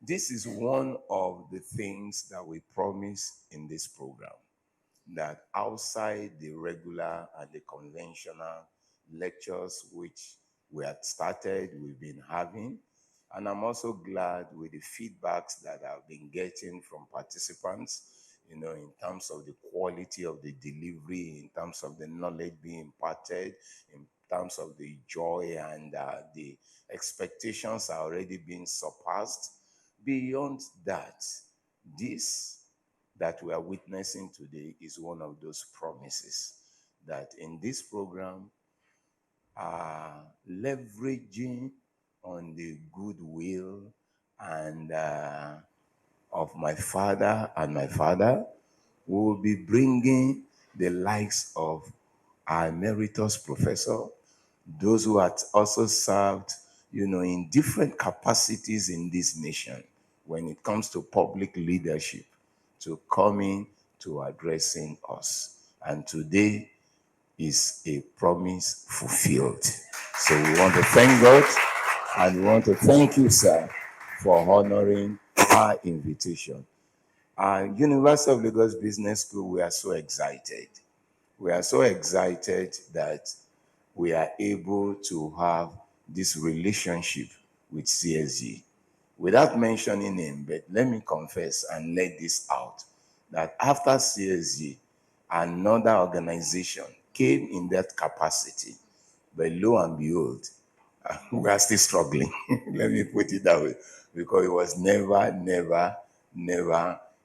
This is one of the things that we promise in this program, that outside the regular and the conventional lectures which we had started, we've been having, and I'm also glad with the feedbacks that I've been getting from participants, in terms of the quality of the delivery, in terms of the knowledge being imparted, in terms of the joy and the expectations are already being surpassed. Beyond that, this that we are witnessing today is one of those promises that in this program, leveraging on the goodwill and of my father and my father, we will be bringing the likes of our emeritus professor, those who had also served, in different capacities in this nation when it comes to public leadership, to coming to addressing us. And today is a promise fulfilled. So we want to thank God and we want to thank you, sir, for honoring our invitation. University of Lagos Business School, we are so excited. We are so excited that we are able to have this relationship with CSG. Without mentioning name, but let me confess and let this out, that after CSG, another organization came in that capacity, but lo and behold, we are still struggling. Let me put it that way, because it was never.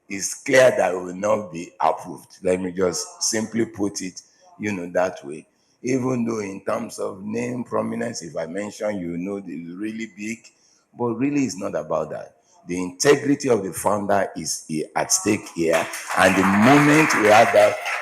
It's clear that it will not be approved. Let me just simply put it, that way. Even though in terms of name prominence, if I mention, it's really big, but really it's not about that. The integrity of the founder is at stake here. And the moment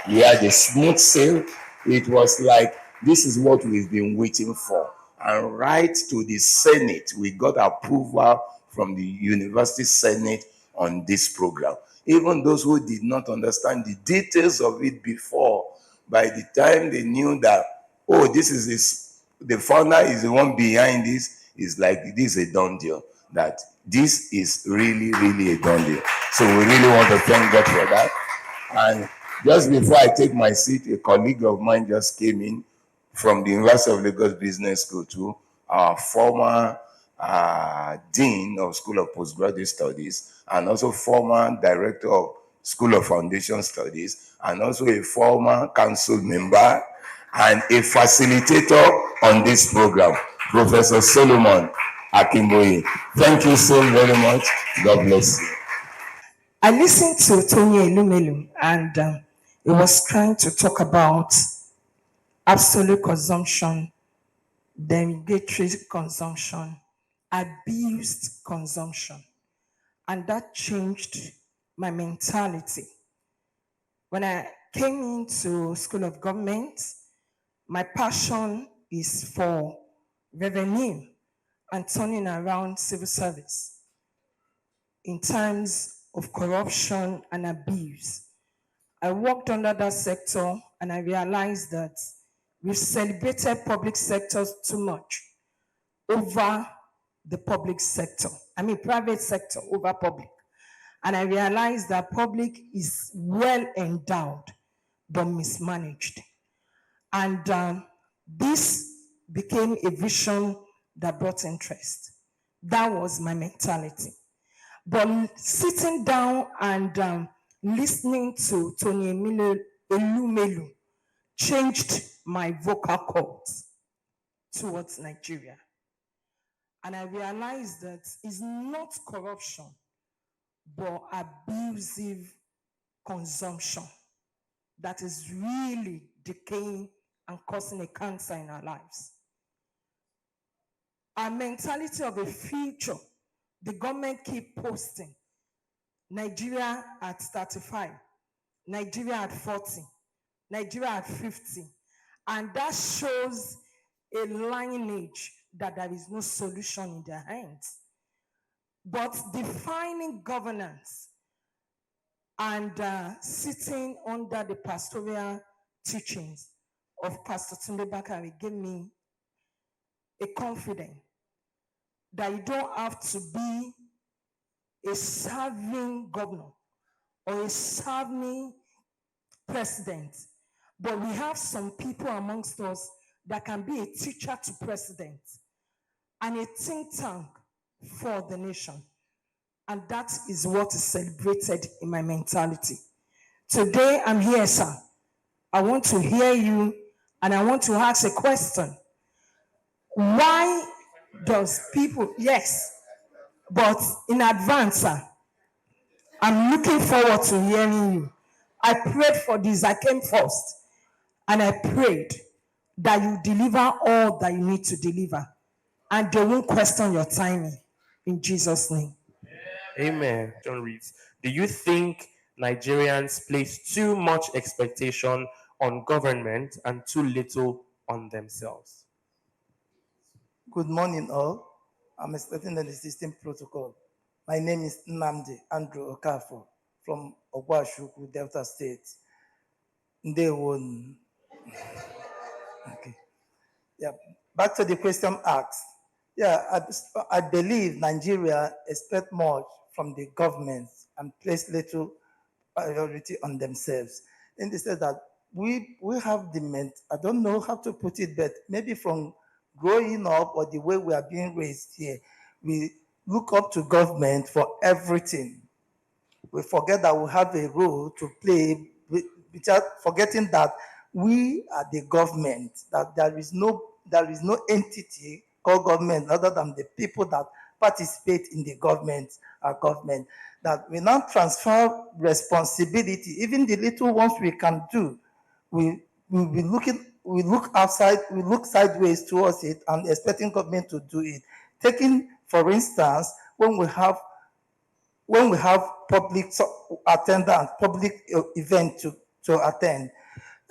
we had a smooth sail, it was like, this is what we've been waiting for. And right to the Senate, we got approval from the University Senate on this program. Even those who did not understand the details of it before, by the time they knew that, oh, the founder is the one behind this, is like, this is a done deal. That this is really, really a done deal. So we really want to thank God for that. And just before I take my seat, a colleague of mine just came in from the University of Lagos Business School to our former Dean of School of Postgraduate Studies, and also former Director of School of Foundation Studies, and also a former council member and a facilitator on this program, Professor Solomon Akimboye. Thank you so very much. God bless you. I listened to Tony Elumelu, and he was trying to talk about absolute consumption, derogatory consumption, abused consumption. And that changed my mentality. When I came into School of Government, my passion is for revenue and turning around civil service in terms of corruption and abuse. I worked under that sector and I realized that we've celebrated public sectors too much over the public sector. Private sector over public. And I realized that public is well endowed but mismanaged. And this became a vision that brought interest. That was my mentality. But sitting down and listening to Tony Elumelu changed my vocal cords towards Nigeria. And I realized that it's not corruption, but abusive consumption that is really decaying and causing a cancer in our lives. Our mentality of the future, the government keep posting Nigeria at 35, Nigeria at 40, Nigeria at 50. And that shows a lineage that there is no solution in their hands. But defining governance and sitting under the pastoral teachings of Pastor Tunde Bakari gave me a confidence that you don't have to be a serving governor or a serving president, but we have some people amongst us that can be a teacher to president and a think tank for the nation. And that is what is celebrated in my mentality. Today, I'm here, sir. I want to hear you and I want to ask a question. Why does people, yes, but in advance, sir, I'm looking forward to hearing you. I prayed for this. I came first and I prayed that you deliver all that you need to deliver and they won't question your timing in Jesus' name. Amen. John reads, do you think Nigerians place too much expectation on government and too little on themselves? Good morning, all. I'm expecting the system protocol. My name is Nnamdi Andrew Okafor from Ogwashuku, Delta State. Ndewo. Okay. Yeah. Back to the question asked. Yeah, I believe Nigeria expect much from the government and place little priority on themselves. And they said that we have the I don't know how to put it, but maybe from growing up or the way we are being raised here, we look up to government for everything. We forget that we have a role to play, without forgetting that we are the government, that there is no entity called government other than the people that participate in the government, our government, that we now transfer responsibility, even the little ones we can do, we look outside, we look sideways towards it and expecting government to do it. Taking, for instance, when we have public attendance, public event to attend,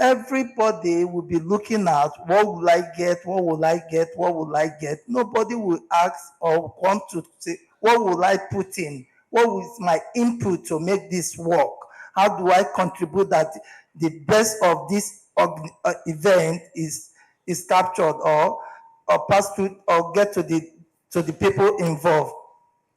everybody will be looking at what will I get, what will I get, what will I get. Nobody will ask or want to say, what will I put in? What is my input to make this work? How do I contribute that the best of this event is captured or passed through or get to the people involved?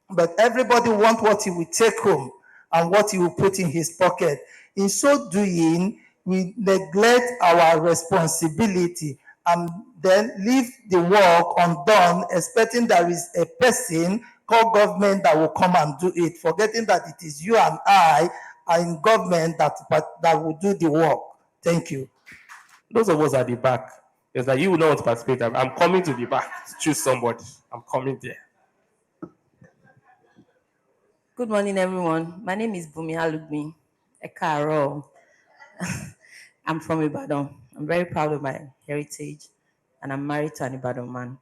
But everybody wants what he will take home and what he will put in his pocket. In so doing, we neglect our responsibility and then leave the work undone, expecting there is a person called government that will come and do it, forgetting that it is you and I are in government that will do the work. Thank you. Those of us at the back, it's like you will not want to participate. I'm coming to the back to choose somebody. I'm coming there. Good morning, everyone. My name is Bumi Alugmi Ekaro. I'm from Ibadan. I'm very proud of my heritage, and I'm married to an Ibadan man.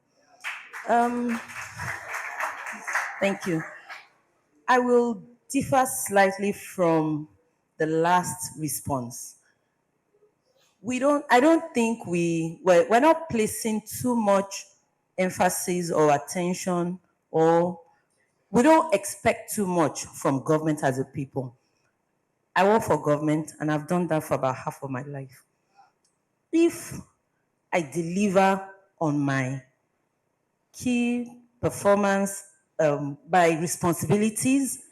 Thank you. I will differ slightly from the last response. I don't think we're not placing too much emphasis or attention, or we don't expect too much from government as a people. I work for government and I've done that for about half of my life. If I deliver on my key performance by responsibilities,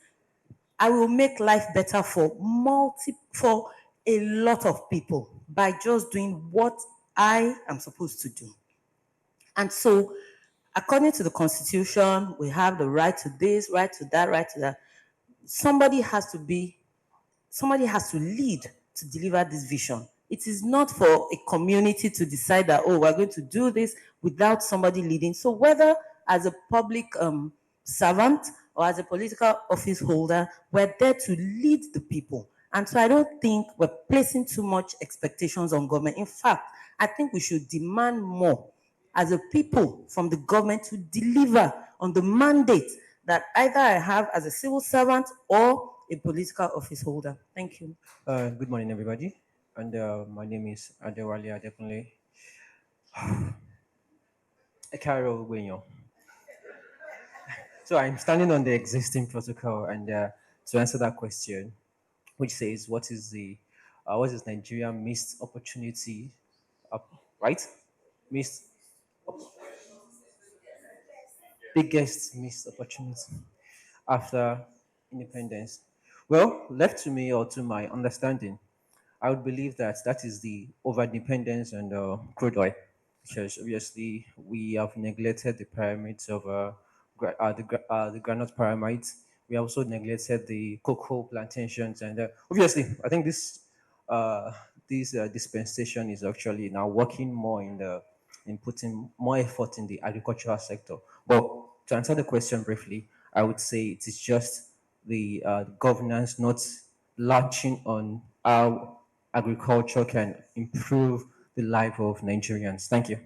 I will make life better for a lot of people by just doing what I am supposed to do. And so, according to the Constitution, we have the right to this, right to that, right to that. Somebody has to lead to deliver this vision. It is not for a community to decide that, oh, we're going to do this without somebody leading. So whether as a public servant or as a political office holder, we're there to lead the people. And so I don't think we're placing too much expectations on government. In fact, I think we should demand more as a people from the government to deliver on the mandate that either I have as a civil servant or a political office holder. Thank you. Good morning, everybody. And my name is Adewale Adekunle. Ekaro Wenyo. So I'm standing on the existing protocol, and to answer that question, which says what is Nigeria missed opportunity, right? Missed biggest missed opportunity after independence? Well, left to me or to my understanding, I would believe that that is the over dependence on crude oil, because obviously we have neglected the pyramids of the granite pyramids. We also neglected the cocoa plantations, and obviously, I think uh, this dispensation is actually now working more in putting more effort in the agricultural sector. But to answer the question briefly, I would say it is just the governance not latching on how agriculture can improve the life of Nigerians. Thank you.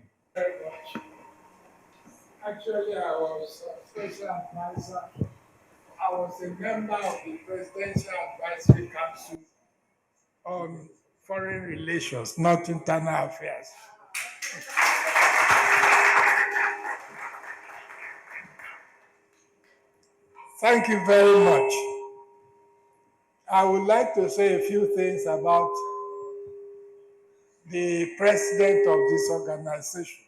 Actually, I was a special advisor. I was a member of the Presidential Advisory Council on Foreign Relations, not Internal Affairs. Thank you very much. I would like to say a few things about the president of this organization,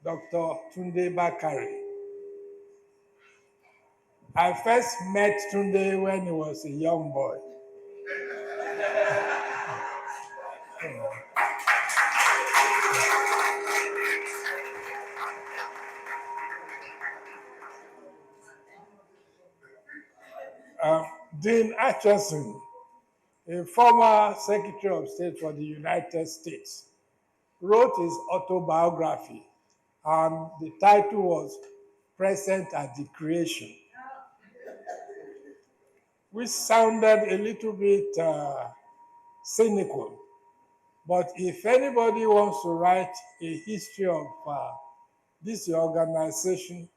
Dr. Tunde Bakari. I first met Tunde when he was a young boy. Dean Acheson, a former Secretary of State for the United States, wrote his autobiography, and the title was Present at the Creation, which sounded a little bit cynical. But if anybody wants to write a history of this organization,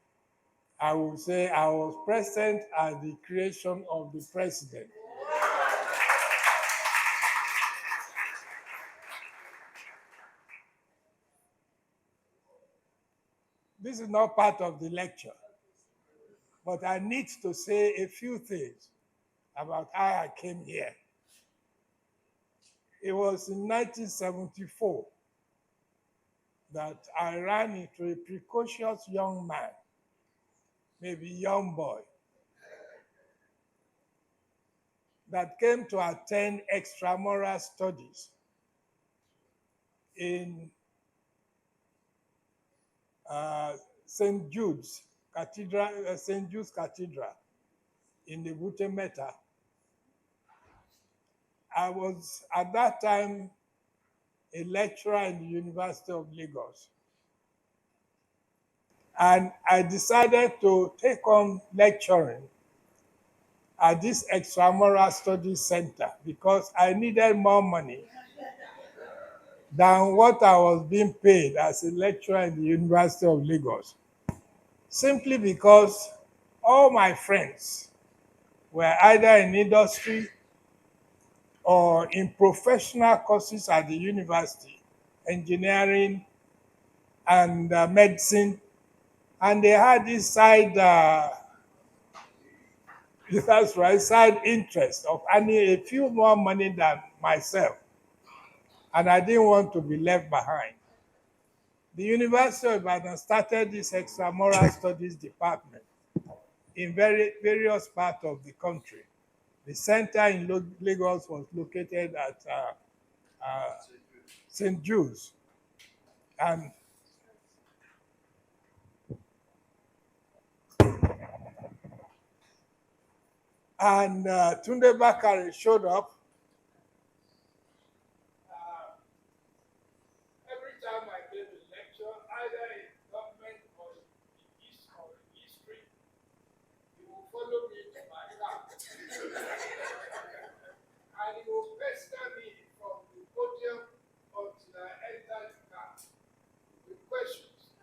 I would say I was present at the creation of the president. This is not part of the lecture, but I need to say a few things about how I came here. It was in 1974 that I ran into a precocious young man, maybe young boy, that came to attend extramural studies in St. Jude's Cathedral, St. Jude's Cathedral in the Ebute Metta. I was at that time a lecturer in the University of Lagos. And I decided to take on lecturing at this extramural studies center because I needed more money than what I was being paid as a lecturer in the University of Lagos. Simply because all my friends were either in industry or in professional courses at the university, engineering and medicine, and they had this side, that's right, side interest of earning a few more money than myself, and I didn't want to be left behind. The University of Ibadan started this extramural studies department in various parts of the country. The center in Lagos was located at St. Jude's, and Tunde Bakari showed up. Every time I gave a lecture, either in government or in history, he will follow me to my car. And he will pester me from the podium until I enter the car with questions.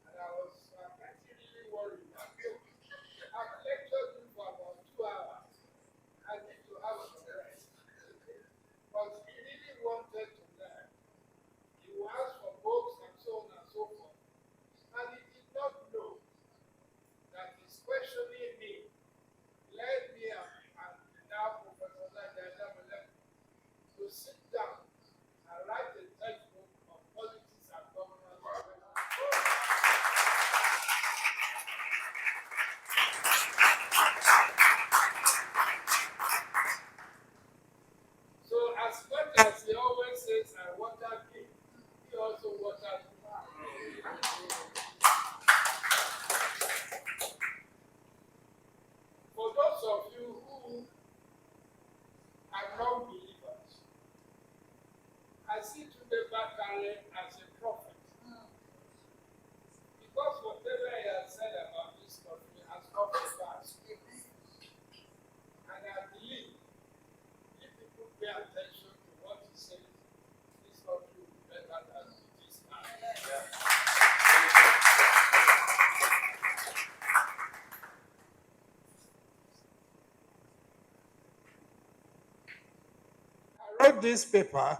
And I was getting really worried. I've lectured him for about 2 hours. I need to have wrote this paper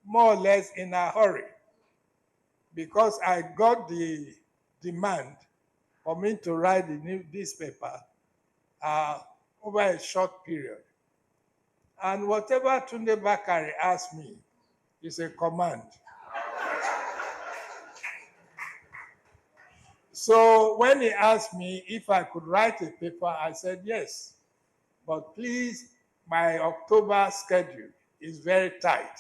more or less in a hurry because I got the demand for me to write this paper over a short period. And whatever Tunde Bakari asked me is a command. So when he asked me if I could write a paper, I said yes. But please, my October schedule is very tight.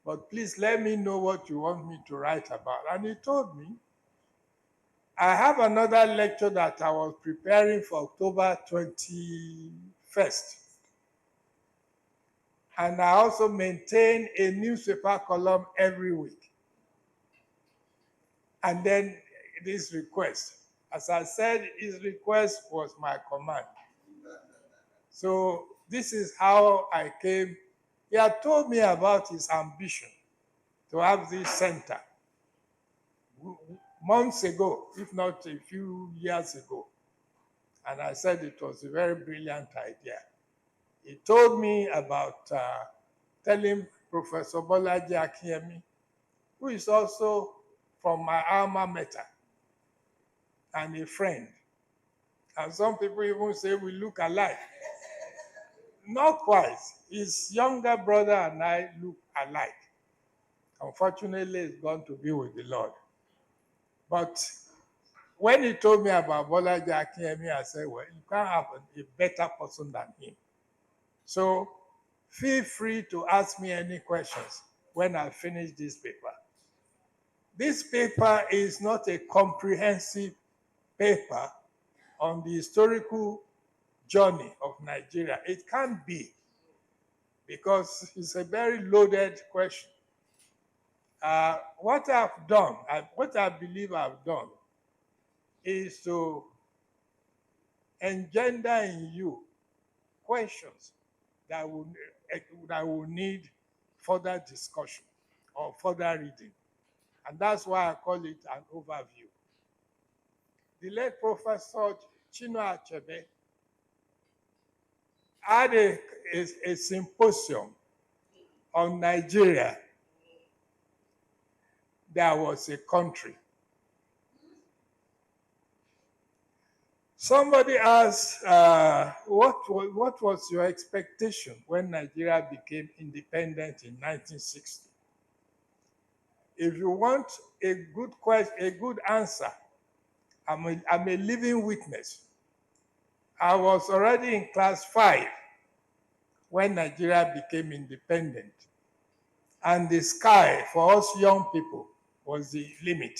But please let me know what you want me to write about. And he told me, I have another lecture that I was preparing for October 21st. And I also maintain a newspaper column every week. And then this request. As I said, his request was my command. So this is how I came. He had told me about his ambition to have this center months ago, if not a few years ago. And I said it was a very brilliant idea. He told me about telling Professor Bolaji Akinyemi, who is also from my alma mater and a friend. And some people even say we look alike. Not quite. His younger brother and I look alike. Unfortunately, he's gone to be with the Lord. But when he told me about Bolaji Akinyemi, I said, well, you can't have a better person than him. So feel free to ask me any questions when I finish this paper. This paper is not a comprehensive paper on the historical journey of Nigeria. It can't be, because it's a very loaded question. What I've done, what I believe I've done, is to engender in you questions that will need further discussion or further reading. And that's why I call it an overview. The late Professor Chinua Achebe had a symposium on Nigeria. There was a country. Somebody asked, what was your expectation when Nigeria became independent in 1960? If you want a good question, a good answer, I'm a living witness. I was already in class 5 when Nigeria became independent. And the sky for us young people was the limit.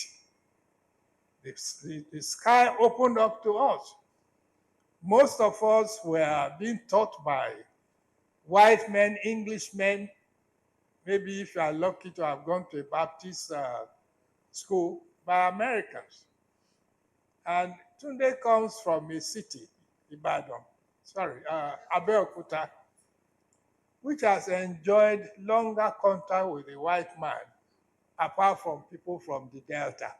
The sky opened up to us. Most of us were being taught by white men, Englishmen, maybe if you are lucky to have gone to a Baptist school, by Americans. And Tunde comes from a city, Abeokuta, which has enjoyed longer contact with the white man, apart from people from the Delta.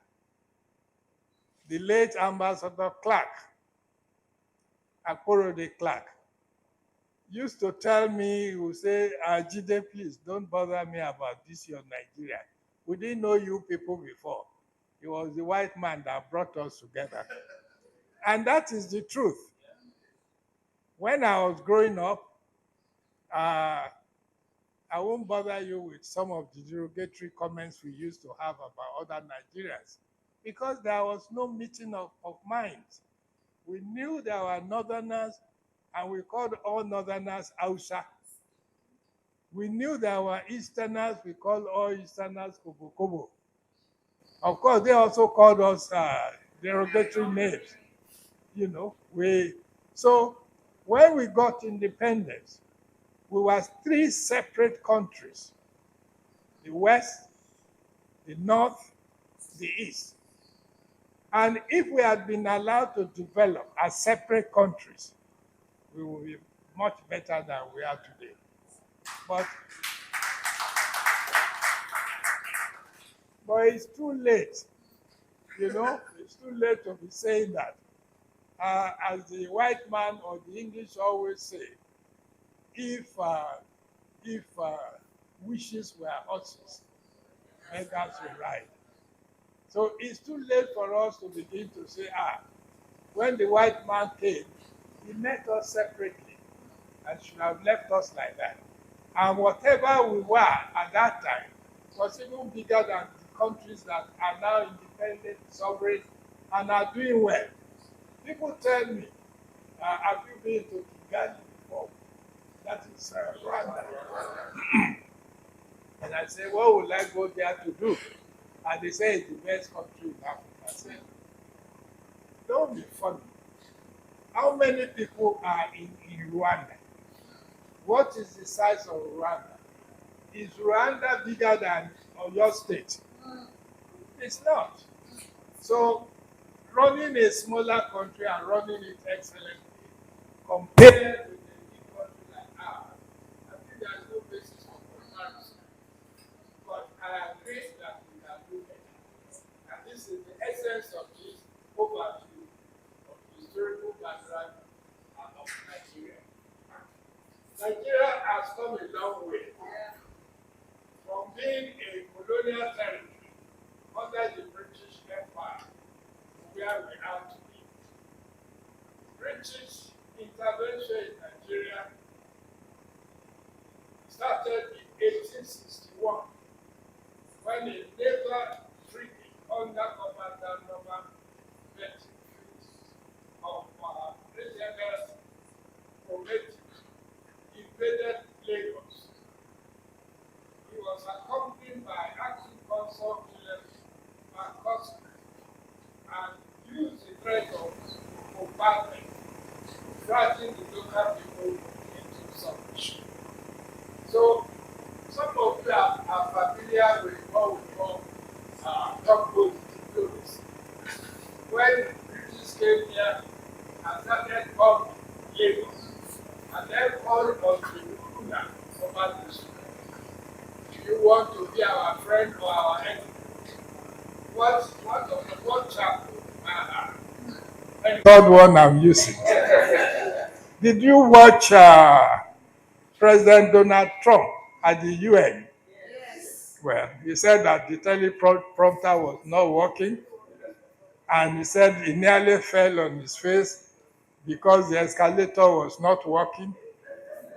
The late Ambassador Clark, Akorode Clark, used to tell me, he would say, Jide, please don't bother me about this, your Nigeria. We didn't know you people before. It was the white man that brought us together. And that is the truth. When I was growing up, I won't bother you with some of the derogatory comments we used to have about other Nigerians, because there was no meeting of minds. We knew there were northerners, and we called all northerners Hausa. We knew there were easterners, we called all easterners Kobo Kobo. Of course, they also called us derogatory names. So when we got independence, we were 3 separate countries: the West, the North, the East. And if we had been allowed to develop as separate countries, we would be much better than we are today. But it's too late. It's too late to be saying that. As the white man or the English always say, if if wishes were horses, beggars will ride. So it's too late for us to begin to say, when the white man came, he met us separately and should have left us like that. And whatever we were at that time was even bigger than the countries that are now independent, sovereign, and are doing well. People tell me, have you been to Kigali before? That is Rwanda. And I say, what would I go there to do? And they say it's the best country in Africa. I say, don't be funny. How many people are in Rwanda? What is the size of Rwanda? Is Rwanda bigger than your state? It's not. So running a smaller country and running it excellently compared with a big country like ours, I think there is no basis for comparison. But I agree that we can do better. And this is the essence of this overview of the historical background of Nigeria. Nigeria has come a long way from being a colonial territory under the British Empire to where we are today. British intervention in Nigeria started in 1861 when a naval treaty under Commander Norman of HMS Prometheus invaded Lagos. He was accompanied by acting consul Julius McCusker and used the threat of bombardment to frighten the local people into submission. So, some of you are familiar with what we call tugboat diplomacy. When British came here and started bombing Lagos, and then called on the Luna over the Sudan. Do you want to be our friend or our enemy? What chapter? Third one I'm using. Did you watch President Donald Trump at the UN? Yes. Well, he said that the teleprompter was not working, and he said he nearly fell on his face because the escalator was not working.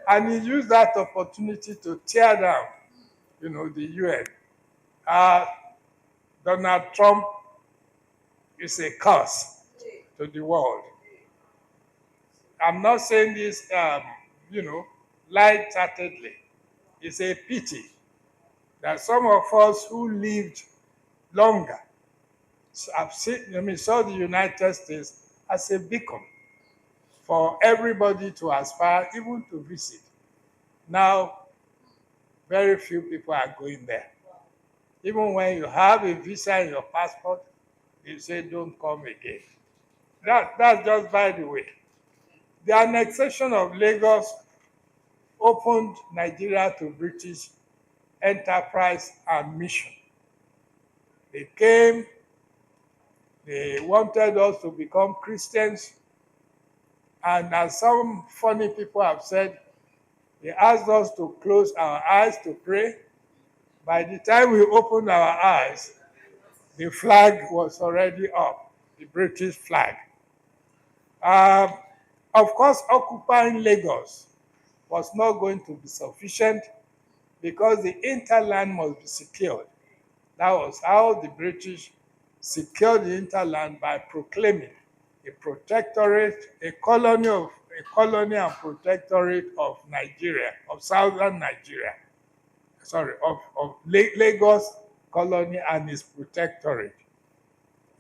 And he used that opportunity to tear down, the UN. Donald Trump is a curse to the world. I'm not saying this, light-heartedly. It's a pity that some of us who lived longer saw the United States as a beacon for everybody to aspire, even to visit. Now, very few people are going there. Even when you have a visa in your passport, you say don't come again. That's just by the way. The annexation of Lagos opened Nigeria to British enterprise and mission. They came, they wanted us to become Christians, and as some funny people have said, they asked us to close our eyes to pray. By the time we opened our eyes, the flag was already up, the British flag. Of course, occupying Lagos was not going to be sufficient because the hinterland must be secured. That was how the British secured the hinterland, by proclaiming a protectorate, a colony and protectorate of Nigeria, of southern Nigeria. Of Lagos colony and its protectorate.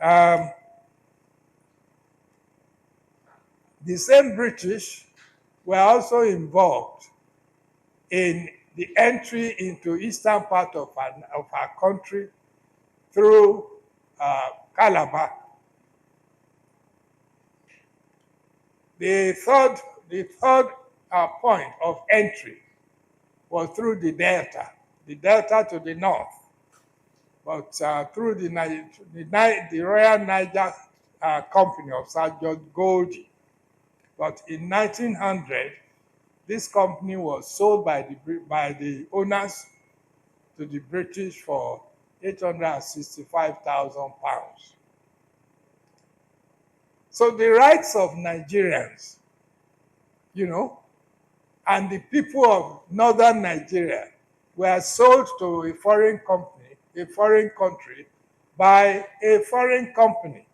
The same British were also involved in the entry into eastern part of our country through Calabar. The third point of entry was through the Delta to the north, but through the Royal Niger Company of Sir George Goldie. But in 1900, this company was sold by the owners to the British for £865,000. So the rights of Nigerians, and the people of northern Nigeria were sold to a foreign company, a foreign country, by a foreign company.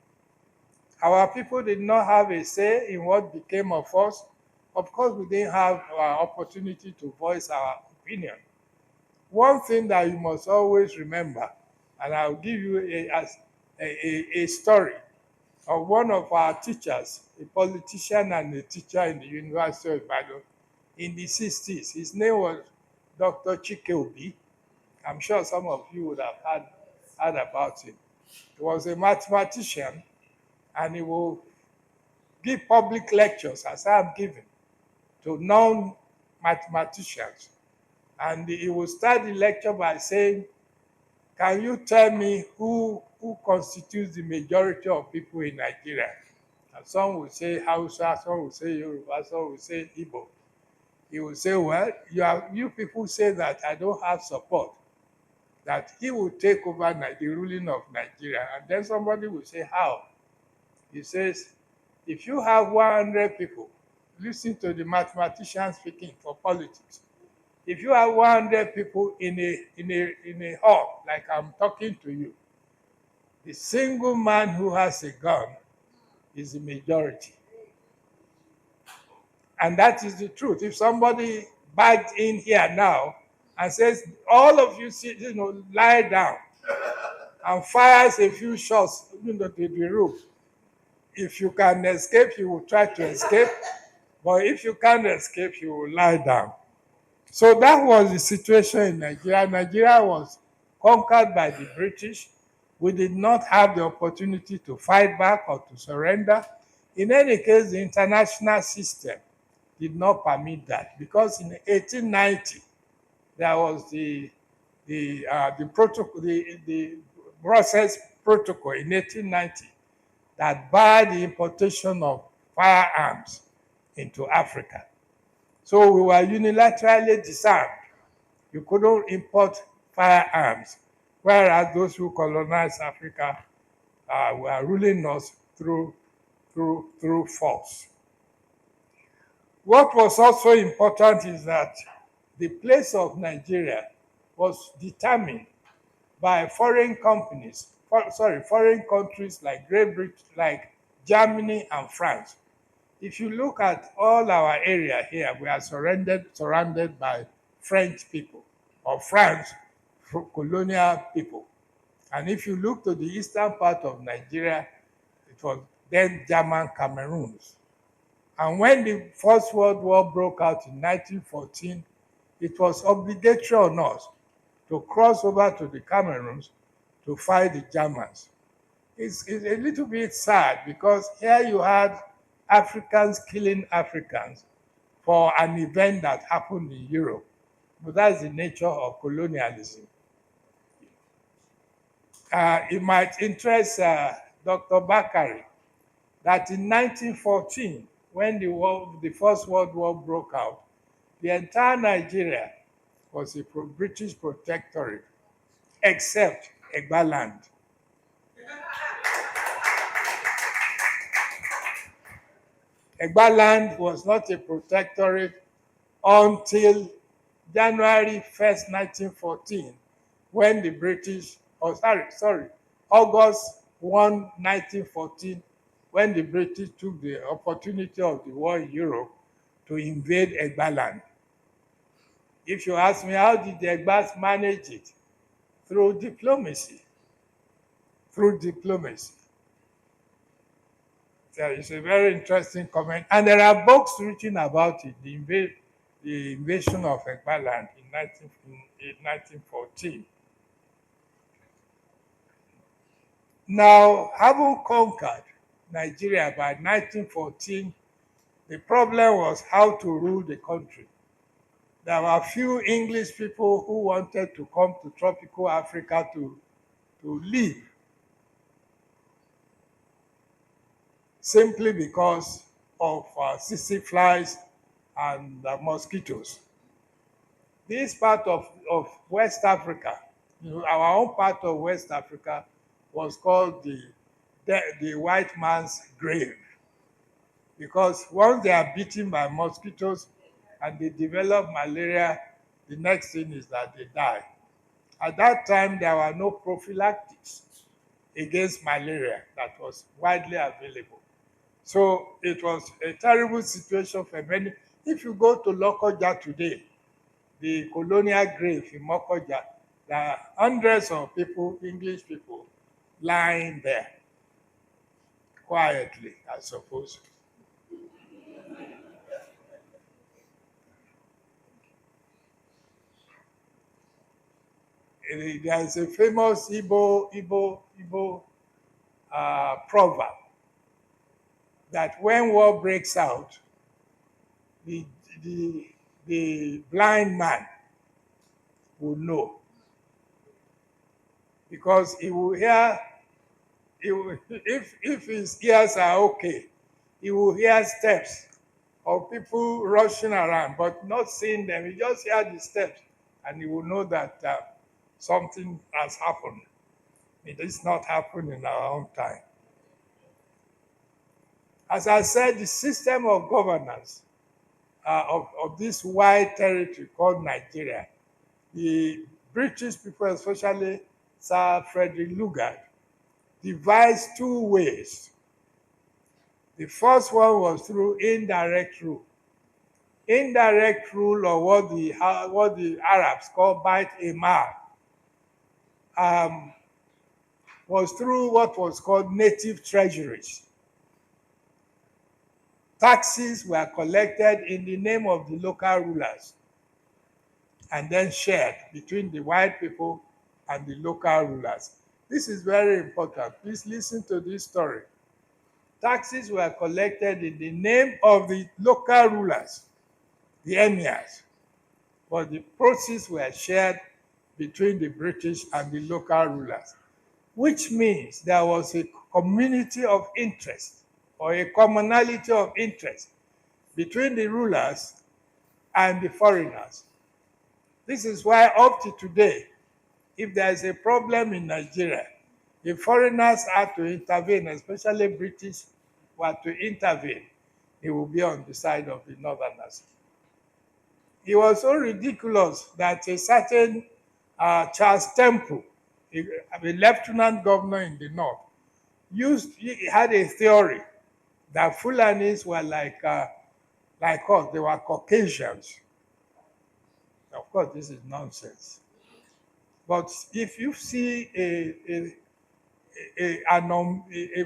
Our people did not have a say in what became of us. Of course, we didn't have our opportunity to voice our opinion. One thing that you must always remember, and I'll give you a story of one of our teachers, a politician and a teacher in the University of Ibadan in the 60s. His name was Dr. Chike. I'm sure some of you would have heard about him. He was a mathematician, and he will give public lectures, as I'm giving, to non-mathematicians. And he will start the lecture by saying, can you tell me who constitutes the majority of people in Nigeria? And some will say Hausa, some will say Yoruba, some will say Igbo. He will say, well, you people say that I don't have support, that he will take over the ruling of Nigeria. And then somebody will say, how? He says, if you have 100 people, listen to the mathematician speaking for politics. If you have 100 people in a hall, like I'm talking to you, the single man who has a gun is the majority. And that is the truth. If somebody bites in here now and says, all of you sit, lie down, and fires a few shots to the roof, if you can escape, you will try to escape. But if you can't escape, you will lie down. So that was the situation in Nigeria. Nigeria was conquered by the British. We did not have the opportunity to fight back or to surrender. In any case, the international system did not permit that, because in 1890 there was the protocol, the Brussels Protocol in 1890 that barred the importation of firearms into Africa. So we were unilaterally disarmed. You couldn't import firearms, whereas those who colonized Africa were ruling us through force. What was also important is that the place of Nigeria was determined by foreign countries like Great Britain, like Germany and France. If you look at all our area here, we are surrounded by French people, or France, colonial people. And if you look to the eastern part of Nigeria, it was then German Cameroons. And when the First World War broke out in 1914, it was obligatory on us to cross over to the Cameroons to fight the Germans. It's a little bit sad, because here you had Africans killing Africans for an event that happened in Europe. But that's the nature of colonialism. It might interest Dr. Bakari that in 1914, when the First World War broke out, the entire Nigeria was a British protectorate, except Egbaland. Egbaland was not a protectorate until January 1st, 1914, when the British, August 1, 1914, when the British took the opportunity of the war in Europe to invade Egbaland. If you ask me, how did the Egbas manage it? Through diplomacy. Through diplomacy. So it's a very interesting comment. And there are books written about it, the invasion of Egbaland in 1914. Now, having conquered Nigeria by 1914, the problem was how to rule the country. There were few English people who wanted to come to tropical Africa to live, simply because of tsetse flies and mosquitoes. This part of West Africa, our own part of West Africa, was called the white man's grave, because once they are bitten by mosquitoes and they develop malaria, the next thing is that they die. At that time, there were no prophylactics against malaria that was widely available. So it was a terrible situation for many. If you go to Lokoja today, the colonial grave in Mokoja, there are hundreds of people, English people, lying there quietly, I suppose. There is a famous Igbo proverb that when war breaks out, the, the blind man will know, because he will hear, if his ears are okay, he will hear steps of people rushing around, but not seeing them. He just hear the steps, and he will know that something has happened. It is not happening in our own time. As I said, the system of governance of this wide territory called Nigeria, the British people, especially Sir Frederick Lugard, devised two ways. The first one was through indirect rule. Indirect rule, or what the Arabs call Bait Imar, was through what was called native treasuries. Taxes were collected in the name of the local rulers and then shared between the white people and the local rulers. This is very important. Please listen to this story. Taxes were collected in the name of the local rulers, the emirs, but the proceeds were shared between the British and the local rulers, which means there was a community of interest, or a commonality of interest, between the rulers and the foreigners. This is why up to today, if there is a problem in Nigeria, if foreigners are to intervene, especially British were to intervene, it will be on the side of the northerners. It was so ridiculous that a certain Charles Temple, a lieutenant governor in the north, he had a theory that Fulanis were like us, they were Caucasians. Of course, this is nonsense. But if you see a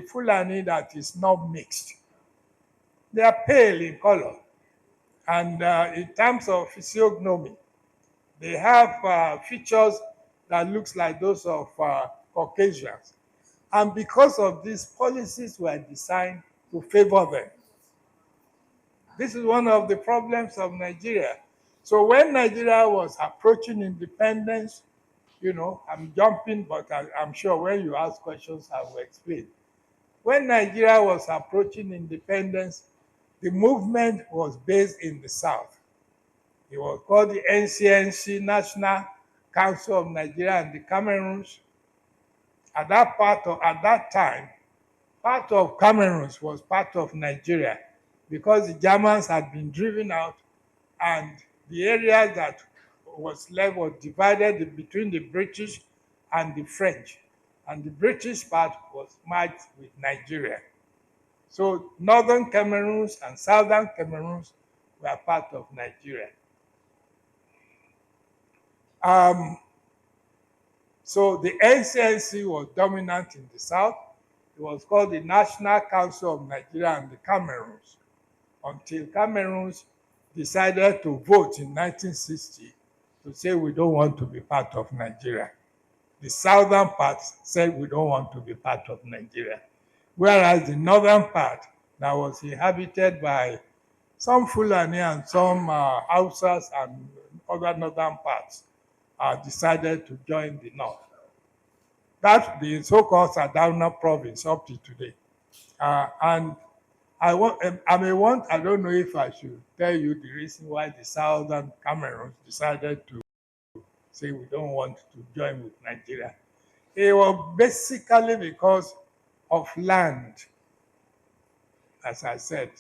Fulani that is not mixed, they are pale in color. And in terms of physiognomy, they have features that looks like those of Caucasians. And because of this, policies were designed to favor them. This is one of the problems of Nigeria. So when Nigeria was approaching independence, I'm jumping, but I'm sure when you ask questions, I will explain. When Nigeria was approaching independence, the movement was based in the South. It was called the NCNC, National Council of Nigeria and the Cameroons. At that time, part of Cameroons was part of Nigeria, because the Germans had been driven out, and the area that was left was divided between the British and the French, and the British part was merged with Nigeria. So northern Cameroons and southern Cameroons were part of Nigeria. So the NCNC was dominant in the south. It was called the National Council of Nigeria and the Cameroons, until Cameroons decided to vote in 1960 to say we don't want to be part of Nigeria. The southern part said we don't want to be part of Nigeria, whereas the northern part that was inhabited by some Fulani and some Hausas and other northern parts decided to join the north. That's the so-called Sardauna province up to today. And I may want, I don't know if I should tell you the reason why the Southern Cameroons decided to say we don't want to join with Nigeria. It was basically because of land. As I said,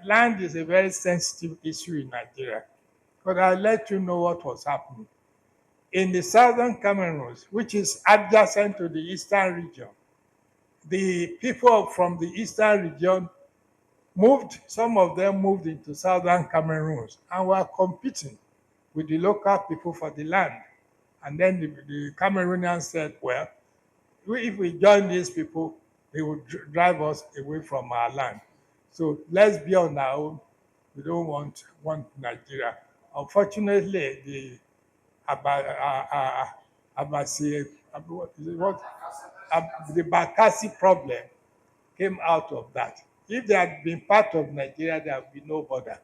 land is a very sensitive issue in Nigeria. But I'll let you know what was happening. In the Southern Cameroons, which is adjacent to the Eastern region, the people from the Eastern region moved, some of them moved into Southern Cameroons and were competing with the local people for the land. And then the Cameroonians said, well, if we join these people, they will drive us away from our land. So let's be on our own. We don't want Nigeria. Unfortunately, the Abasi, what is it? The Bakassi problem came out of that. If they had been part of Nigeria, there would be no border.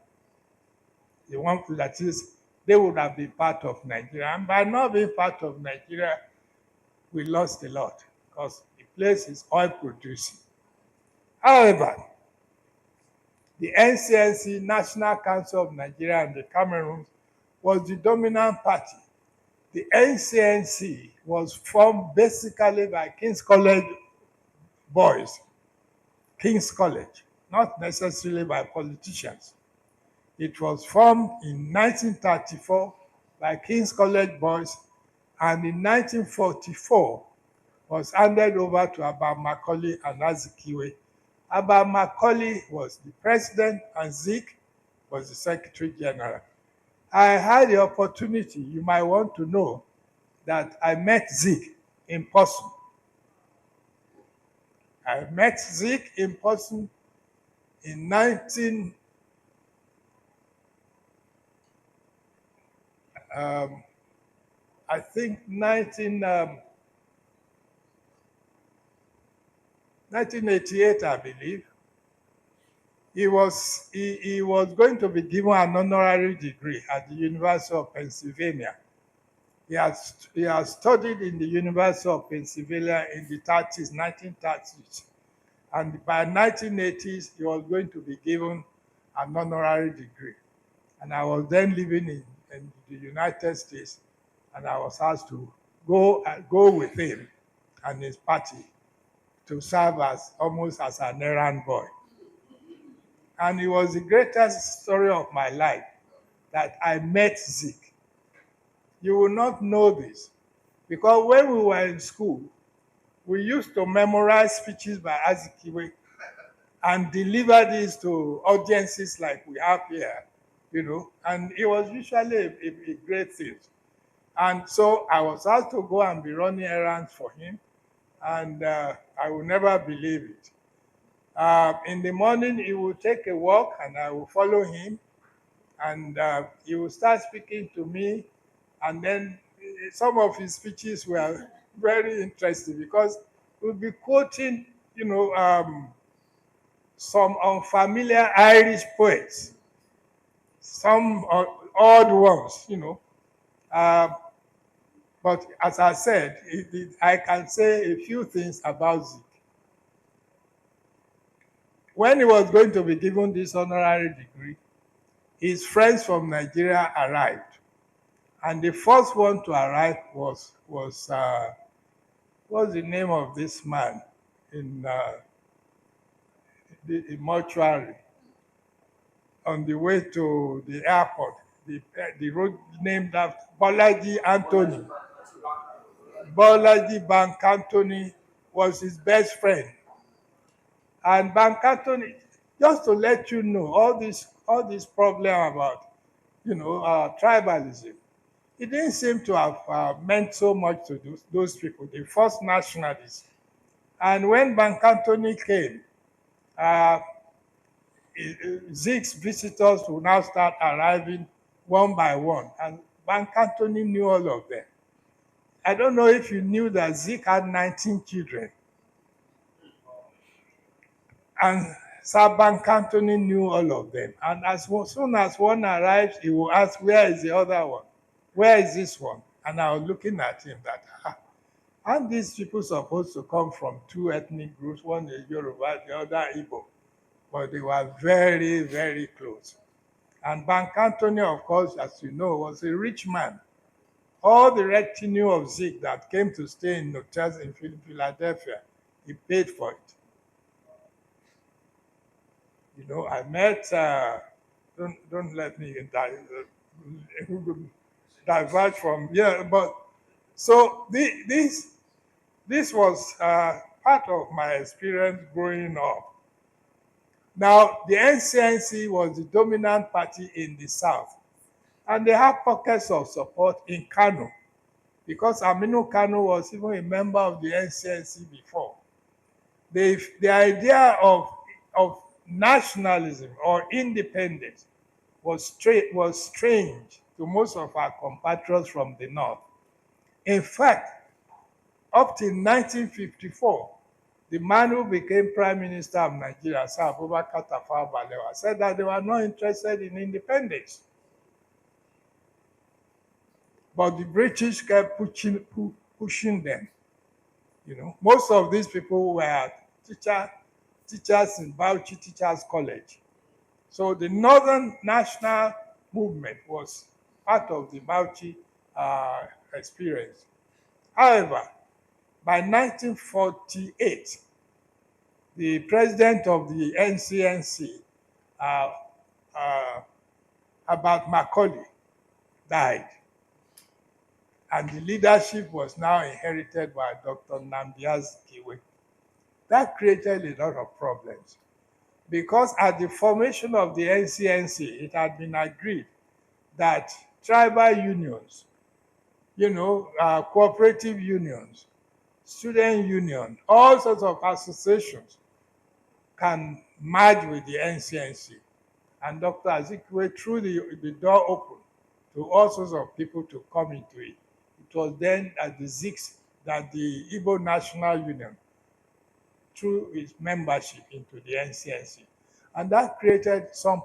The one that is, they would have been part of Nigeria. And by not being part of Nigeria, we lost a lot because the place is oil producing. However, the NCNC, National Council of Nigeria and the Cameroons, was the dominant party. The NCNC was formed basically by King's College boys, King's College, not necessarily by politicians. It was formed in 1934 by King's College boys, and in 1944 was handed over to Abba Macaulay and Azikiwe. Abba Macaulay was the president and Zik was the secretary general. I had the opportunity, you might want to know, that I met Zik in person. I met Zik in person in 19 I think 1988, I believe. He was going to be given an honorary degree at the University of Pennsylvania. He has studied in the University of Pennsylvania in the 1930s. And by 1980s, he was going to be given an honorary degree. And I was then living in the United States, and I was asked to go with him and his party to serve as almost as an errand boy. And it was the greatest story of my life that I met Zik. You will not know this because when we were in school, we used to memorize speeches by Azikiwe and deliver these to audiences like we have here, and it was usually a great thing. And so I was asked to go and be running errands for him, and I will never believe it. In the morning, he will take a walk, and I will follow him, and he will start speaking to me, and then some of his speeches were very interesting because we'll be quoting, some unfamiliar Irish poets, some odd ones, but as I said, I can say a few things about Zik. When he was going to be given this honorary degree, his friends from Nigeria arrived. And the first one to arrive was what's the name of this man in the mortuary on the way to the airport? The road named after Bolaji Anthony. Bolaji Bank Anthony was his best friend. And Bank Anthony, just to let you know, all this problem about, tribalism, it didn't seem to have meant so much to those people, the first nationalists. And when Bank Anthony came, Zig's visitors would now start arriving one by one, and Bank Anthony knew all of them. I don't know if you knew that Zig had 19 children. And Sir Bank Anthony knew all of them. And as soon as one arrives, he will ask, where is the other one? Where is this one? And I was looking at him that, aren't these people supposed to come from two ethnic groups? One is Yoruba, the other Igbo. but they were very, very close. And Bank Anthony, of course, as you know, was a rich man. All the retinue of Zeke that came to stay in hotels in Philadelphia, he paid for it. You know, I met, don't let me diverge from, yeah, but so this was part of my experience growing up. Now, the NCNC was the dominant party in the South, and they have pockets of support in Kano, because Aminu Kano was even a member of the NCNC before. The idea of nationalism or independence was strange to most of our compatriots from the North. In fact, up till 1954, the man who became Prime Minister of Nigeria, Sir Abubakar Tafawa Balewa, said that they were not interested in independence. But the British kept pushing them. You know, most of these people were teachers in Bauchi Teachers College. So the Northern National Movement was part of the Bauchi experience. However, by 1948, the president of the NCNC, Abat Macaulay, died. And the leadership was now inherited by Dr. Nnamdi Azikiwe. That created a lot of problems, because at the formation of the NCNC, it had been agreed that tribal unions, cooperative unions, student union, all sorts of associations can merge with the NCNC. And Dr. Azikiwe threw the door open to all sorts of people to come into it. It was then at the ZIX that the Igbo National Union threw its membership into the NCNC. And that created some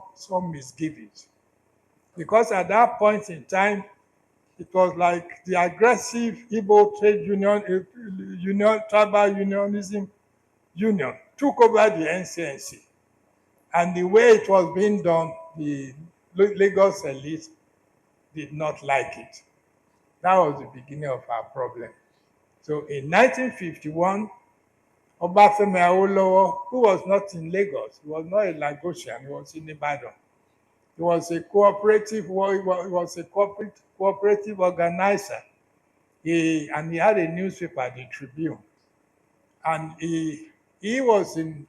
misgivings. Because at that point in time, it was like the aggressive Igbo trade union, tribal unionism union took over the NCNC. And the way it was being done, the Lagos elite did not like it. That was the beginning of our problem. So in 1951, Obafemi Awolowo, who was not in Lagos, he was not a Lagosian, he was in Ibadan. He was a cooperative organizer. He had a newspaper, the Tribune, and he was in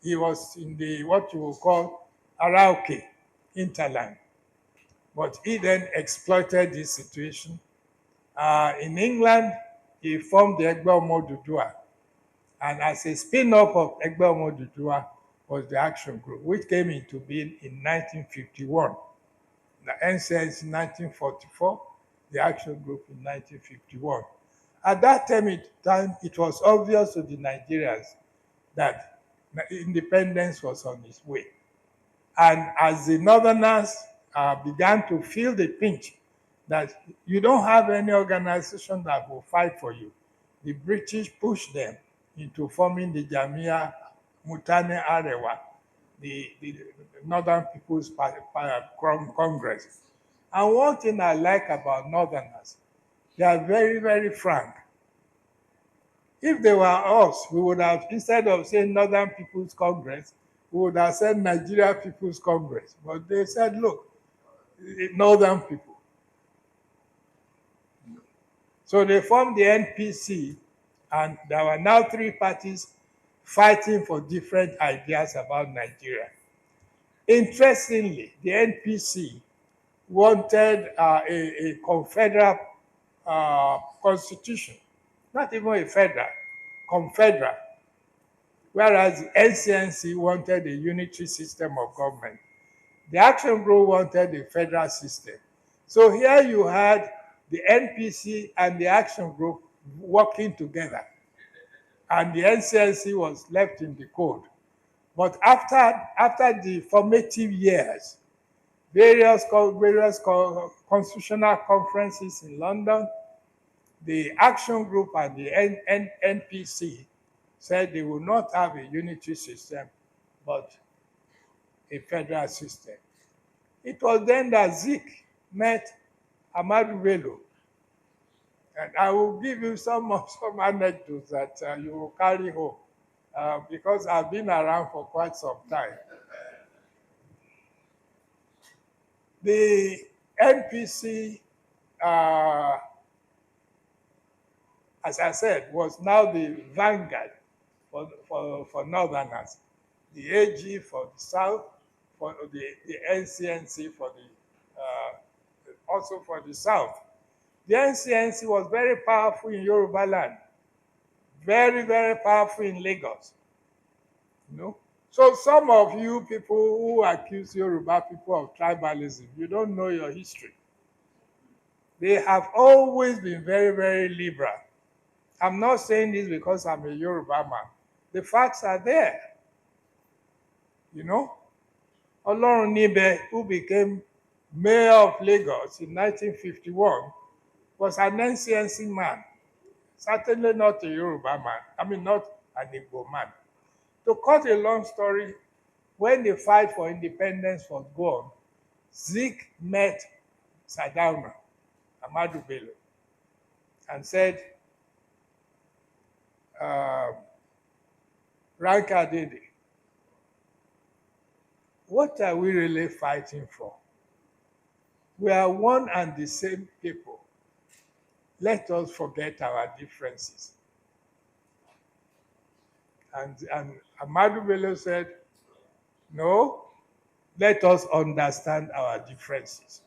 the what you will call Arauke hinterland. But he then exploited this situation. In England, he formed the Egbe Omo Odùduwà, and as a spin-off of Egbe Omo Odùduwà was the Action Group, which came into being in 1951. The NCNC in 1944, the Action Group in 1951. At that time, it was obvious to the Nigerians that independence was on its way. And as the Northerners began to feel the pinch that you don't have any organization that will fight for you, the British pushed them into forming the Jamia Mutane Arewa, the Northern People's Congress. And one thing I like about Northerners, they are very, very frank. If they were us, we would have, instead of saying Northern People's Congress, we would have said Nigeria People's Congress. But they said, look, Northern people. So they formed the NPC, and there were now three parties fighting for different ideas about Nigeria. Interestingly, the NPC wanted a confederal constitution, not even a federal, confederal, whereas the NCNC wanted a unitary system of government. The Action Group wanted a federal system. So here you had the NPC and the Action Group working together, and the NCNC was left in the cold. But after the formative years, various constitutional conferences in London, the Action Group and the NPC said they will not have a unitary system, but a federal system. It was then that Zik met Ahmadu Bello. And I will give you some anecdotes that you will carry home because I've been around for quite some time. The NPC, as I said, was now the vanguard for Northerners. The AG for the South, for the NCNC for also for the South. The NCNC was very powerful in Yoruba land, very, very powerful in Lagos. You know? So some of you people who accuse Yoruba people of tribalism, you don't know your history. They have always been very, very liberal. I'm not saying this because I'm a Yoruba man. The facts are there. You know? Olorun Nibe, who became mayor of Lagos in 1951, was an NCNC man. Certainly not a Yoruba man. I mean, not an Igbo man. To cut a long story, when the fight for independence was gone, Zik met Sardauna, Ahmadu Bello, and said, Ranka Dede, what are we really fighting for? We are one and the same people. Let us forget our differences. And Ahmadu Bello said, no, let us understand our differences.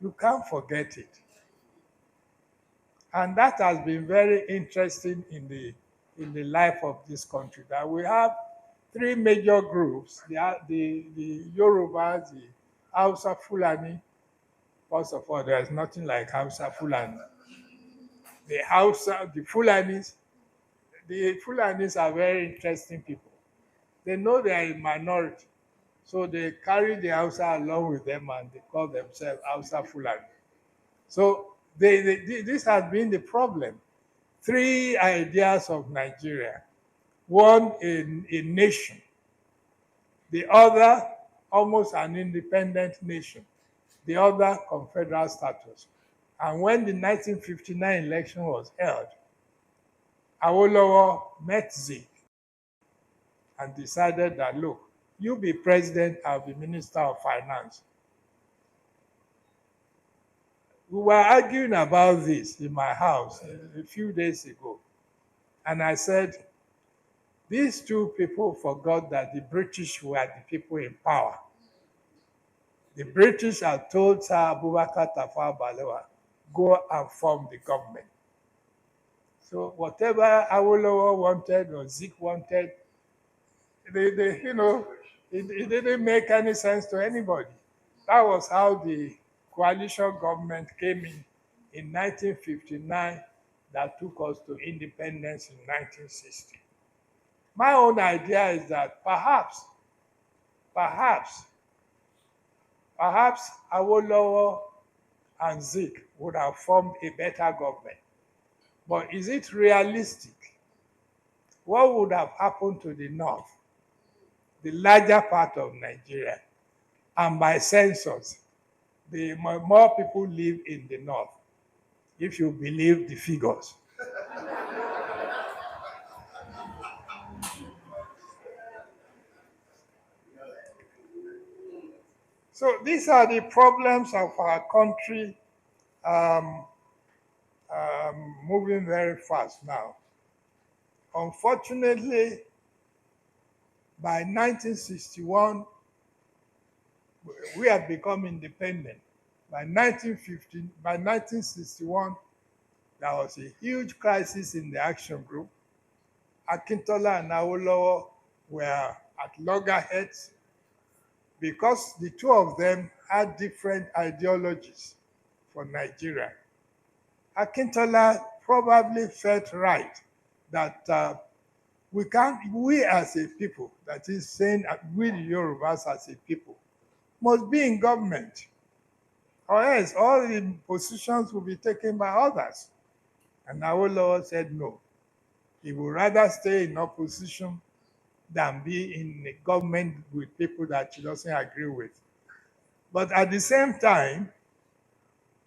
You can't forget it. And that has been very interesting in the life of this country, that we have three major groups, the Yorubas, the Hausa Fulani. First of all, there's nothing like Hausa Fulani. The Fulanis are very interesting people. They know they are a minority, so they carry the Hausa along with them and they call themselves Hausa Fulani. So this has been the problem. Three ideas of Nigeria. One, a nation. The other, almost an independent nation. The other, confederal status. And when the 1959 election was held, Awolowo met Zik and decided that, look, you be president, I'll be minister of finance. We were arguing about this in my house a few days ago. And I said, these two people forgot that the British were the people in power. The British had told Sir Abubakar Tafawa Balewa, go and form the government. So whatever Awolowo wanted or Zik wanted, it didn't make any sense to anybody. That was how the coalition government came in 1959 that took us to independence in 1960. My own idea is that perhaps Awolowo and Zik would have formed a better government. But is it realistic? What would have happened to the North, the larger part of Nigeria? And by census, the more people live in the North, if you believe the figures. So these are the problems of our country moving very fast now. Unfortunately, by 1961, we had become independent. By 1961, there was a huge crisis in the action group. Akintola and Awolowo were at loggerheads because the two of them had different ideologies for Nigeria. Akintola probably felt right that we as a people, that is saying we the Yorubas as a people, must be in government, or else all the positions will be taken by others. And Awolowo said no. He would rather stay in opposition than be in a government with people that she doesn't agree with. But at the same time,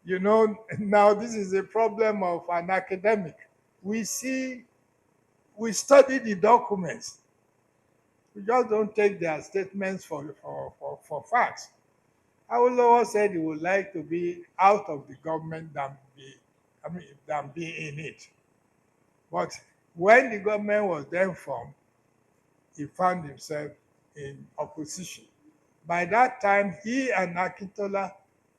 now this is a problem of an academic. We see, we study the documents. We just don't take their statements for facts. Awolowo said he would like to be out of the government than be in it. But when the government was then formed, he found himself in opposition. By that time, he and Akintola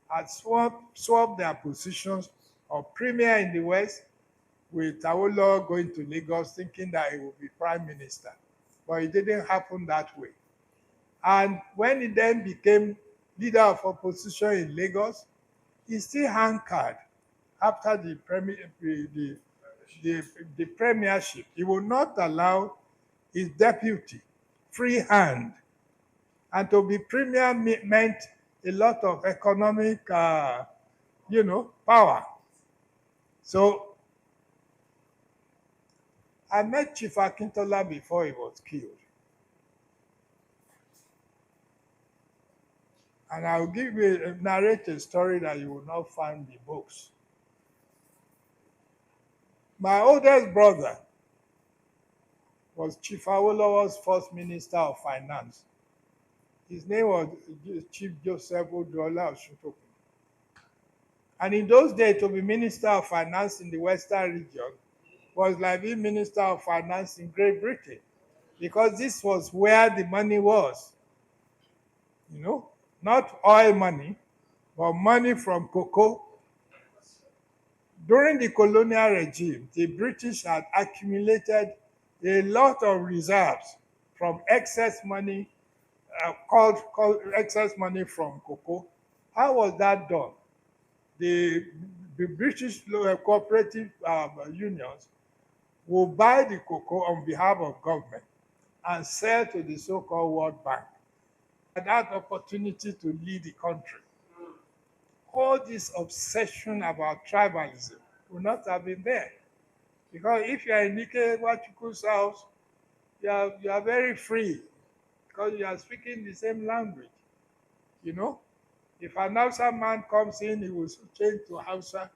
had swapped their positions of premier in the West, with Awolowo going to Lagos thinking that he would be prime minister. But it didn't happen that way. And when he then became leader of opposition in Lagos, he still hankered after the premiership. He would not allow his deputy free hand. And to be premier meant a lot of economic, power. So I met Chief Akintola before he was killed. And I'll narrate a story that you will not find in books. My oldest brother was Chief Awolowo's first Minister of Finance. His name was Chief Joseph Oduola Osuntokun. And in those days, to be Minister of Finance in the Western region was like being Minister of Finance in Great Britain, because this was where the money was. Not oil money, but money from cocoa. During the colonial regime, the British had accumulated a lot of reserves from excess money, called excess money from cocoa. How was that done? The British cooperative unions will buy the cocoa on behalf of government and sell to the so-called World Bank. That opportunity to lead the country. All this obsession about tribalism would not have been there. Because if you are in Nike Wachukwu's house, you are very free because you are speaking the same language. If an Hausa man comes in, he will change to Hausa.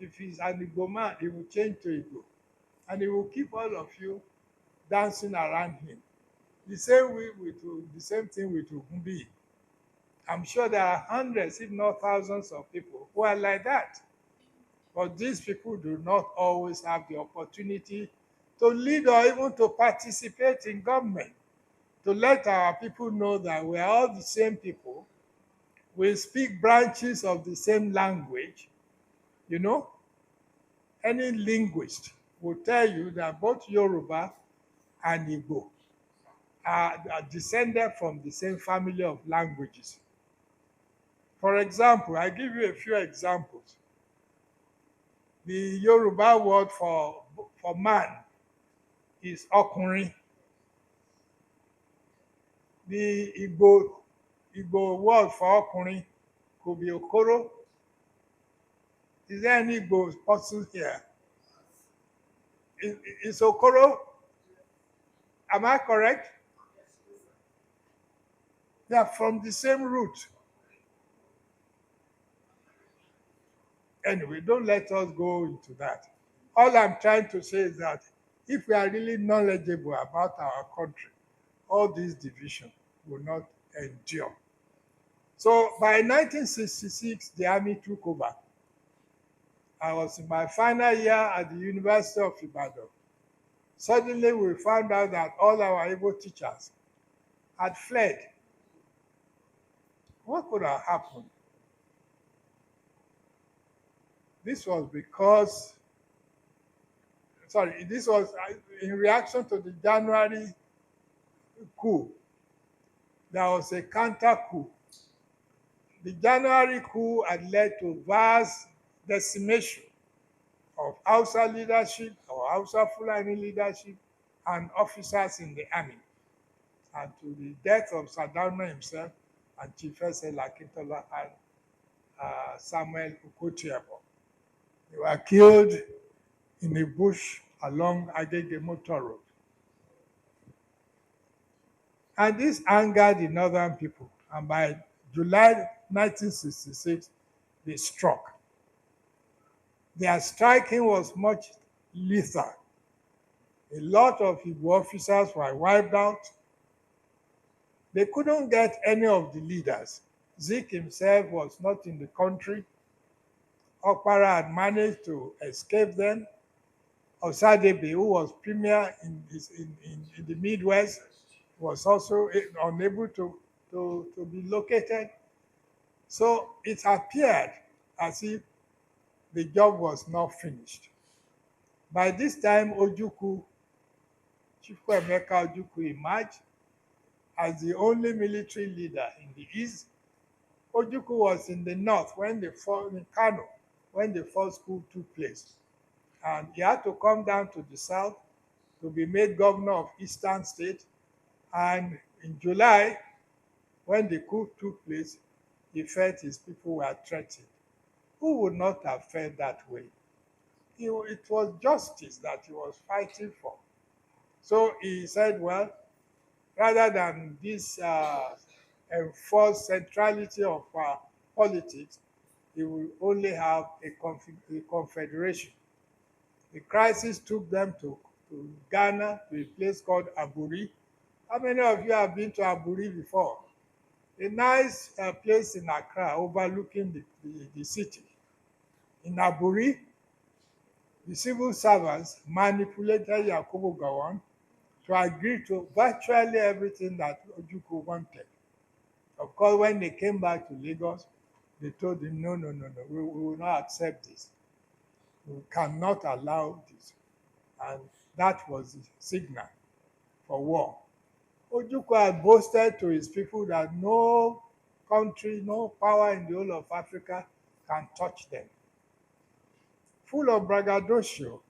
If he's an Igbo man, he will change to Igbo. And he will keep all of you dancing around him. The same thing with Ugumbi. I'm sure there are hundreds, if not thousands of people who are like that. But these people do not always have the opportunity to lead or even to participate in government, to let our people know that we are all the same people. We speak branches of the same language. Any linguist will tell you that both Yoruba and Igbo are descended from the same family of languages. For example, I give you a few examples. The Yoruba word for man is ọkùnrin. The Igbo word for ọkùnrin could be okoro. Is there any Igbo person here? Is okoro? Am I correct? They are from the same root. Anyway, don't let us go into that. All I'm trying to say is that if we are really knowledgeable about our country, all these divisions will not endure. So by 1966, the army took over. I was in my final year at the University of Ibadan. Suddenly, we found out that all our Igbo teachers had fled. What could have happened? This was in reaction to the January coup. There was a counter coup. The January coup had led to vast decimation of Hausa leadership, or Hausa Fulani leadership, and officers in the army, and to the death of Sardauna himself and Chief S.L. Akintola and Samuel Ukotiabo. They were killed in a bush along Agege Motor Road. And this angered the northern people. And by July 1966, they struck. Their striking was much lethal. A lot of Igbo officers were wiped out. They couldn't get any of the leaders. Zik himself was not in the country. Okpara had managed to escape then. Osadebe, who was premier in the Midwest, was also unable to be located. So it appeared as if the job was not finished. By this time, Ojukwu, Chukwuemeka Ojukwu emerged as the only military leader in the East. Ojukwu was in the north in Kano when the first coup took place. And he had to come down to the south to be made governor of Eastern State. And in July, when the coup took place, he felt his people were threatened. Who would not have felt that way? It was justice that he was fighting for. So he said, well, rather than this enforced centrality of politics, he will only have a confederation. The crisis took them to Ghana, to a place called Aburi. How many of you have been to Aburi before? A nice place in Accra overlooking the city. In Aburi, the civil servants manipulated Yakubu Gowon to agree to virtually everything that Ojukwu wanted. Of course, when they came back to Lagos, they told him, no, we will not accept this. We cannot allow this. And that was the signal for war. Ojukwu had boasted to his people that no country, no power in the whole of Africa can touch them. Full of braggadocio,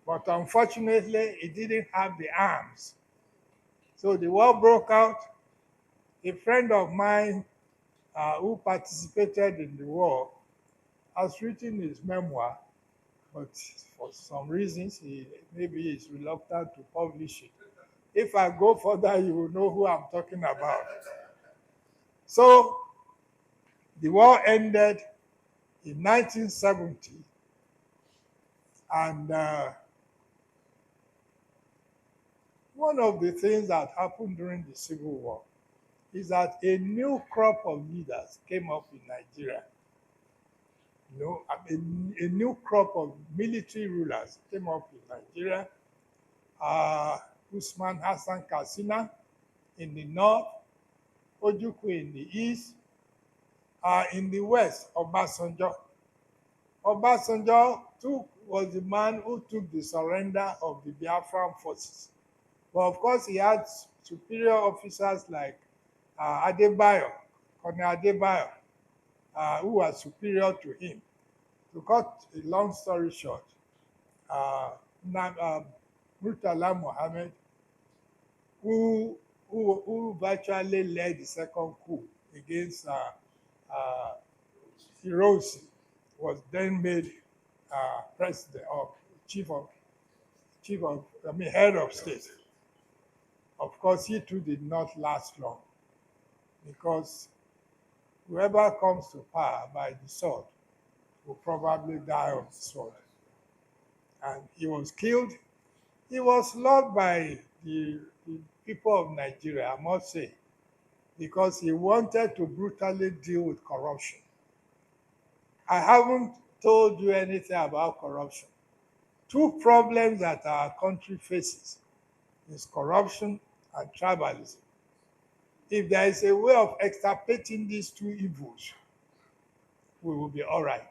but unfortunately, he didn't have the arms. So the war broke out. A friend of mine who participated in the war has written his memoir, but for some reasons, maybe he's reluctant to publish it. If I go further, you will know who I'm talking about. So the war ended in 1970, and one of the things that happened during the Civil War is that a new crop of leaders came up in Nigeria. A new crop of military rulers came up in Nigeria. Usman Hassan Katsina in the north, Ojukwu in the east, in the west, Obasanjo. Obasanjo was the man who took the surrender of the Biafran forces. But of course, he had superior officers like Adebayo, Colonel Adebayo, who was superior to him. To cut a long story short, Murtala Mohammed, who virtually led the second coup against Hiroshi, was then made president or head of state. Of course, he too did not last long, because whoever comes to power by the sword will probably die of the sword. And he was killed. He was loved by the people of Nigeria, I must say, because he wanted to brutally deal with corruption. I haven't told you anything about corruption. Two problems that our country faces is corruption and tribalism. If there is a way of extirpating these two evils, we will be all right.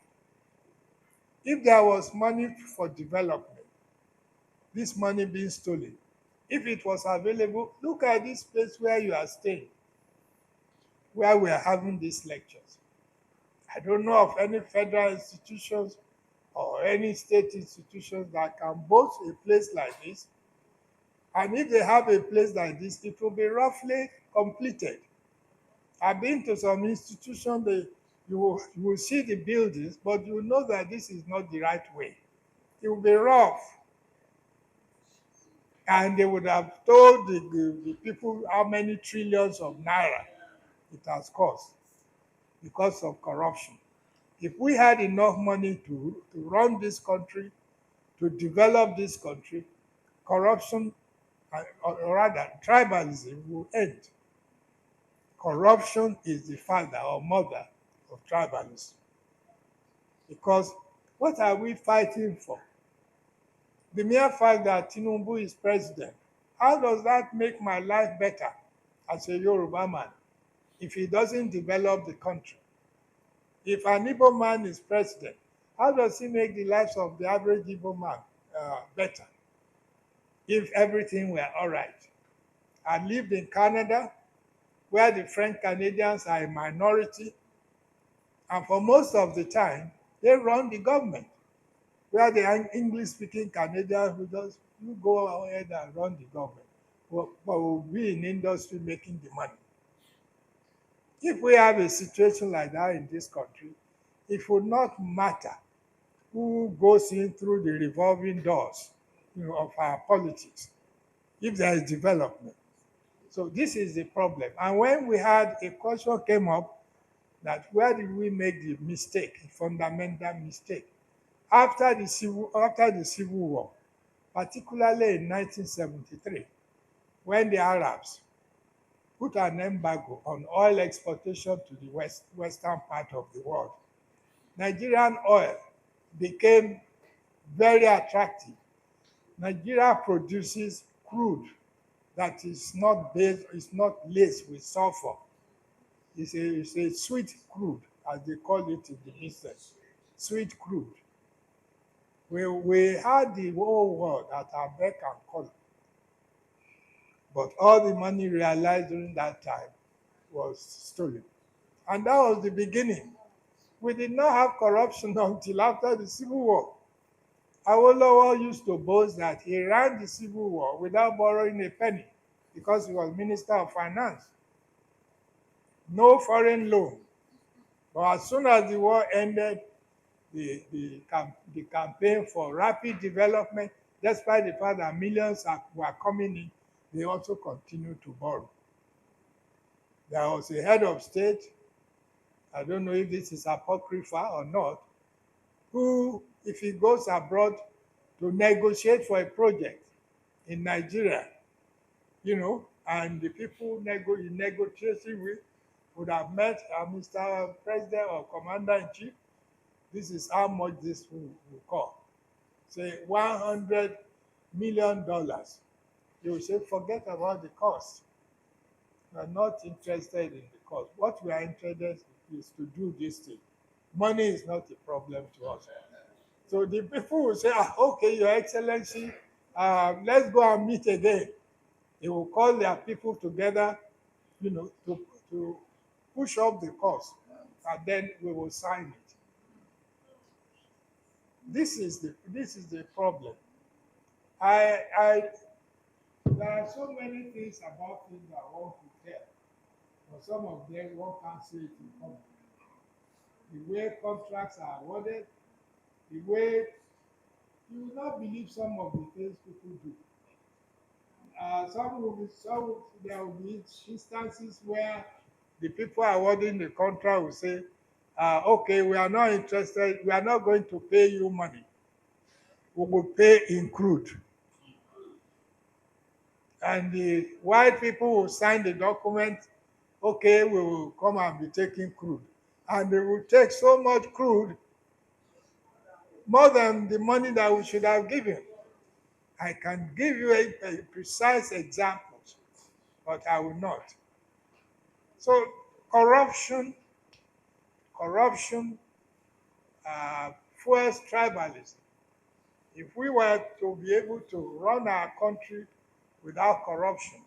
If there was money for development, this money being stolen, if it was available, look at this place where you are staying, where we are having these lectures. I don't know of any federal institutions or any state institutions that can boast a place like this. And if they have a place like this, it will be roughly completed. I've been to some institutions, you will see the buildings, but you know that this is not the right way. It will be rough. And they would have told the people how many trillions of naira it has cost because of corruption. If we had enough money to run this country, to develop this country, corruption, or rather tribalism, will end. Corruption is the father or mother of tribalism. Because what are we fighting for? The mere fact that Tinubu is president, how does that make my life better as a Yoruba man if he doesn't develop the country? If an Igbo man is president, how does he make the lives of the average Igbo man better if everything were all right? I lived in Canada, where the French Canadians are a minority, and for most of the time, they run the government. Where the English-speaking Canadians who just you go ahead and run the government, but will be in industry making the money. If we have a situation like that in this country, it would not matter who goes in through the revolving doors, of our politics, if there is development. So this is the problem. And when we had a question came up that where did we make the mistake, a fundamental mistake? After the Civil War, particularly in 1973, when the Arabs put an embargo on oil exportation to the western part of the world, Nigerian oil became very attractive. Nigeria produces crude that is not laced with sulfur. It's a sweet crude, as they call it in the business, sweet crude. We had the whole world at our beck and call, but all the money realized during that time was stolen. And that was the beginning. We did not have corruption until after the Civil War. Awolowo used to boast that he ran the Civil War without borrowing a penny because he was Minister of Finance. No foreign loan. But as soon as the war ended, the campaign for rapid development, despite the fact that millions were coming in, they also continued to borrow. There was a head of state, I don't know if this is apocrypha or not, who, if he goes abroad to negotiate for a project in Nigeria, and the people he negotiating with would have met Mr. President or Commander-in-Chief, this is how much this will cost. Say $100 million. They will say, forget about the cost. We are not interested in the cost. What we are interested in is to do this thing. Money is not a problem to us. So the people will say, okay, Your Excellency, let's go and meet again. They will call their people together, to push up the cost, and then we will sign it. This is the problem. There are so many things about things that one could tell, but some of them one can't say it in public. The way contracts are awarded, the way you will not believe some of the things people do. There will be instances where the people awarding the contract will say, okay, we are not interested, we are not going to pay you money. We will pay in crude. And the white people will sign the document, okay, we will come and be taking crude. And they will take so much crude, more than the money that we should have given. I can give you a precise example, but I will not. So corruption fuels tribalism. If we were to be able to run our country without corruption,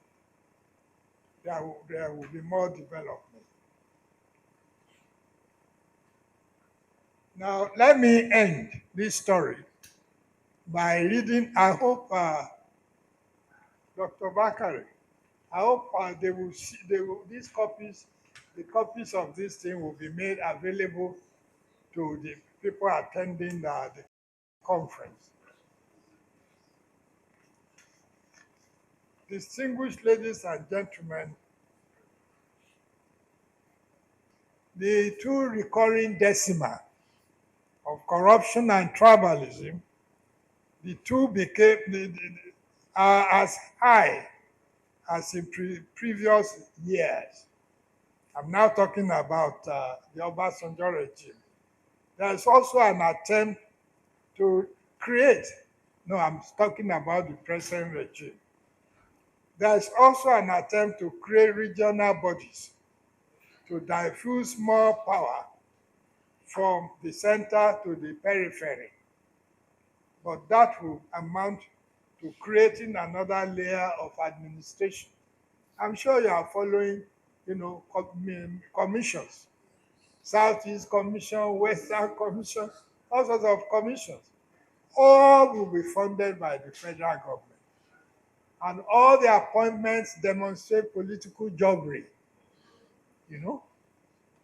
there will be more development. Now, let me end this story by reading, I hope, Dr. Bakari, I hope these copies, the copies of this thing will be made available to the people attending the conference. distinguished ladies and gentlemen, the two recurring decima of corruption and tribalism, the two are as high as in previous years. I'm now talking about the Obasanjo regime. There is also an attempt to create, no, I'm talking about the present regime. There is also an attempt to create regional bodies to diffuse more power from the center to the periphery. But that will amount to creating another layer of administration. I'm sure you are following, commissions, Southeast Commission, Western Commission, all sorts of commissions. All will be funded by the federal government. And all the appointments demonstrate political jobbery,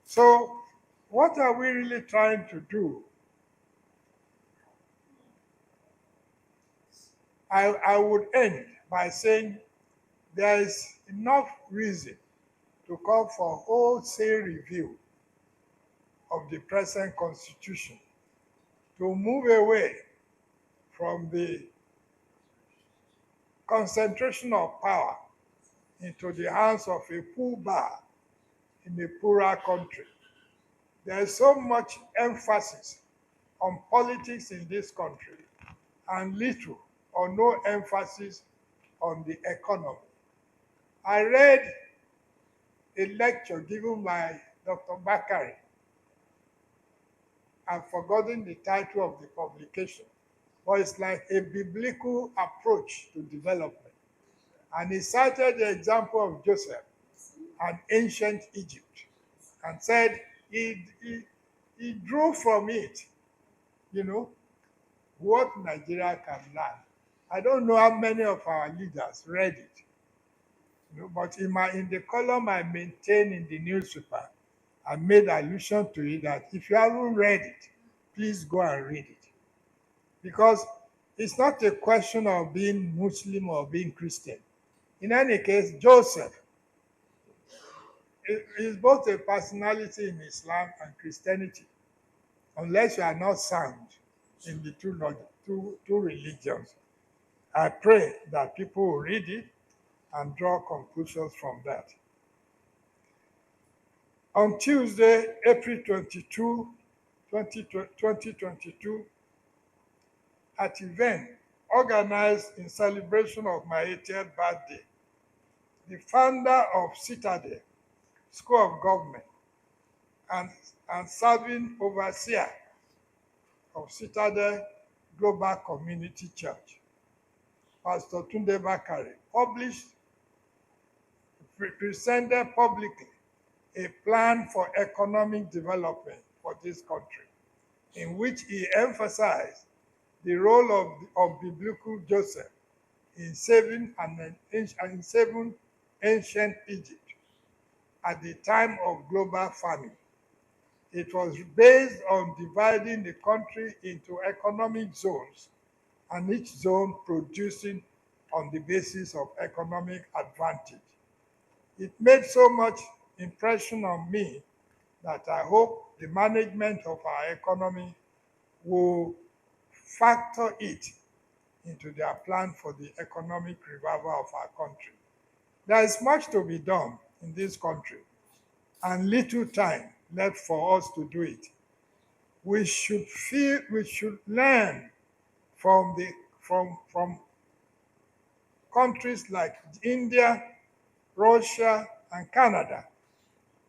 So what are we really trying to do? I would end by saying there is enough reason to call for wholesale review of the present constitution to move away from the concentration of power into the hands of a poor bar in a poorer country. There is so much emphasis on politics in this country and little or no emphasis on the economy. I read a lecture given by Dr. Bakari. I've forgotten the title of the publication, but it's like a biblical approach to development. And he cited the example of Joseph and ancient Egypt and said he drew from it, what Nigeria can learn. I don't know how many of our leaders read it, but in the column I maintain in the newspaper, I made allusion to it that if you haven't read it, please go and read it. Because it's not a question of being Muslim or being Christian. In any case, Joseph is both a personality in Islam and Christianity, unless you are not sound in the two religions. I pray that people will read it and draw conclusions from that. On Tuesday, April 22, 2022, at an event organized in celebration of my 80th birthday, the founder of Citadel School of Government and serving overseer of Citadel Global Community Church, Pastor Tunde Bakare, presented publicly a plan for economic development for this country, in which he emphasized the role of biblical Joseph in saving ancient Egypt at the time of global famine. It was based on dividing the country into economic zones, and each zone producing on the basis of economic advantage. It made so much impression on me that I hope the management of our economy will factor it into their plan for the economic revival of our country. There is much to be done in this country and little time left for us to do it. We should learn from countries like India, Russia, and Canada,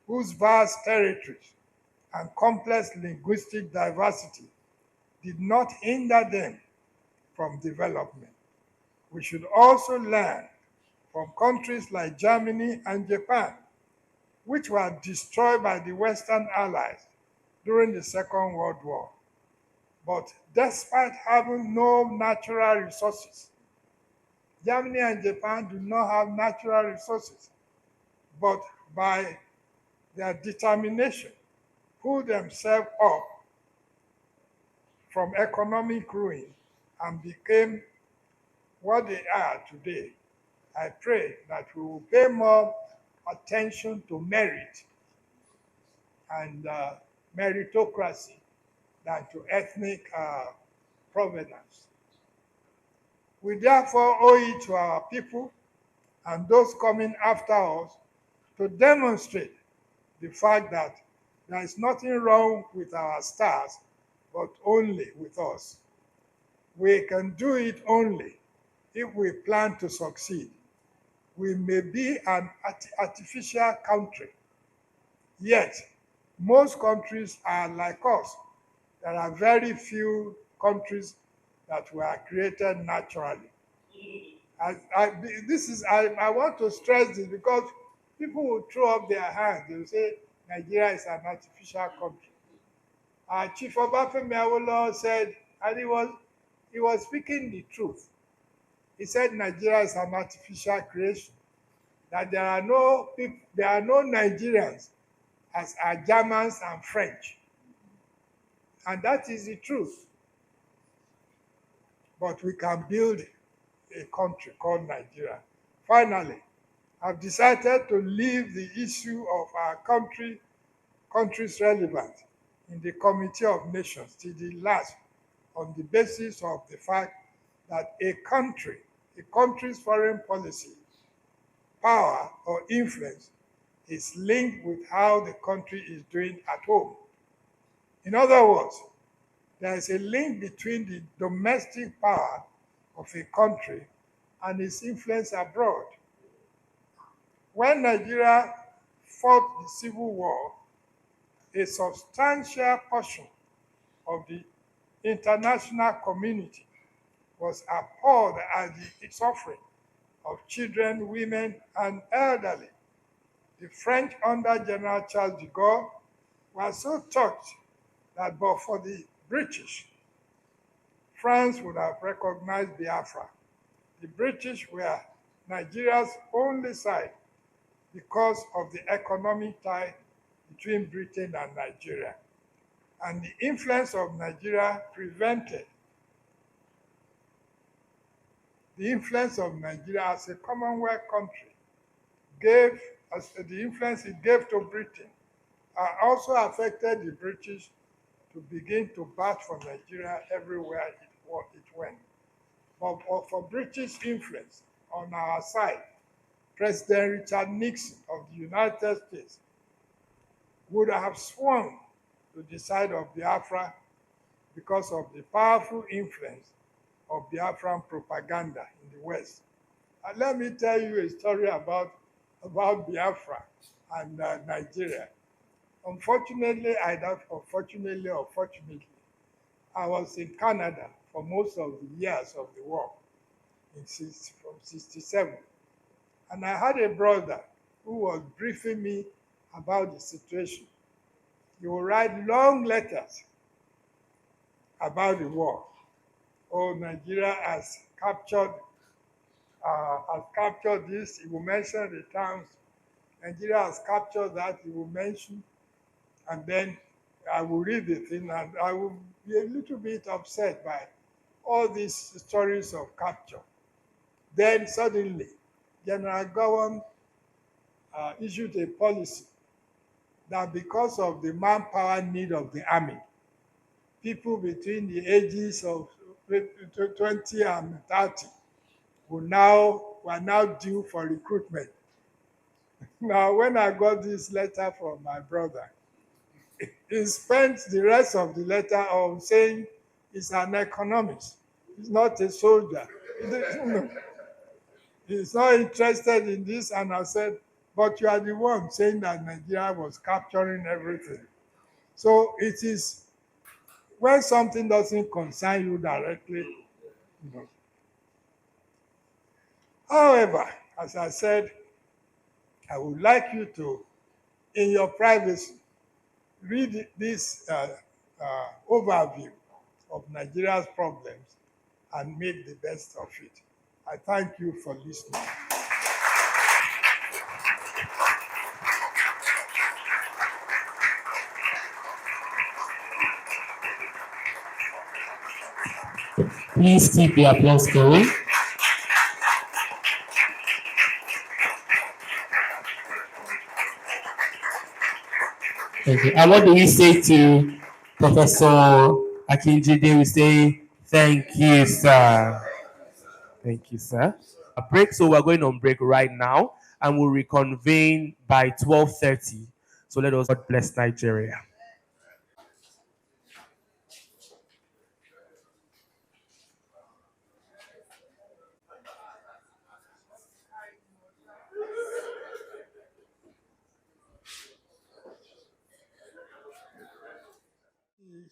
whose vast territories and complex linguistic diversity did not hinder them from development. We should also learn from countries like Germany and Japan, which were destroyed by the Western Allies during the Second World War. But despite having no natural resources, Germany and Japan do not have natural resources, but by their determination, pulled themselves up from economic ruin and became what they are today. I pray that we will pay more attention to merit and meritocracy than to ethnic provenance. We therefore owe it to our people and those coming after us to demonstrate the fact that there is nothing wrong with our stars, but only with us. We can do it only if we plan to succeed. We may be an artificial country, yet most countries are like us. There are very few countries that were created naturally. I want to stress this because people will throw up their hands. They will say Nigeria is an artificial country. Chief Obafemi Awolowo said, and he was speaking the truth. He said Nigeria is an artificial creation. That there are no Nigerians as are Germans and French, and that is the truth. But we can build a country called Nigeria. Finally, I've decided to leave the issue of our country's relevance in the Committee of Nations till the last, on the basis of the fact that a country's foreign policy, power or influence is linked with how the country is doing at home. In other words, there is a link between the domestic power of a country and its influence abroad. When Nigeria fought the Civil War, a substantial portion of the international community was appalled at the suffering of children, women, and elderly. The French under General Charles de Gaulle were so touched that but for the British, France would have recognized Biafra. The British were Nigeria's only side because of the economic tie between Britain and Nigeria. And the influence of Nigeria prevented the influence of Nigeria as a Commonwealth country the influence it gave to Britain also affected the British to begin to bat for Nigeria everywhere it went. But for British influence on our side, President Richard Nixon of the United States would have swung to the side of Biafra because of the powerful influence of Biafran propaganda in the West. And let me tell you a story about Biafra and Nigeria. Unfortunately, or fortunately, I was in Canada for most of the years of the war from 67. And I had a brother who was briefing me about the situation. He would write long letters about the war. Oh, Nigeria has captured this. He will mention the towns. Nigeria has captured that. He will mention, and then I will read the thing, and I will be a little bit upset by all these stories of capture. Then suddenly, General Gowon issued a policy that because of the manpower need of the army, people between the ages of 20 and 30 were now due for recruitment. Now, when I got this letter from my brother, he spent the rest of the letter on saying he's an economist. He's not a soldier. He's not interested in this. And I said, but you are the one saying that Nigeria was capturing everything. So it is when something doesn't concern you directly, you know. However, as I said, I would like you to, in your privacy, read this overview of Nigeria's problems and make the best of it. I thank you for listening. Please keep the applause going. Thank you. And what do we say to Professor Akinjide? We say, thank you, sir. Thank you, sir. Break. So we're going on break right now, and we'll reconvene by 12:30. So let us God bless Nigeria.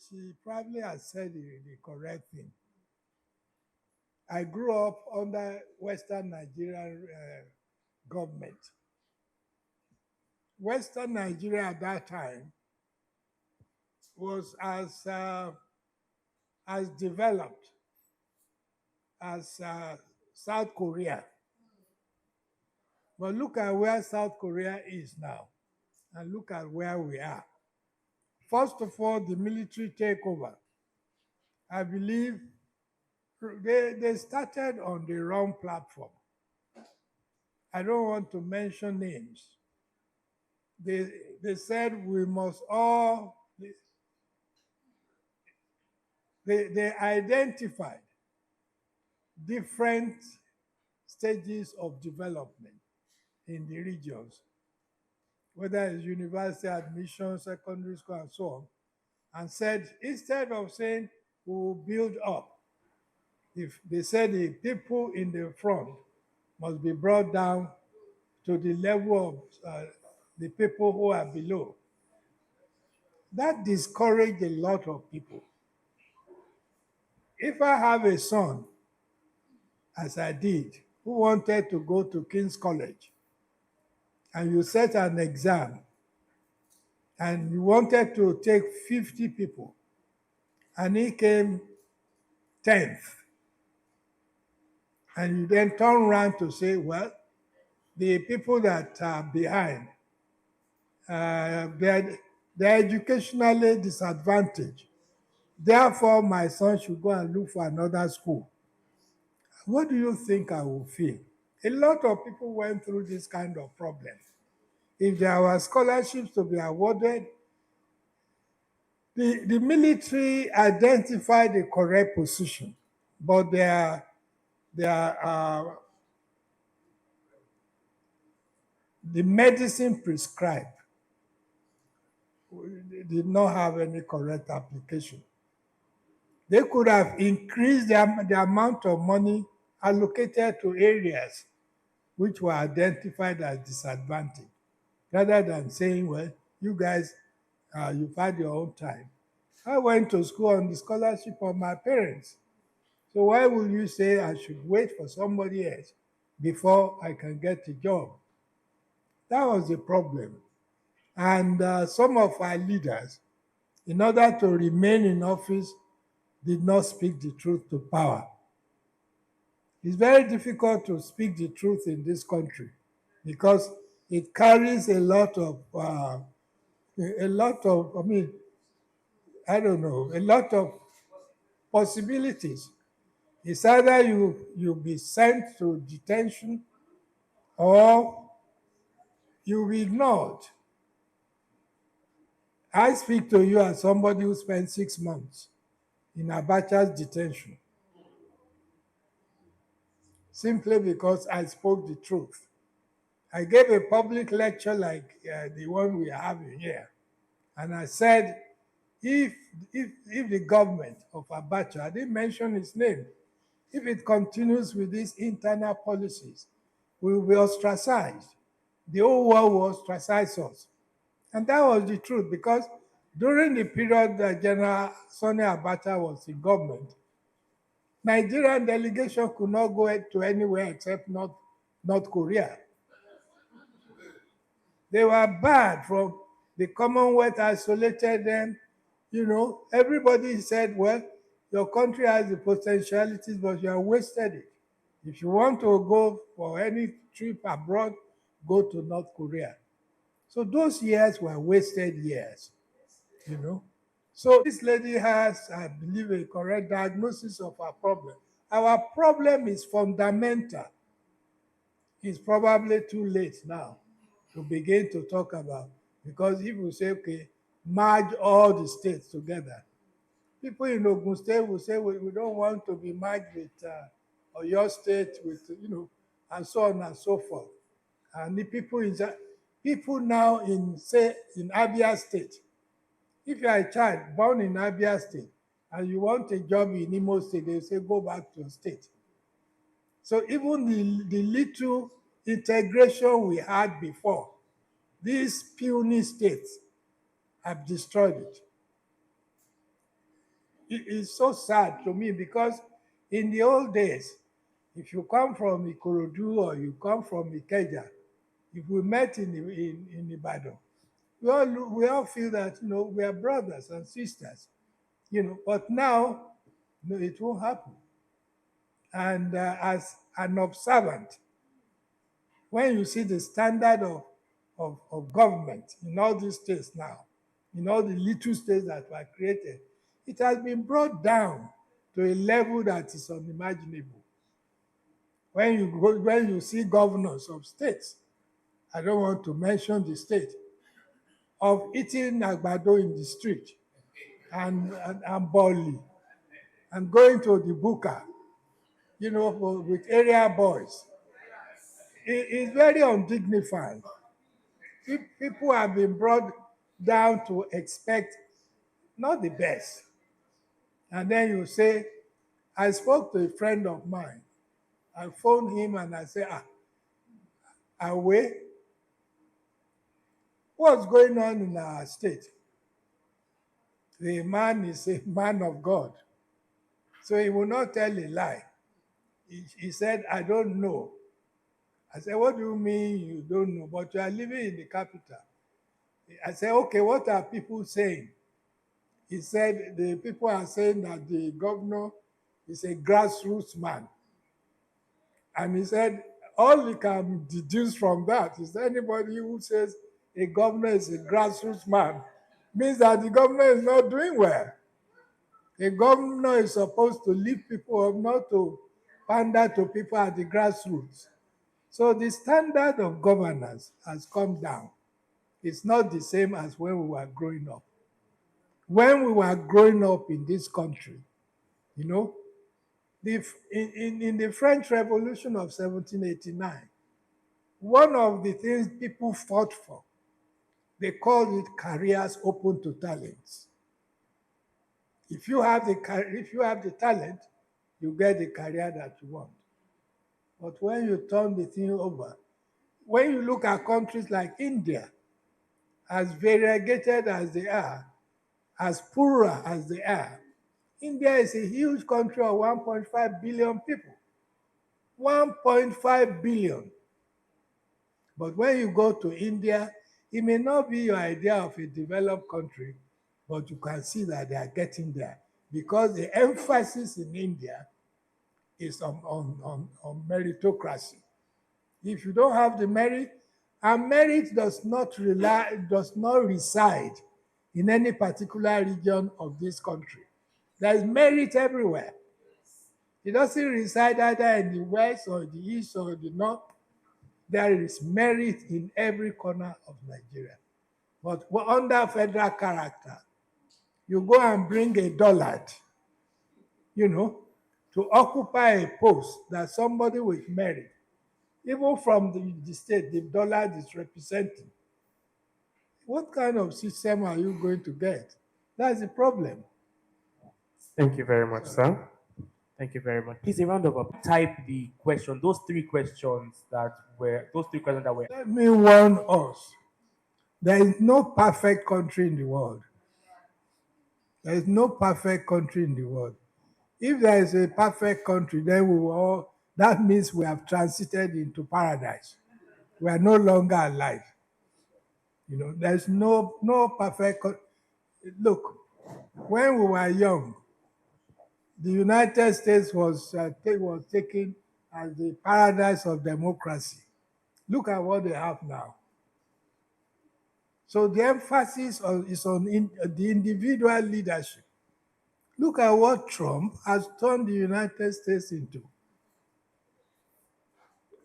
She probably has said the correct thing. I grew up under Western Nigerian government. Western Nigeria at that time was as developed as South Korea. But look at where South Korea is now, and look at where we are. First of all, the military takeover. I believe they started on the wrong platform. I don't want to mention names. They said we must all, they identified different stages of development in the regions, whether it's university admission, secondary school, and so on, and said instead of saying we will build up, if they said the people in the front must be brought down to the level of the people who are below. That discouraged a lot of people. If I have a son, as I did, who wanted to go to King's College, and you set an exam, and you wanted to take 50 people, and he came 10th, and you then turn around to say, well, the people that are behind, they're educationally disadvantaged. Therefore, my son should go and look for another school. What do you think I will feel? A lot of people went through this kind of problem. If there were scholarships to be awarded, the military identified the correct position, but the medicine prescribed did not have any correct application. They could have increased the amount of money allocated to areas which were identified as disadvantaged, rather than saying, well, you guys, you've had your own time. I went to school on the scholarship of my parents. So why will you say I should wait for somebody else before I can get a job? That was the problem. And some of our leaders, in order to remain in office, did not speak the truth to power. It's very difficult to speak the truth in this country because it carries a lot of, I mean, I don't know, a lot of possibilities. It's either you be sent to detention or you be ignored. I speak to you as somebody who spent 6 months in Abacha's detention simply because I spoke the truth. I gave a public lecture like the one we are having here, and I said, if the government of Abacha, I didn't mention his name, if it continues with these internal policies, we will be ostracized. The whole world will ostracize us. And that was the truth because during the period that General Sani Abacha was in government, Nigerian delegation could not go to anywhere except North Korea. They were bad from the Commonwealth isolated them. You know, everybody said, well, your country has the potentialities, but you have wasted it. If you want to go for any trip abroad, go to North Korea. So those years were wasted years, you know. So this lady has, I believe, a correct diagnosis of our problem. Our problem is fundamental. It's probably too late now to begin to talk about, because if you say, okay, merge all the states together. People in Ogun State will say we don't want to be merged with Oyo State, with and so on and so forth. And the people now in, say, in Abia State, if you are a child born in Abia State and you want a job in Imo State, they say go back to your state. So even the little integration we had before, these puny states have destroyed it. It is so sad to me because in the old days, if you come from Ikorodu or you come from Ikeja, if we met in Ibadan, we all feel that we are brothers and sisters, But now, it won't happen. And as an observant, when you see the standard of government in all these states now, in all the little states that were created, it has been brought down to a level that is unimaginable. When you see governors of states, I don't want to mention the state, of eating agbado in the street and boli and going to the buka, with area boys. It's very undignified. People have been brought down to expect not the best. And then you say, I spoke to a friend of mine. I phoned him and I said, Awe, what's going on in our state? The man is a man of God. So he will not tell a lie. He said, I don't know. I said, what do you mean you don't know? But you are living in the capital. I said, okay, what are people saying? He said, the people are saying that the governor is a grassroots man. And he said, all you can deduce from that is anybody who says a governor is a grassroots man means that the governor is not doing well. A governor is supposed to lift people up, not to pander to people at the grassroots. So the standard of governance has come down. It's not the same as when we were growing up. When we were growing up in this country, in the French Revolution of 1789, one of the things people fought for, they called it careers open to talents. If you have the talent, you get the career that you want. But when you turn the thing over, when you look at countries like India, as variegated as they are, as plural as they are, India is a huge country of 1.5 billion people. 1.5 billion. But when you go to India, it may not be your idea of a developed country, but you can see that they are getting there because the emphasis in India is on meritocracy. If you don't have the merit, and merit does not reside in any particular region of this country. There is merit everywhere. It doesn't reside either in the west or the east or the north. There is merit in every corner of Nigeria. But under federal character, you go and bring a dullard, to occupy a post that somebody with merit, even from the state, the dullard is representing. What kind of system are you going to get? That's the problem. Thank you very much, sir. Thank you very much. Please, a round of applause. Type the question, those three questions that were. Let me warn us. There is no perfect country in the world. There is no perfect country in the world. If there is a perfect country, then that means we have transited into paradise. We are no longer alive. There's no perfect. Look, when we were young, the United States was taken as the paradise of democracy. Look at what they have now. So the emphasis is on the individual leadership. Look at what Trump has turned the United States into.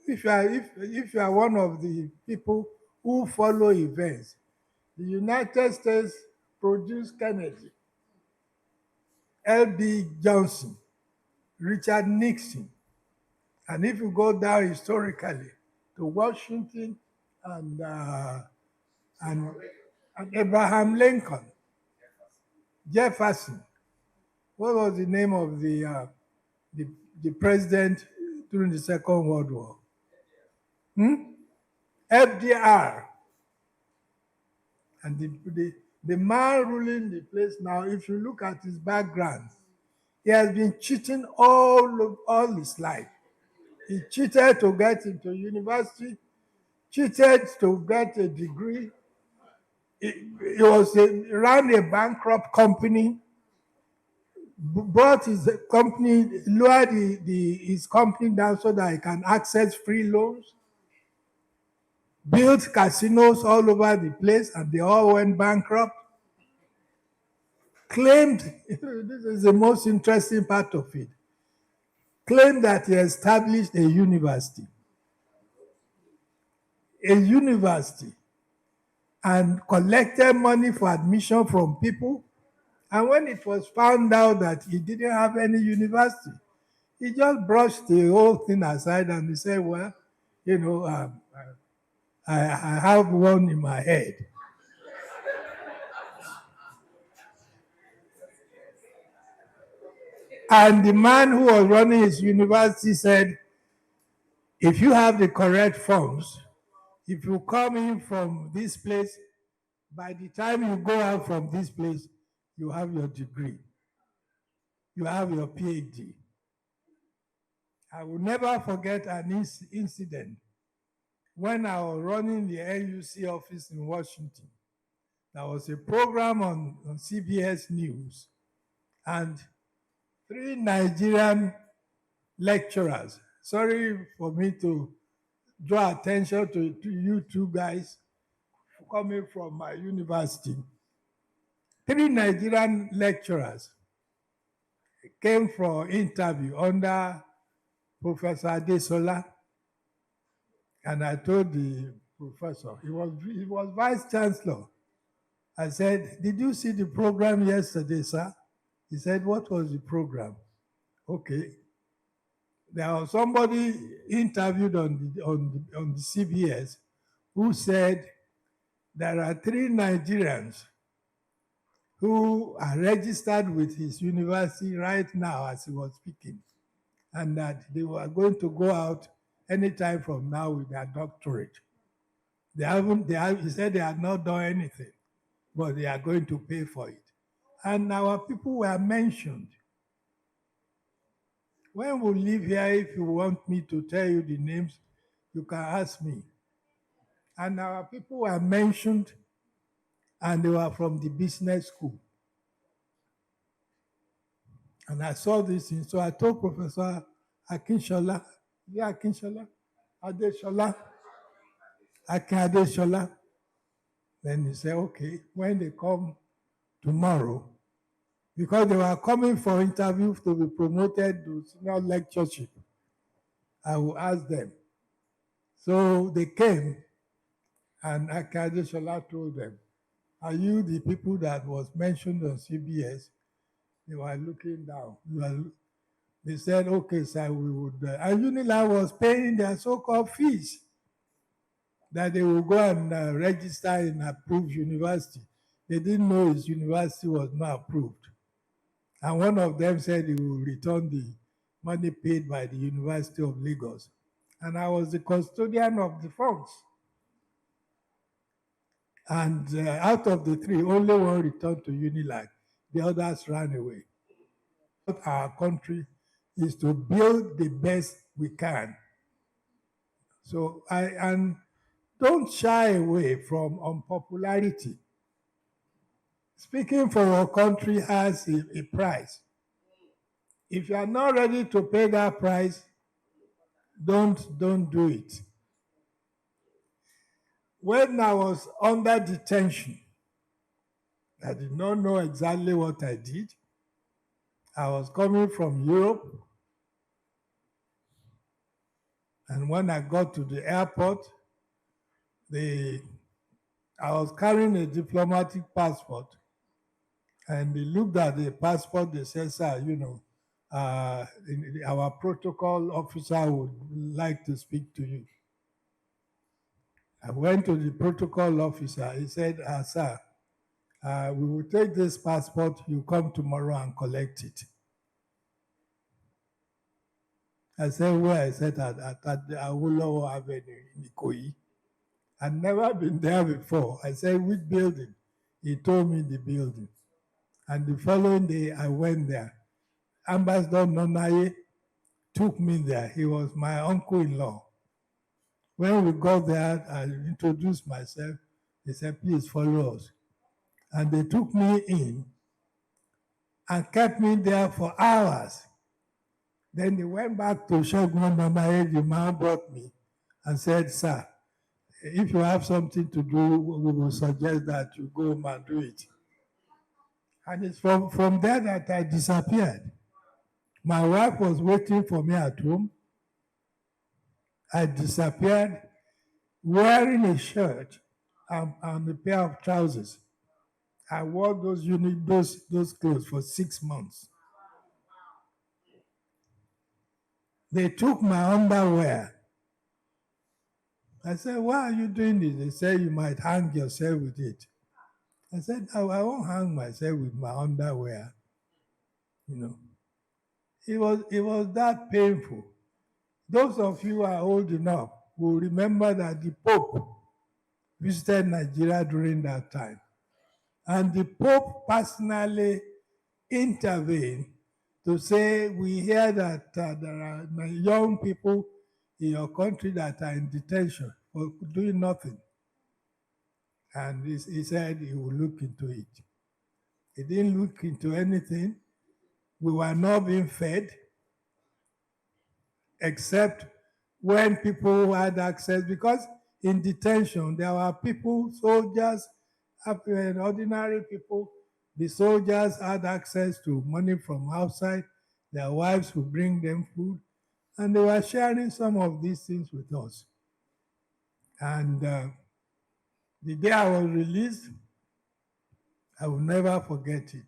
If you are one of the people who follow events, the United States produced Kennedy, L.B. Johnson, Richard Nixon. And if you go down historically to Washington and, uh, and, and Abraham Lincoln, Jefferson, what was the name of the president during the Second World War? FDR. And the man ruling the place now, if you look at his background, he has been cheating all his life. He cheated to get into university, cheated to get a degree. He ran a bankrupt company, brought his company, lowered his company down so that he can access free loans, built casinos all over the place, and they all went bankrupt. Claimed, this is the most interesting part of it, claimed that he established a university, and collected money for admission from people. And when it was found out that he didn't have any university, he just brushed the whole thing aside and he said, well, I have one in my head. And the man who was running his university said, if you have the correct funds, if you come in from this place, by the time you go out from this place, you have your degree. You have your PhD. I will never forget an incident when I was running the NUC office in Washington. There was a program on CBS News, and 3 Nigerian lecturers, sorry for me to draw attention to you two guys coming from my university. 3 Nigerian lecturers came for interview under Professor Adesola, and I told the professor, he was vice chancellor. I said, did you see the program yesterday, sir? He said, what was the program? Okay. There was somebody interviewed on the CBS who said there are 3 Nigerians who are registered with his university right now as he was speaking, and that they were going to go out anytime from now with their doctorate. He said they had not done anything, but they are going to pay for it. And our people were mentioned. When we leave here, if you want me to tell you the names, you can ask me. And our people were mentioned, and they were from the business school. And I saw this thing, so I told Professor Akinshola, Akin Adeshola. Then he said, okay, when they come tomorrow, because they were coming for interview to be promoted to senior lectureship, I will ask them. So they came, and Akin Adeshola told them, are you the people that was mentioned on CBS? They were looking down. They said, okay, sir, we would. And Unilag was paying their so-called fees that they will go and register in approved university. They didn't know his university was not approved. And one of them said he will return the money paid by the University of Lagos. And I was the custodian of the funds. And out of the 3, only one returned to Unilag. The others ran away. What our country is to build the best we can. So and don't shy away from unpopularity. Speaking for your country has a price. If you are not ready to pay that price, don't do it. When I was under detention, I did not know exactly what I did. I was coming from Europe, and when I got to the airport, I was carrying a diplomatic passport, And they looked at the passport. They said, sir, our protocol officer would like to speak to you. I went to the protocol officer. He said, sir, we will take this passport. You come tomorrow and collect it. I said, where? I said, at the Awolowo Avenue in Ikoyi. I'd never been there before. I said, which building? He told me the building. And the following day, I went there. Ambassador Nonaye took me there. He was my uncle-in-law. When we got there, I introduced myself. They said, please follow us. And they took me in and kept me there for hours. Then they went back to Shogun Nonaye, the man brought me, and said, sir, if you have something to do, we will suggest that you go home and do it. And it's from there that I disappeared. My wife was waiting for me at home. I disappeared wearing a shirt and a pair of trousers. I wore those clothes for 6 months. They took my underwear. I said, why are you doing this? They said, you might hang yourself with it. I said, I won't hang myself with my underwear. It was that painful. Those of you who are old enough will remember that the Pope visited Nigeria during that time. And the Pope personally intervened to say, we hear that there are young people in your country that are in detention for doing nothing. And he said he would look into it. He didn't look into anything. We were not being fed, except when people had access, because in detention, there were people, soldiers, and ordinary people. The soldiers had access to money from outside. Their wives would bring them food, and they were sharing some of these things with us. And the day I was released, I will never forget it.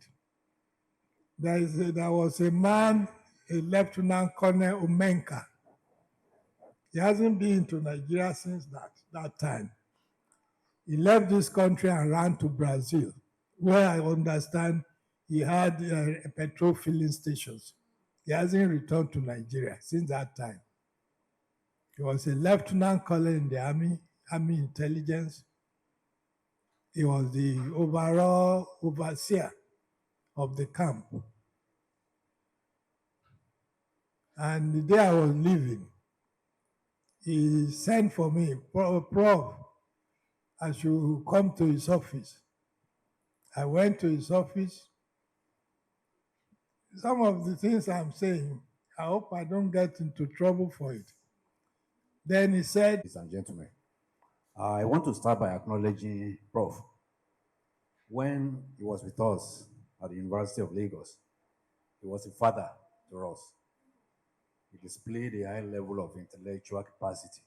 There was a man, a Lieutenant Colonel Umenka. He hasn't been to Nigeria since that time. He left this country and ran to Brazil, where I understand he had petrol filling stations. He hasn't returned to Nigeria since that time. He was a lieutenant colonel in the army intelligence. He was the overall overseer of the camp. And the day I was leaving, he sent for me, Prof, I should come to his office. I went to his office. Some of the things I'm saying, I hope I don't get into trouble for it. Then he said, Ladies and gentlemen, I want to start by acknowledging Prof. When he was with us at the University of Lagos, he was a father to us. He displayed a high level of intellectual capacity.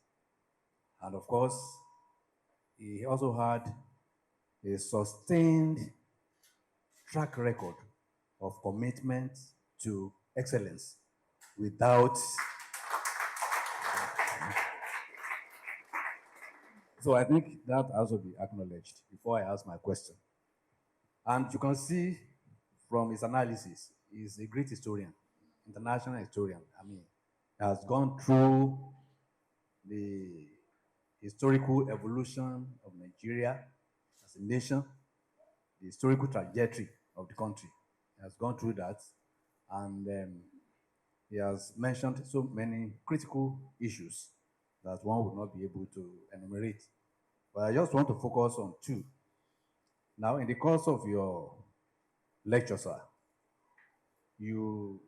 And of course, he also had a sustained track record of commitment to excellence without. So I think that has to be acknowledged before I ask my question. And you can see from his analysis, he's a great historian, international historian. I mean, he has gone through the historical evolution of Nigeria as a nation, the historical trajectory of the country. He has gone through that, and he has mentioned so many critical issues that one would not be able to enumerate. But I just want to focus on two. Now, in the course of your lecture, sir, you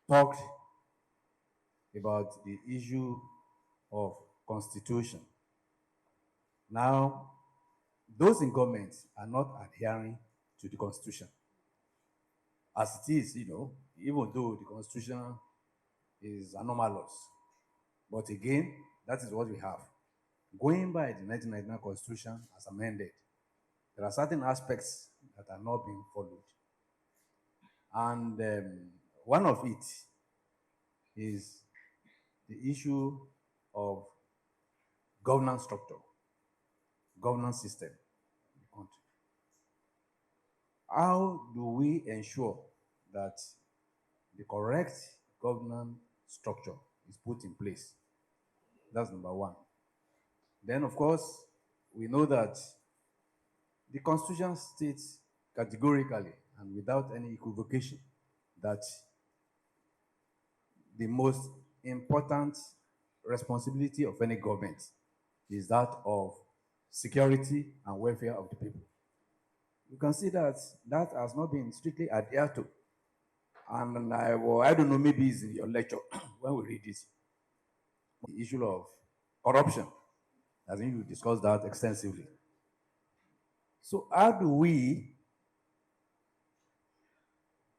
talked about the issue of constitution. Now, those in government are not adhering to the constitution. As it is, even though the constitution is anomalous. But again, that is what we have. Going by the 1999 constitution as amended, there are certain aspects that are not being followed. And one of it is the issue of governance structure, governance system in the country. How do we ensure that the correct governance structure is put in place? That's number one. Then, of course, we know that the Constitution states categorically and without any equivocation that the most important responsibility of any government is that of security and welfare of the people. You can see that that has not been strictly adhered to. And I don't know, maybe it's in your lecture when we read it. The issue of corruption. I think you discussed that extensively. So, how do we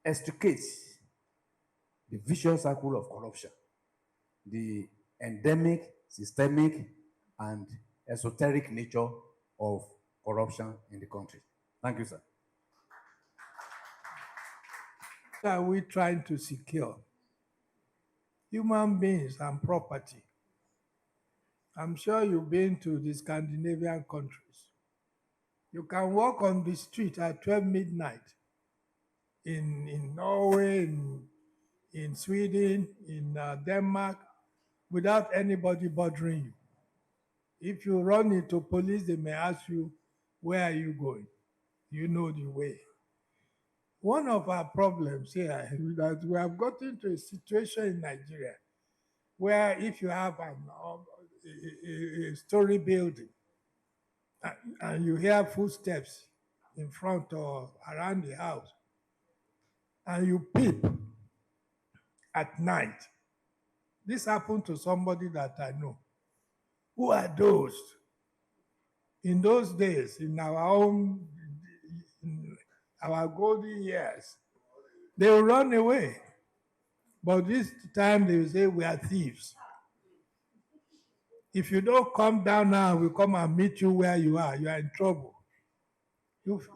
extricate the vicious cycle of corruption, the endemic, systemic, and esoteric nature of corruption in the country? Thank you, sir. What are we trying to secure? Human beings and property. I'm sure you've been to the Scandinavian countries. You can walk on the street at 12 midnight in Norway, in Sweden, in Denmark, without anybody bothering you. If you run into police, they may ask you, where are you going? You know the way. One of our problems here is that we have gotten to a situation in Nigeria where if you have a story building and you hear footsteps in front or around the house, and you peep at night. This happened to somebody that I know. Who are those? In those days, in our golden years, they will run away. But this time they will say, we are thieves. If you don't come down now, we'll come and meet you where you are in trouble.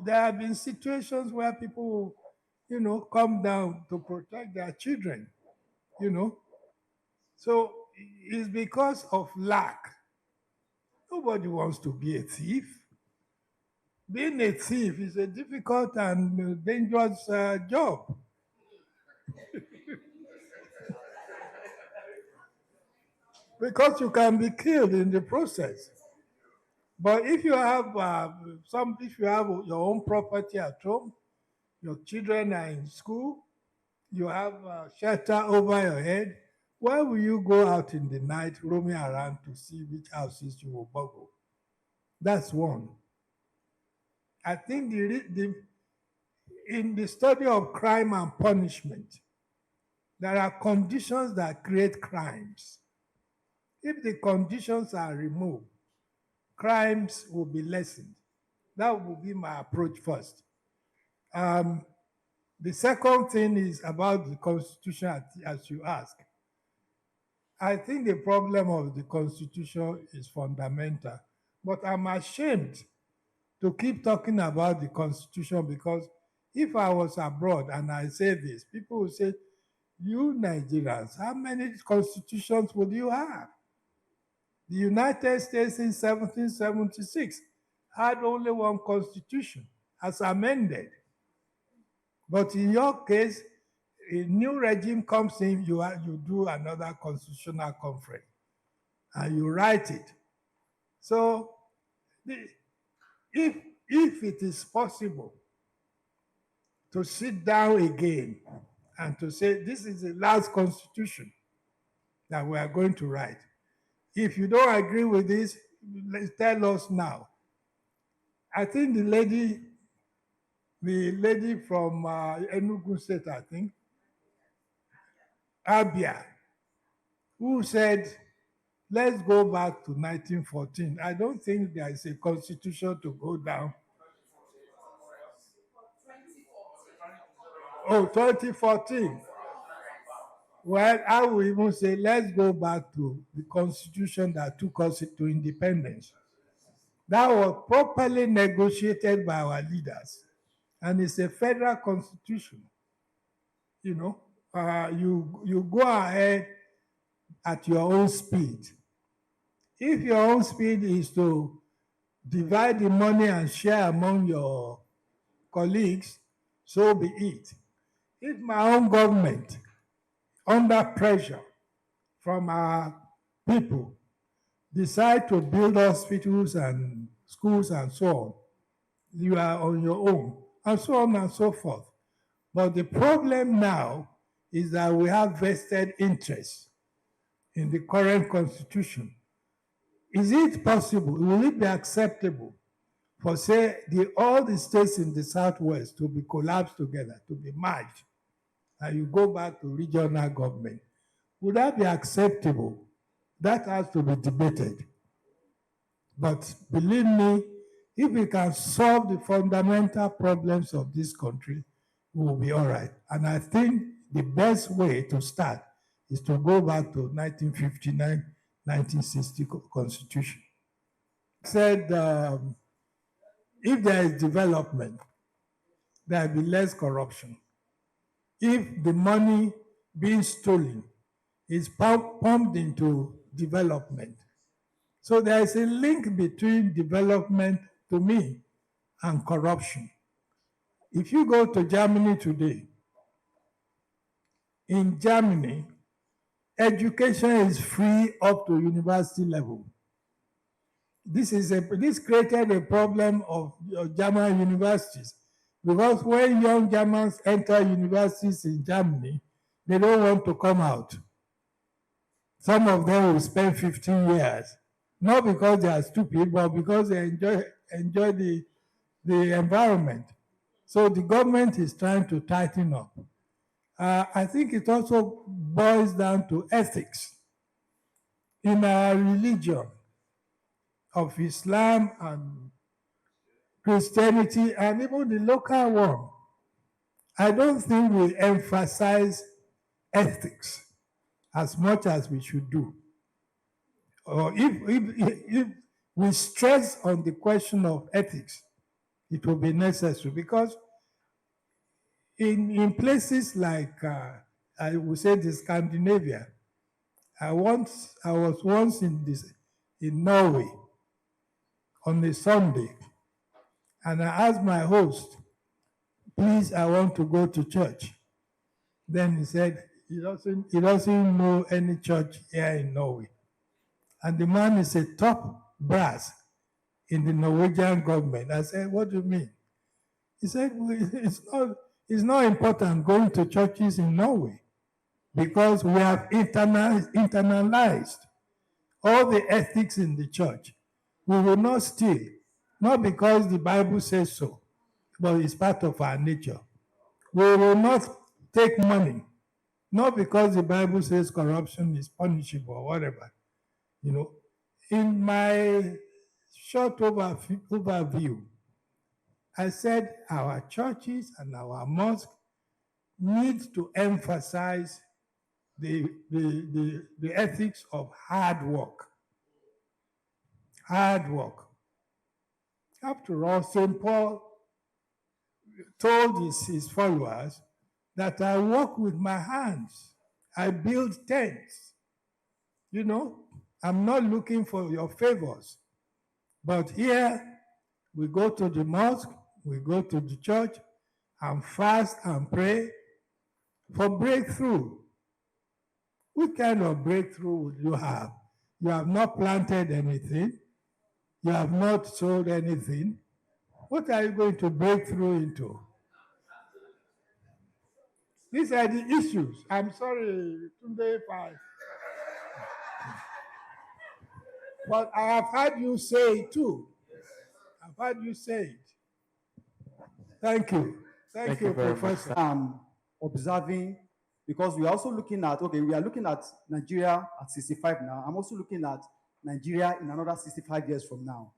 There have been situations where people, come down to protect their children, So it's because of lack. Nobody wants to be a thief. Being a thief is a difficult and dangerous job. Because you can be killed in the process. But if you have if you have your own property at home, your children are in school, you have shelter over your head, why will you go out in the night roaming around to see which houses you will burgle? That's one. I think in the study of crime and punishment, there are conditions that create crimes. If the conditions are removed, crimes will be lessened. That will be my approach first. The second thing is about the Constitution, as you ask. I think the problem of the Constitution is fundamental, but I'm ashamed to keep talking about the Constitution because if I was abroad and I say this, people will say, you Nigerians, how many constitutions would you have? The United States in 1776 had only one constitution as amended. But in your case, a new regime comes in, you do another constitutional conference and you write it. So if it is possible to sit down again and to say, this is the last constitution that we are going to write. If you don't agree with this, tell us now. I think the lady from Enugu State, I think, Abia, who said, let's go back to 1914. I don't think there is a constitution to go down. Oh, 2014. Well, I will even say, let's go back to the constitution that took us to independence. That was properly negotiated by our leaders. and it's a federal constitution. You know, you go ahead at your own speed. If your own speed is to divide the money and share among your colleagues, so be it. If my own government, under pressure from our people, decide to build hospitals and schools and so on, you are on your own, and so on and so forth. But the problem now is that we have vested interests in the current constitution. Is it possible, will it be acceptable for, say, all the states in the Southwest to be collapsed together, to be merged, and you go back to regional government? Would that be acceptable? That has to be debated. But believe me, if we can solve the fundamental problems of this country, we will be all right. And I think the best way to start is to go back to 1959, 1960 Constitution. Said if there is development, there will be less corruption. If the money being stolen is pumped into development. So there is a link between development, to me, and corruption. If you go to Germany today, in Germany, education is free up to university level. This created a problem of German universities, because when young Germans enter universities in Germany, they don't want to come out. Some of them will spend 15 years, not because they are stupid, but because they enjoy the environment. So the government is trying to tighten up. I think it also boils down to ethics. In our religion of Islam and Christianity, and even the local one, I don't think we emphasize ethics as much as we should do. Or if we stress on the question of ethics, it will be necessary, because in places like, I would say, the Scandinavia, I was once in Norway on a Sunday, and I asked my host, please, I want to go to church. Then he said he doesn't know any church here in Norway. And the man is a top brass in the Norwegian government. I said, what do you mean? He said, well, it's not important going to churches in Norway, because we have internalized all the ethics in the church. We will not steal, not because the Bible says so, but it's part of our nature. We will not take money, not because the Bible says corruption is punishable or whatever. You know, in my short overview, I said our churches and our mosques need to emphasize the ethics of hard work. Hard work. After all, St. Paul told his followers that I work with my hands. I build tents. You know, I'm not looking for your favors. But here, we go to the mosque, we go to the church, and fast and pray for breakthrough. What kind of breakthrough would you have? You have not planted anything. You have not sold anything. What are you going to break through into? These are the issues. I'm sorry, Tunde, but I have heard you say it too. I've heard you say it. Thank you. Thank you, Professor. Observing, because we are also looking at, okay, we are looking at Nigeria at 65 now. I'm also looking at Nigeria in another 65 years from now.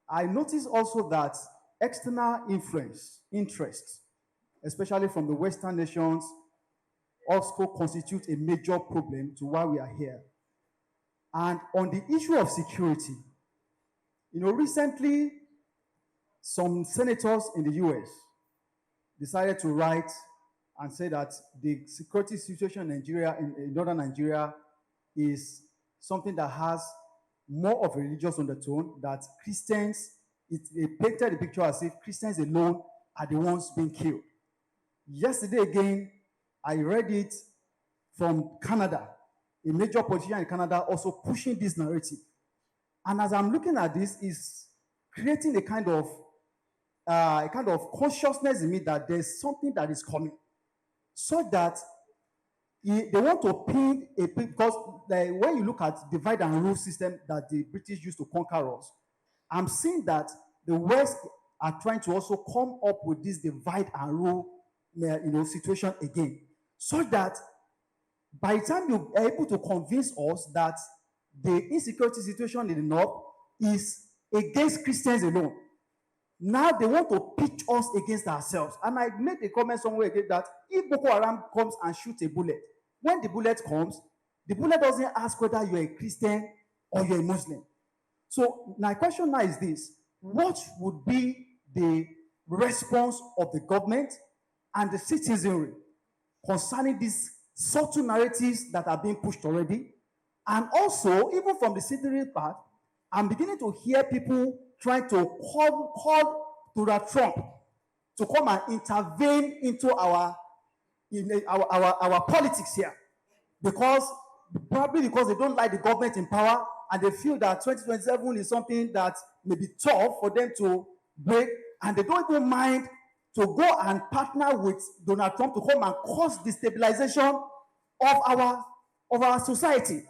I notice also that external interest, especially from the Western nations, also constitute a major problem to why we are here. And on the issue of security, you know, recently, some senators in the US decided to write and say that the security situation in Nigeria, in northern Nigeria, is something that has more of a religious undertone, that Christians, they painted the picture as if Christians alone are the ones being killed. Yesterday again, I read it from Canada, a major politician in Canada also pushing this narrative. And as I'm looking at this, is creating a kind of consciousness in me that there's something that is coming, so that they want to pin a, because when you look at divide and rule system that the British used to conquer us, I'm seeing that the West are trying to also come up with this divide and rule, situation again, so that by the time you are able to convince us that the insecurity situation in the north is against Christians alone, now they want to pitch us against ourselves. And I made a comment somewhere again that if Boko Haram comes and shoots a bullet, when the bullet comes, the bullet doesn't ask whether you're a Christian or you're a Muslim. So my question now is this: what would be the response of the government and the citizenry concerning these subtle narratives that are being pushed already? And also, even from the citizenry part, I'm beginning to hear people trying to call Donald Trump to come and intervene into our politics here, probably because they don't like the government in power and they feel that 2027 is something that may be tough for them to break, and they don't even mind to go and partner with Donald Trump to come and cause destabilization of our society.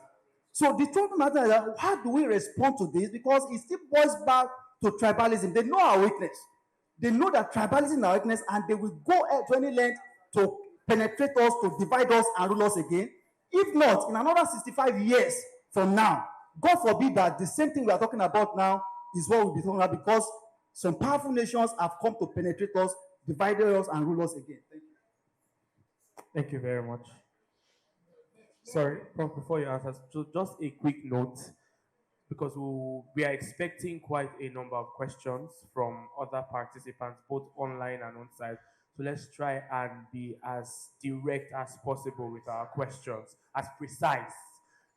So the truth of the matter is that how do we respond to this? Because it still boils back to tribalism. They know our weakness. They know that tribalism is our weakness, and they will go to any length to penetrate us, to divide us and rule us again. If not, in another 65 years from now, God forbid that the same thing we are talking about now is what we'll be talking about, because some powerful nations have come to penetrate us, divide us, and rule us again. Thank you. Thank you very much. Sorry, Prof, before you answer, so just a quick note, because we are expecting quite a number of questions from other participants, both online and on site. So let's try and be as direct as possible with our questions, as precise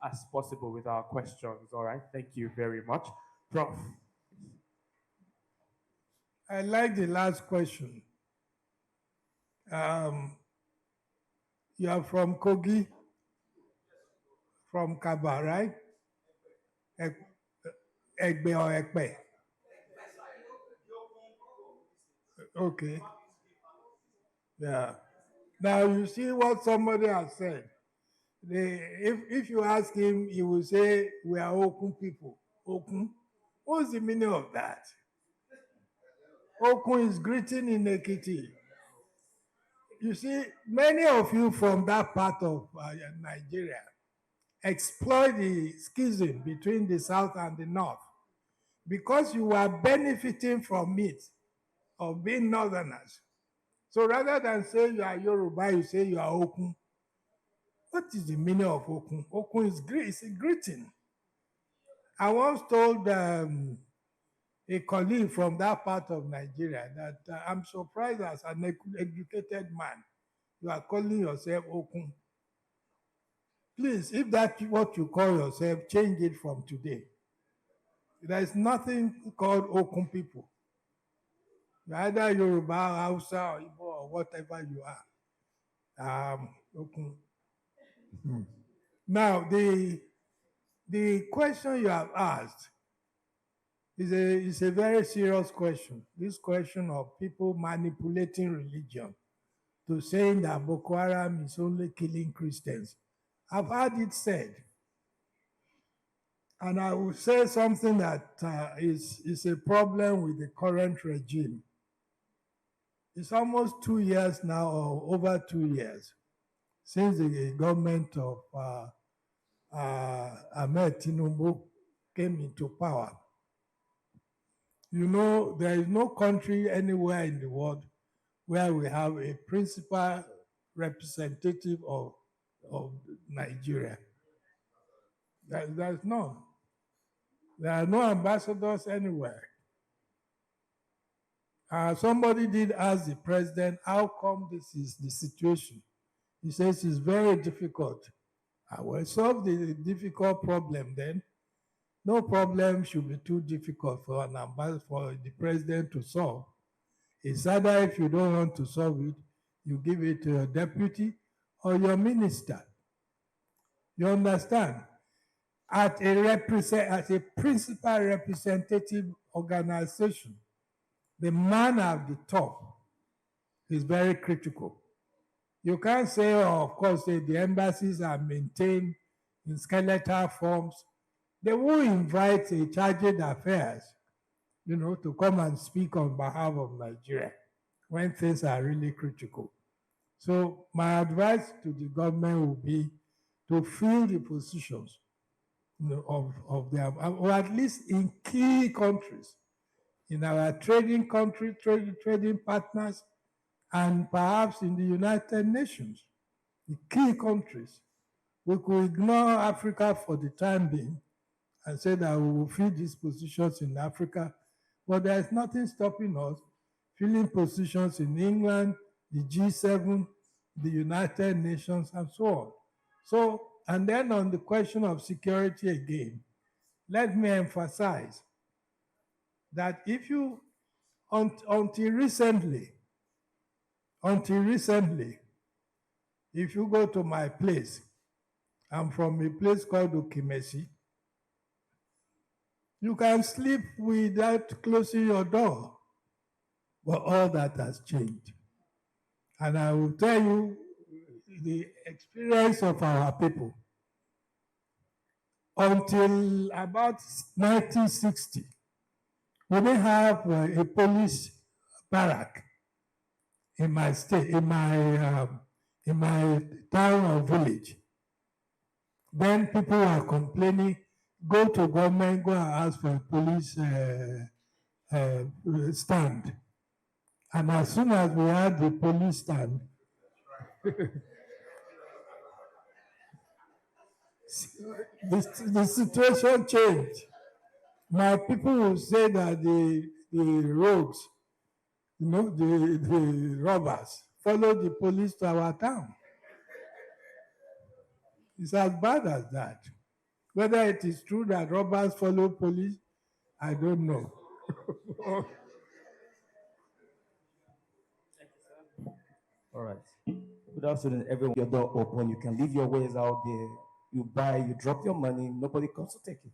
as possible with our questions. All right, thank you very much. Prof. I like the last question. You are from Kogi, from Kaba, right? Egbe or Ekpe? Okay. Yeah. Now you see what somebody has said. If you ask him, he will say, we are Okun people. Okun? What's the meaning of that? Okun is greeting in Ekiti. You see, many of you from that part of Nigeria exploit the schism between the south and the north because you are benefiting from it, of being northerners. So rather than say you are Yoruba, you say you are Okun. What is the meaning of Okun? Okun is a greeting. I once told a colleague from that part of Nigeria that I'm surprised as an educated man, you are calling yourself Okun. Please, if that's what you call yourself, change it from today. There is nothing called Okun people. You're either Yoruba, Hausa, or Igbo, or whatever you are. Okun. Now, the question you have asked is a very serious question. This question of people manipulating religion to saying that Boko Haram is only killing Christians. I've heard it said. And I will say something that is a problem with the current regime. It's almost 2 years now, or over 2 years, since the government of Ahmed Tinubu came into power. You know, there is no country anywhere in the world where we have a principal representative of Nigeria. There's none. There are no ambassadors anywhere. Somebody did ask the president, how come this is the situation? He says it's very difficult. I will solve the difficult problem then. No problem should be too difficult for an ambassador, for the president to solve. It's either if you don't want to solve it, you give it to your deputy or your minister. You understand? At a principal representative organization, the man at the top is very critical. You can't say, oh, of course, the embassies are maintained in skeletal forms. They will invite a chargé d'affaires, to come and speak on behalf of Nigeria when things are really critical. So my advice to the government would be to fill the positions of their, or at least in key countries, in our trading country, trading partners, and perhaps in the United Nations, the key countries. We could ignore Africa for the time being and say that we will fill these positions in Africa, but there is nothing stopping us filling positions in England, the G7, the United Nations, and so on. So, and then on the question of security again, let me emphasize that if you, until recently, if you go to my place, I'm from a place called Okimesi, you can sleep without closing your door. But all that has changed. And I will tell you the experience of our people. Until about 1960, we didn't have a police barrack in my state, in my town or village. Then people were complaining, go to government, go and ask for a police stand. And as soon as we had the police stand, the situation changed. My people will say that the rogues, the robbers, follow the police to our town. It's as bad as that. Whether it is true that robbers follow police, I don't know. All right. Good afternoon, everyone. Your door open. You can leave your wares out there. You buy, you drop your money, nobody comes to take it.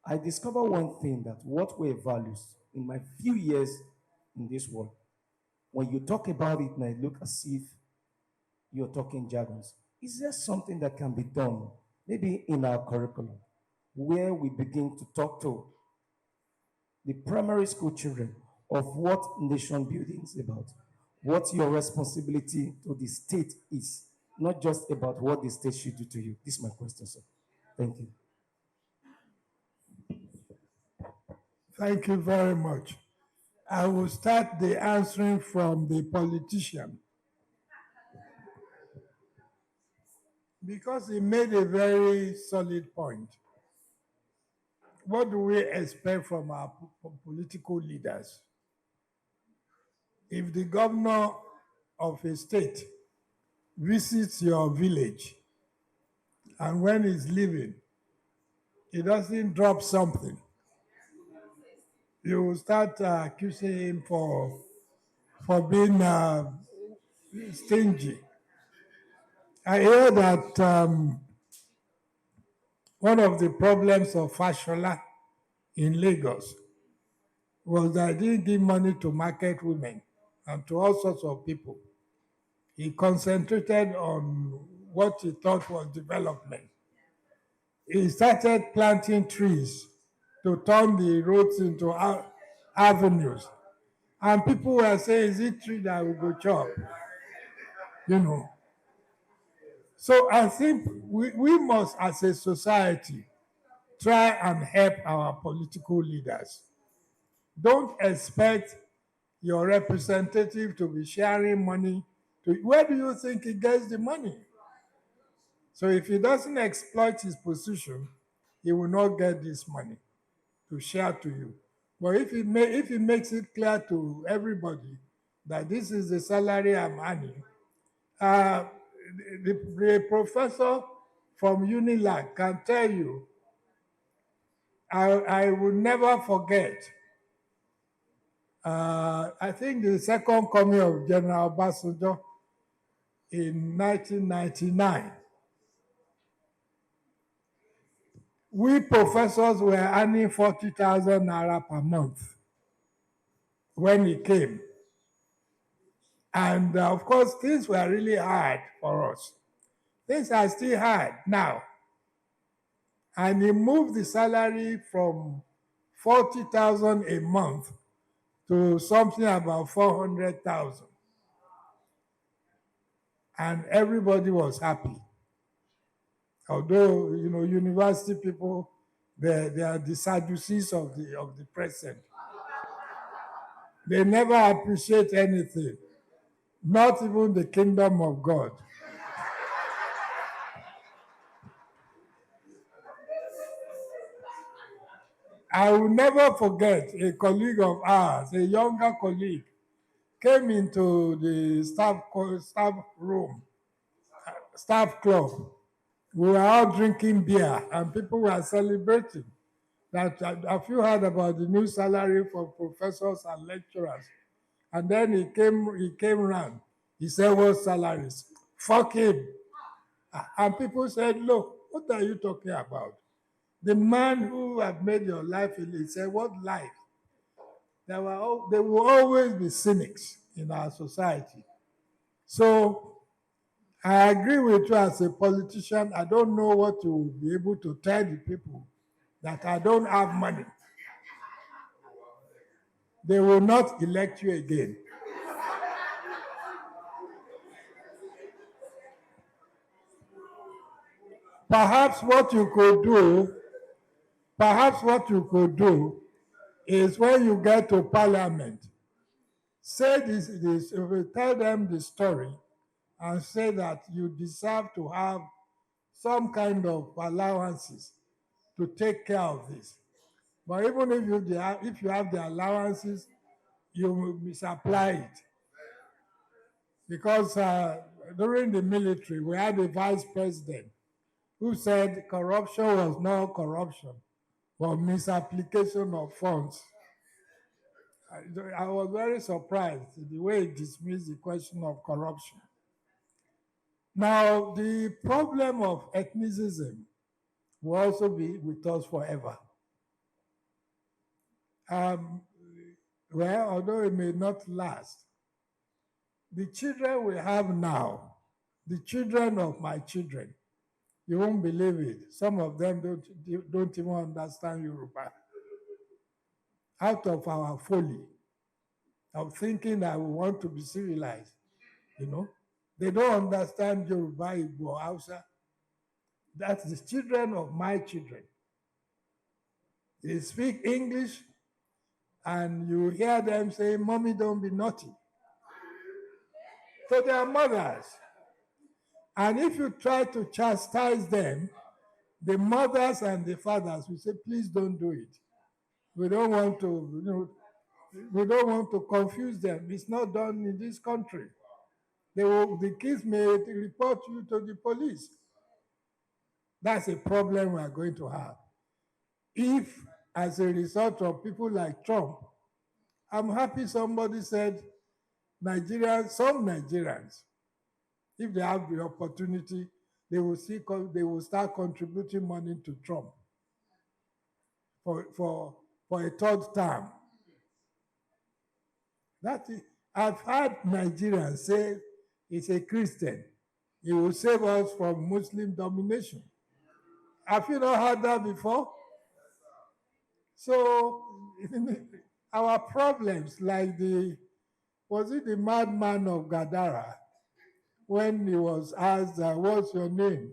I discovered one thing, that what were values in my few years in this world. When you talk about it, now it look as if you're talking jargons. Is there something that can be done, maybe in our curriculum, where we begin to talk to the primary school children of what nation building is about, what your responsibility to the state is, not just about what the state should do to you? This is my question, sir. Thank you. Thank you very much. I will start the answering from the politician, because he made a very solid point. What do we expect from our political leaders? If the governor of a state visits your village and when he's leaving, he doesn't drop something, you will start accusing him for being stingy. I hear that one of the problems of Fashola in Lagos was that he didn't give money to market women and to all sorts of people. He concentrated on what he thought was development. He started planting trees to turn the roads into avenues. And people were saying, is it tree that will go chop? So I think we must, as a society, try and help our political leaders. Don't expect your representative to be sharing money. Where do you think he gets the money? So if he doesn't exploit his position, he will not get this money to share to you. But if it makes it clear to everybody that this is the salary I'm earning, uh, the professor from Unilag can tell you, I will never forget. I think the second coming of General Obasanjo in 1999. We professors were earning 40,000 naira per month when he came. And of course, things were really hard for us. Things are still hard now. And he moved the salary from 40,000 a month to something about 400,000. And everybody was happy. Although, university people, they are the Sadducees of the present. They never appreciate anything, not even the kingdom of God. I will never forget a colleague of ours, a younger colleague, came into the staff room, staff club. We were all drinking beer and people were celebrating that. Have you heard about the new salary for professors and lecturers? And then he came around. He said, what salaries? Fuck him. And people said, look, what are you talking about? The man who have made your life, he said, what life? There will always be cynics in our society. So I agree with you as a politician. I don't know what to be able to tell the people that I don't have money. They will not elect you again. Perhaps what you could do is when you get to parliament, say this, tell them the story and say that you deserve to have some kind of allowances to take care of this. But even if you have the allowances, you will misapply it. Because during the military, we had a vice president who said corruption was not corruption, but misapplication of funds. I was very surprised the way he dismissed the question of corruption. Now, the problem of ethnicism will also be with us forever. Well, although it may not last, the children we have now, the children of my children, you won't believe it. Some of them don't even understand Yoruba. Out of our folly of thinking that we want to be civilized, they don't understand Yoruba, Igbo, Hausa. That's the children of my children. They speak English, and you hear them say, "Mommy, don't be naughty," to their mothers. And if you try to chastise them, the mothers and the fathers will say, "Please don't do it. We don't want to, we don't want to confuse them. It's not done in this country." The kids may report you to the police. That's a problem we are going to have. If, as a result of people like Trump, I'm happy somebody said some Nigerians, if they have the opportunity, they will start contributing money to Trump for a third term. I've heard Nigerians say he's a Christian. He will save us from Muslim domination. Have you not heard that before? So our problems, like was it the madman of Gadara, when he was asked, what's your name?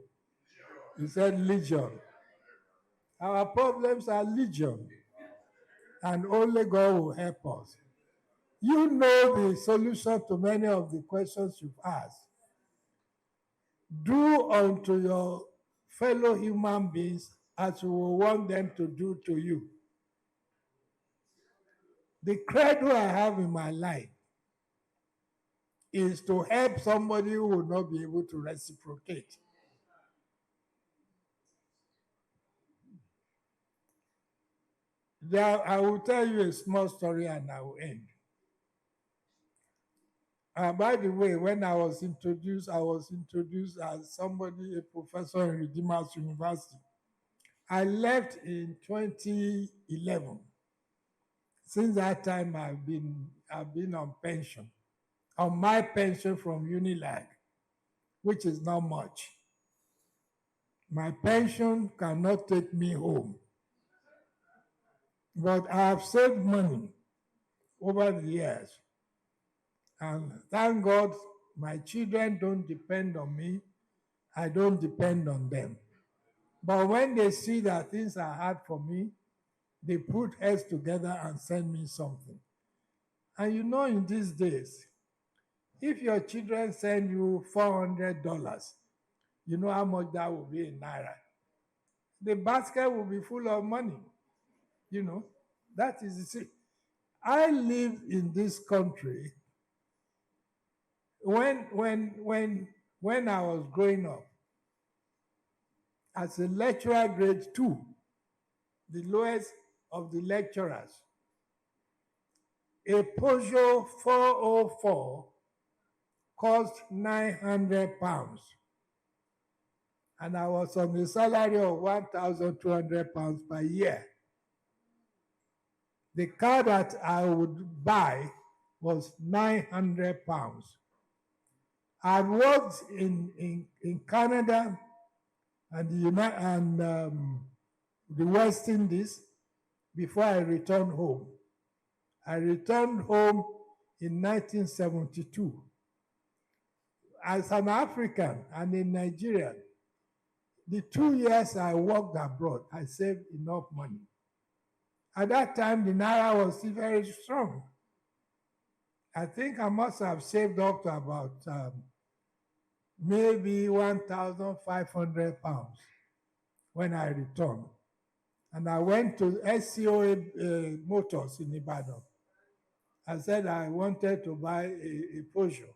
He said, Legion. Our problems are legion, and only God will help us. You know the solution to many of the questions you've asked. Do unto your fellow human beings as you will want them to do to you. The credo I have in my life is to help somebody who will not be able to reciprocate. I will tell you a small story and I will end. By the way, when I was introduced as somebody, a professor in Redeemers University. I left in 2011. Since that time, I've been on pension, on my pension from Unilag, which is not much. My pension cannot take me home, but I have saved money over the years. And thank God my children don't depend on me. I don't depend on them. But when they see that things are hard for me, they put heads together and send me something. And you know, in these days, if your children send you $400, you know how much that will be in Naira. The basket will be full of money. You know, that is the thing. I live in this country when I was growing up as a lecturer grade 2, the lowest of the lecturers. A Peugeot 404 cost £900, and I was on a salary of £1,200 per year. The car that I would buy was £900. I worked in Canada and the West Indies before I returned home. I returned home in 1972. As an African and a Nigerian, the 2 years I worked abroad, I saved enough money. At that time, the Naira was still very strong. I think I must have saved up to about maybe £1,500 when I returned. And I went to SCOA Motors in Ibadan. I said I wanted to buy a Peugeot.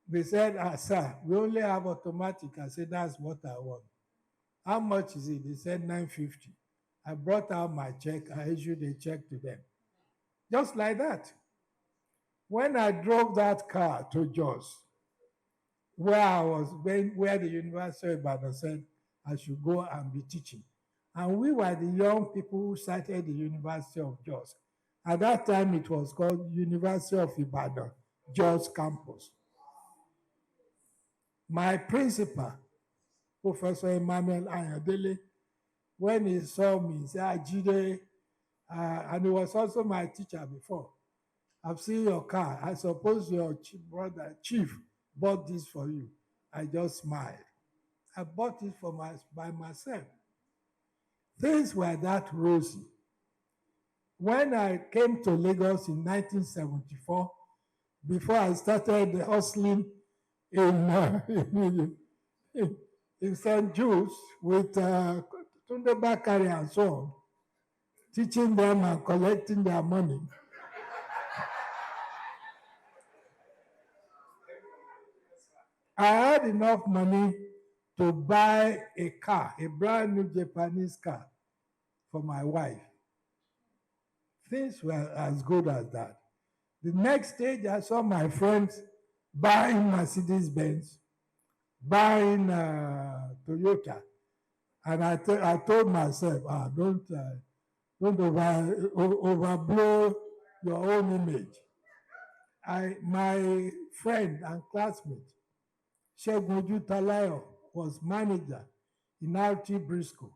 They said, sir, we only have automatic. I said, that's what I want. How much is it? They said $950. I brought out my check. I issued a check to them. Just like that. When I drove that car to Jos, where the University of Ibadan said I should go and be teaching. And we were the young people who started the University of Jos. At that time, it was called University of Ibadan, Jos campus. My principal, Professor Emmanuel Ayodele, when he saw me, he said, Jide, and he was also my teacher before. I've seen your car. I suppose your brother, Chief, bought this for you. I just smiled. I bought it by myself. Things were that rosy. When I came to Lagos in 1974, before I started hustling in St. Jude's with Tunde Bakari and so on, teaching them and collecting their money. I had enough money to buy a car, a brand new Japanese car for my wife. Things were as good as that. The next stage, I saw my friends buying Mercedes-Benz, buying Toyota. And I told myself, don't overblow your own image. My friend and classmate, Shegun Talayo, was manager in RT Briscoe.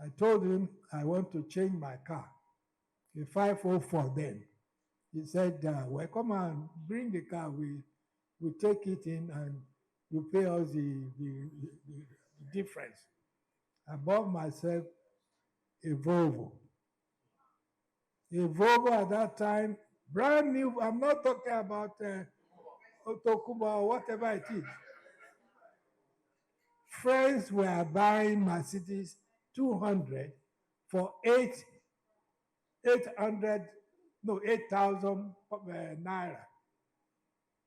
I told him I want to change my car, a 504 then. He said, well, come and bring the car. We take it in and you pay us the difference. I bought myself a Volvo. A Volvo at that time, brand new. I'm not talking about Otokuba or whatever it is. Friends were buying Mercedes 200 for 800 no, 8,000 naira.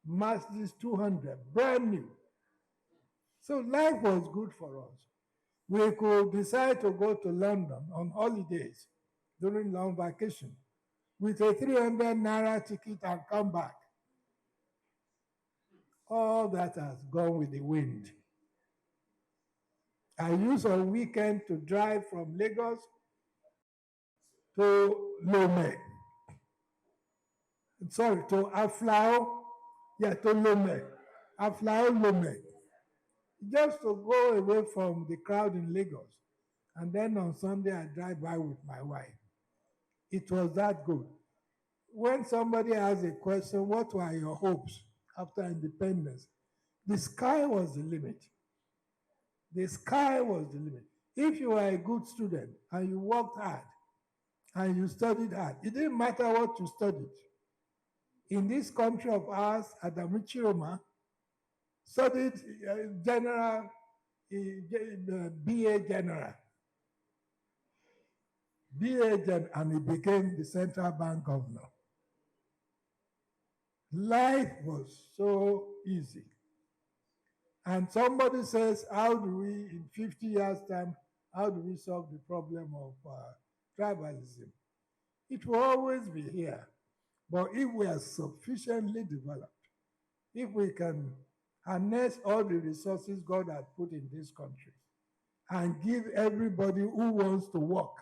Mercedes 200, brand new. So life was good for us. We could decide to go to London on holidays during long vacation with a 300 naira ticket and come back. All that has gone with the wind. I use a weekend to drive from Lagos to Lome. Sorry, to Aflao. Yeah, to Lome. Aflao, Lome. Just to go away from the crowd in Lagos. And then on Sunday, I drive by with my wife. It was that good. When somebody asks a question, what were your hopes after independence? The sky was the limit. The sky was the limit. If you were a good student and you worked hard and you studied hard, it didn't matter what you studied. In this country of ours, Adamu Chiroma studied general, BA general. And he became the central bank governor. Life was so easy. And somebody says, how do we, in 50 years' time, how do we solve the problem of tribalism? It will always be here. But if we are sufficiently developed, if we can harness all the resources God has put in this country and give everybody who wants to work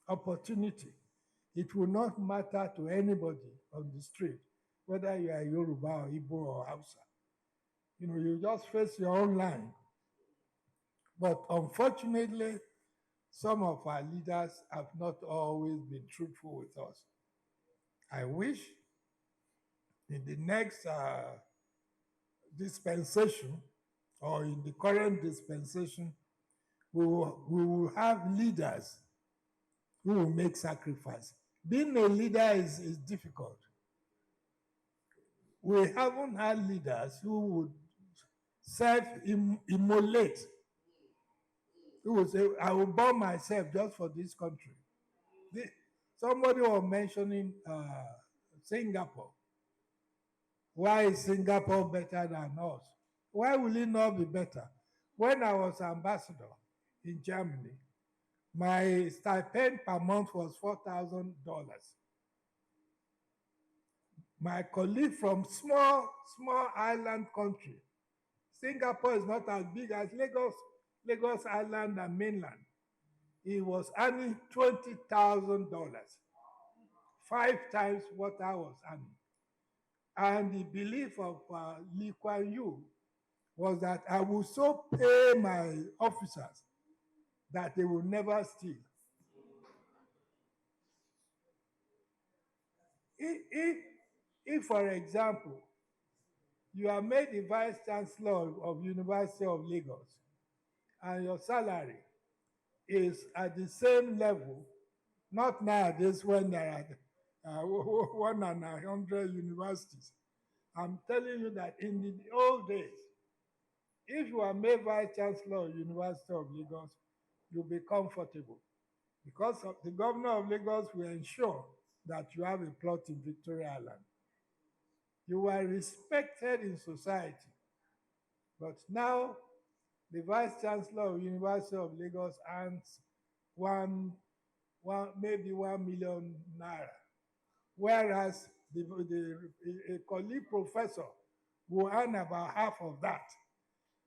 opportunity, it will not matter to anybody on the street, whether you are Yoruba or Igbo or Hausa. You just face your own line. But unfortunately, some of our leaders have not always been truthful with us. I wish in the next dispensation or in the current dispensation, we will have leaders who will make sacrifice. Being a leader is difficult. We haven't had leaders who would self-immolate, who would say, I will burn myself just for this country. Somebody was mentioning Singapore. Why is Singapore better than us? Why will it not be better? When I was ambassador in Germany, my stipend per month was $4,000. My colleague from small island country, Singapore is not as big as Lagos Island and mainland. He was earning $20,000, 5 times what I was earning. And the belief of Lee Kuan Yew was that I will so pay my officers that they will never steal. If, for example, you are made the vice chancellor of University of Lagos and your salary is at the same level, not nowadays when there are 100 universities. I'm telling you that in the old days, if you are made vice chancellor of University of Lagos, you'll be comfortable because the governor of Lagos will ensure that you have a plot in Victoria Island. You are respected in society. But now, the vice chancellor of University of Lagos earns maybe 1 million naira, whereas a colleague professor will earn about half of that.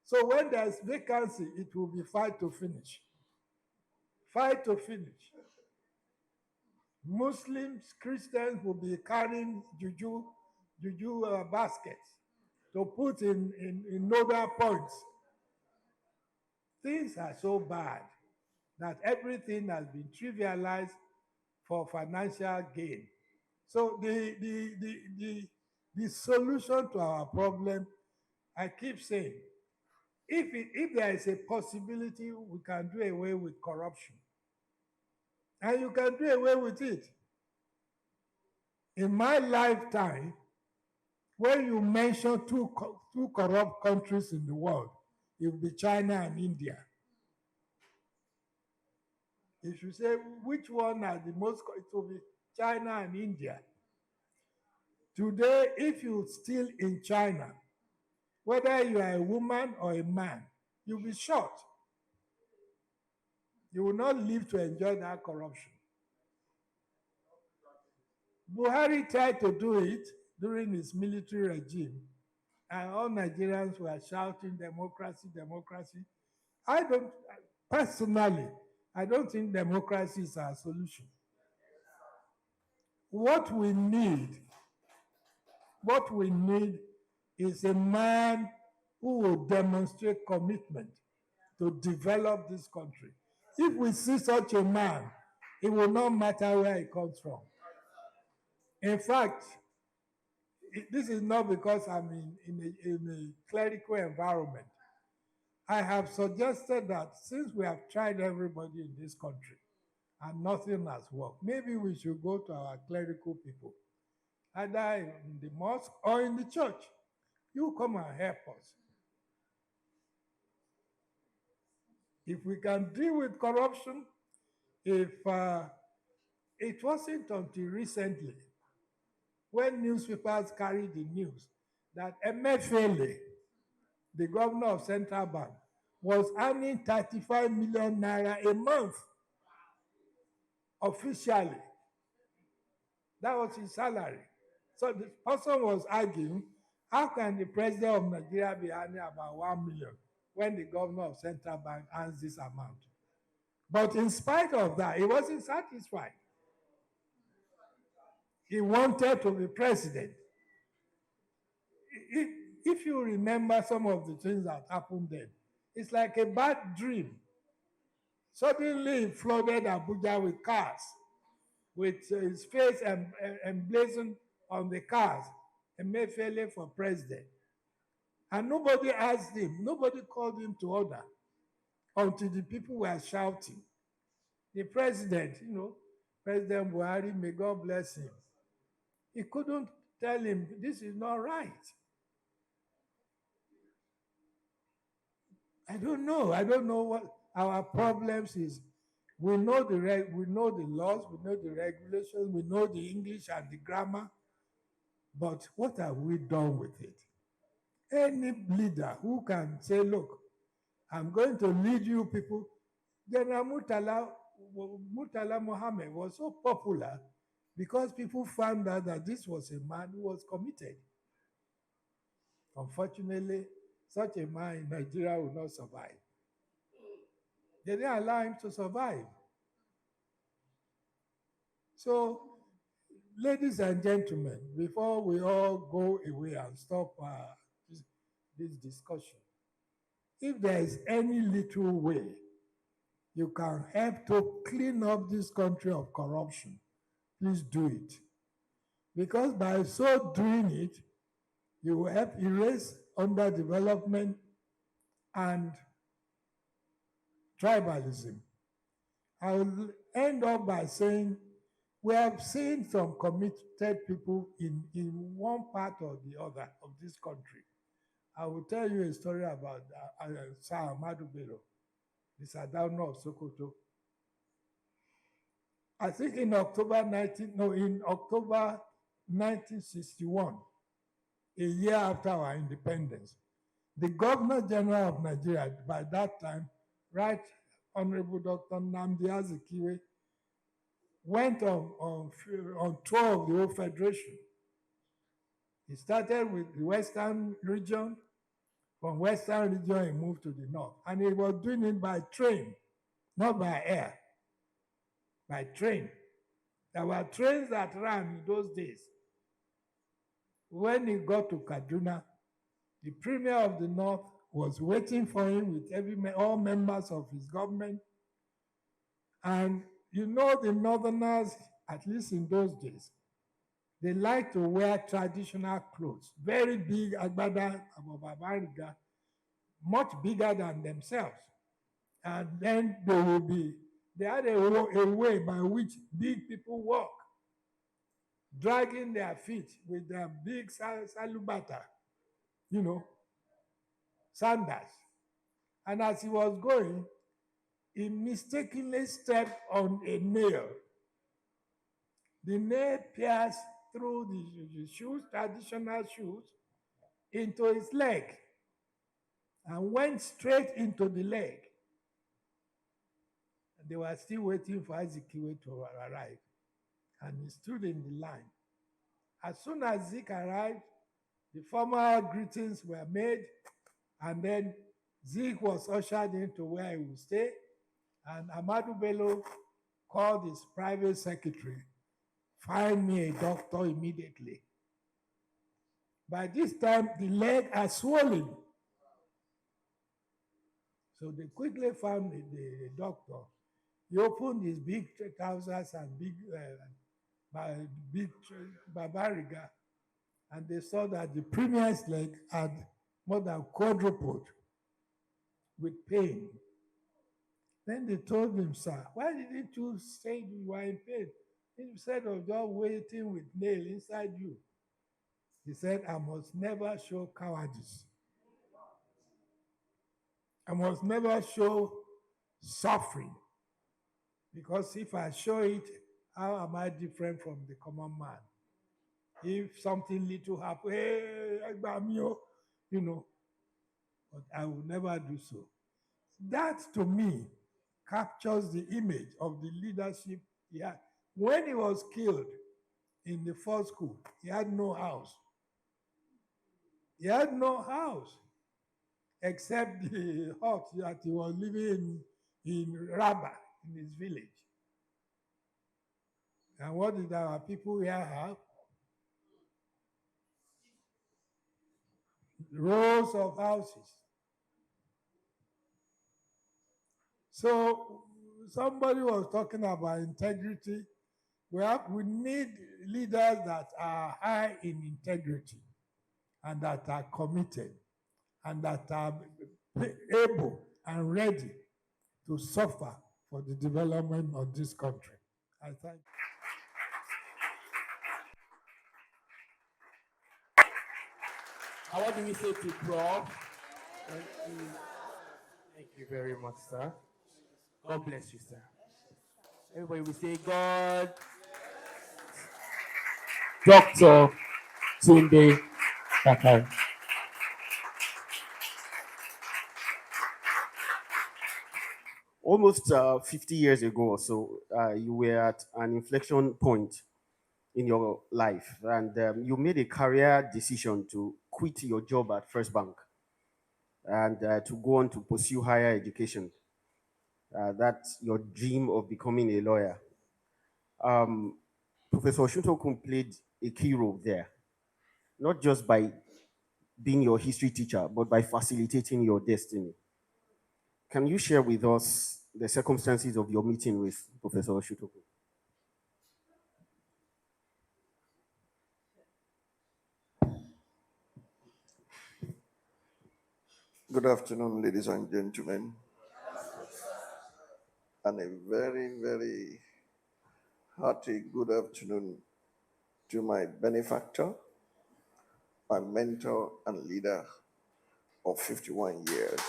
So when there's vacancy, it will be fight to finish. Fight to finish. Muslims, Christians will be carrying juju baskets to put in nodal points. Things are so bad that everything has been trivialized for financial gain. So the solution to our problem, I keep saying, if there is a possibility, we can do away with corruption. And you can do away with it. In my lifetime, when you mention two corrupt countries in the world, it will be China and India. If you say which one are the most, it will be China and India. Today, if you steal in China, whether you are a woman or a man, you'll be shot. You will not live to enjoy that corruption. Buhari tried to do it during his military regime, and all Nigerians were shouting democracy, democracy. Personally, I don't think democracy is our solution. What we need is a man who will demonstrate commitment to develop this country. If we see such a man, it will not matter where he comes from. In fact, this is not because I'm in a clerical environment. I have suggested that since we have tried everybody in this country and nothing has worked, maybe we should go to our clerical people, either in the mosque or in the church. You come and help us. If we can deal with corruption, if it wasn't until recently when newspapers carried the news that Emefiele, the governor of Central Bank, was earning 35 million naira a month officially. That was his salary. So the person was arguing, how can the president of Nigeria be earning about 1 million when the governor of Central Bank earns this amount? But in spite of that, he wasn't satisfied. He wanted to be president. If you remember some of the things that happened then, it's like a bad dream. Suddenly, he flooded Abuja with cars, with his face emblazoned on the cars, Emefiele for president. And nobody asked him, nobody called him to order until the people were shouting. The president, President Buhari, may God bless him, he couldn't tell him, this is not right. I don't know what our problems is. We know the laws, we know the regulations, we know the English and the grammar, but what have we done with it? Any leader who can say, look, I'm going to lead you people. General Murtala Mohammed was so popular because people found out that this was a man who was committed. Unfortunately, such a man in Nigeria will not survive. They didn't allow him to survive. So, ladies and gentlemen, before we all go away and stop this discussion, if there is any little way you can help to clean up this country of corruption, please do it. Because by so doing it, you will help erase underdevelopment and tribalism. I will end up by saying we have seen some committed people in one part or the other of this country. I will tell you a story about Sir Ahmadu Bello, the Sardauna of Sokoto. I think in October 1961, a year after our independence, the Governor General of Nigeria, by that time, Right Honorable Dr. Nnamdi Azikiwe, went on tour of the whole Federation. He started with the Western region. From Western region, he moved to the North. And he was doing it by train, not by air, by train. There were trains that ran in those days. When he got to Kaduna, the Premier of the North was waiting for him with all members of his government. And the Northerners, at least in those days, they like to wear traditional clothes, very big agbada, abobabariga, much bigger than themselves. And then they had a way by which big people walk, dragging their feet with their big salubata, sandals. And as he was going, he mistakenly stepped on a nail. The nail pierced through the shoes, traditional shoes, into his leg and went straight into the leg. And they were still waiting for Azikiwe to arrive. And he stood in the line. As soon as Zik arrived, the formal greetings were made, and then Zik was ushered into where he would stay, and Amadou Bello called his private secretary, find me a doctor immediately. By this time, the leg had swollen. So they quickly found the doctor. He opened his big trousers and big barbariga, and they saw that the premier's leg had more than quadrupled with pain. Then they told him, sir, why didn't you say you were in pain instead of just waiting with nail inside you? He said, I must never show cowardice. I must never show suffering. Because if I show it, how am I different from the common man? If something little happens, hey, you know, but I will never do so. That to me captures the image of the leadership he had. When he was killed in the first coup, he had no house. He had no house except the hut that he was living in Rabba, in his village. And what did our people here have? Rows of houses. So somebody was talking about integrity. We need leaders that are high in integrity and that are committed and that are able and ready to suffer for the development of this country. I thank you. And what do we say to Prof? Thank you very much, sir. God bless you, sir. Everybody will say God. Dr. Tunde Bakari. Almost 50 years ago or so, you were at an inflection point in your life, and you made a career decision to quit your job at First Bank and to go on to pursue higher education. That's your dream of becoming a lawyer. Professor Oshutokun played a key role there, not just by being your history teacher, but by facilitating your destiny. Can you share with us the circumstances of your meeting with Professor Oshutokun? Good afternoon, ladies and gentlemen, and a very, very hearty good afternoon to my benefactor, my mentor and leader of 51 years.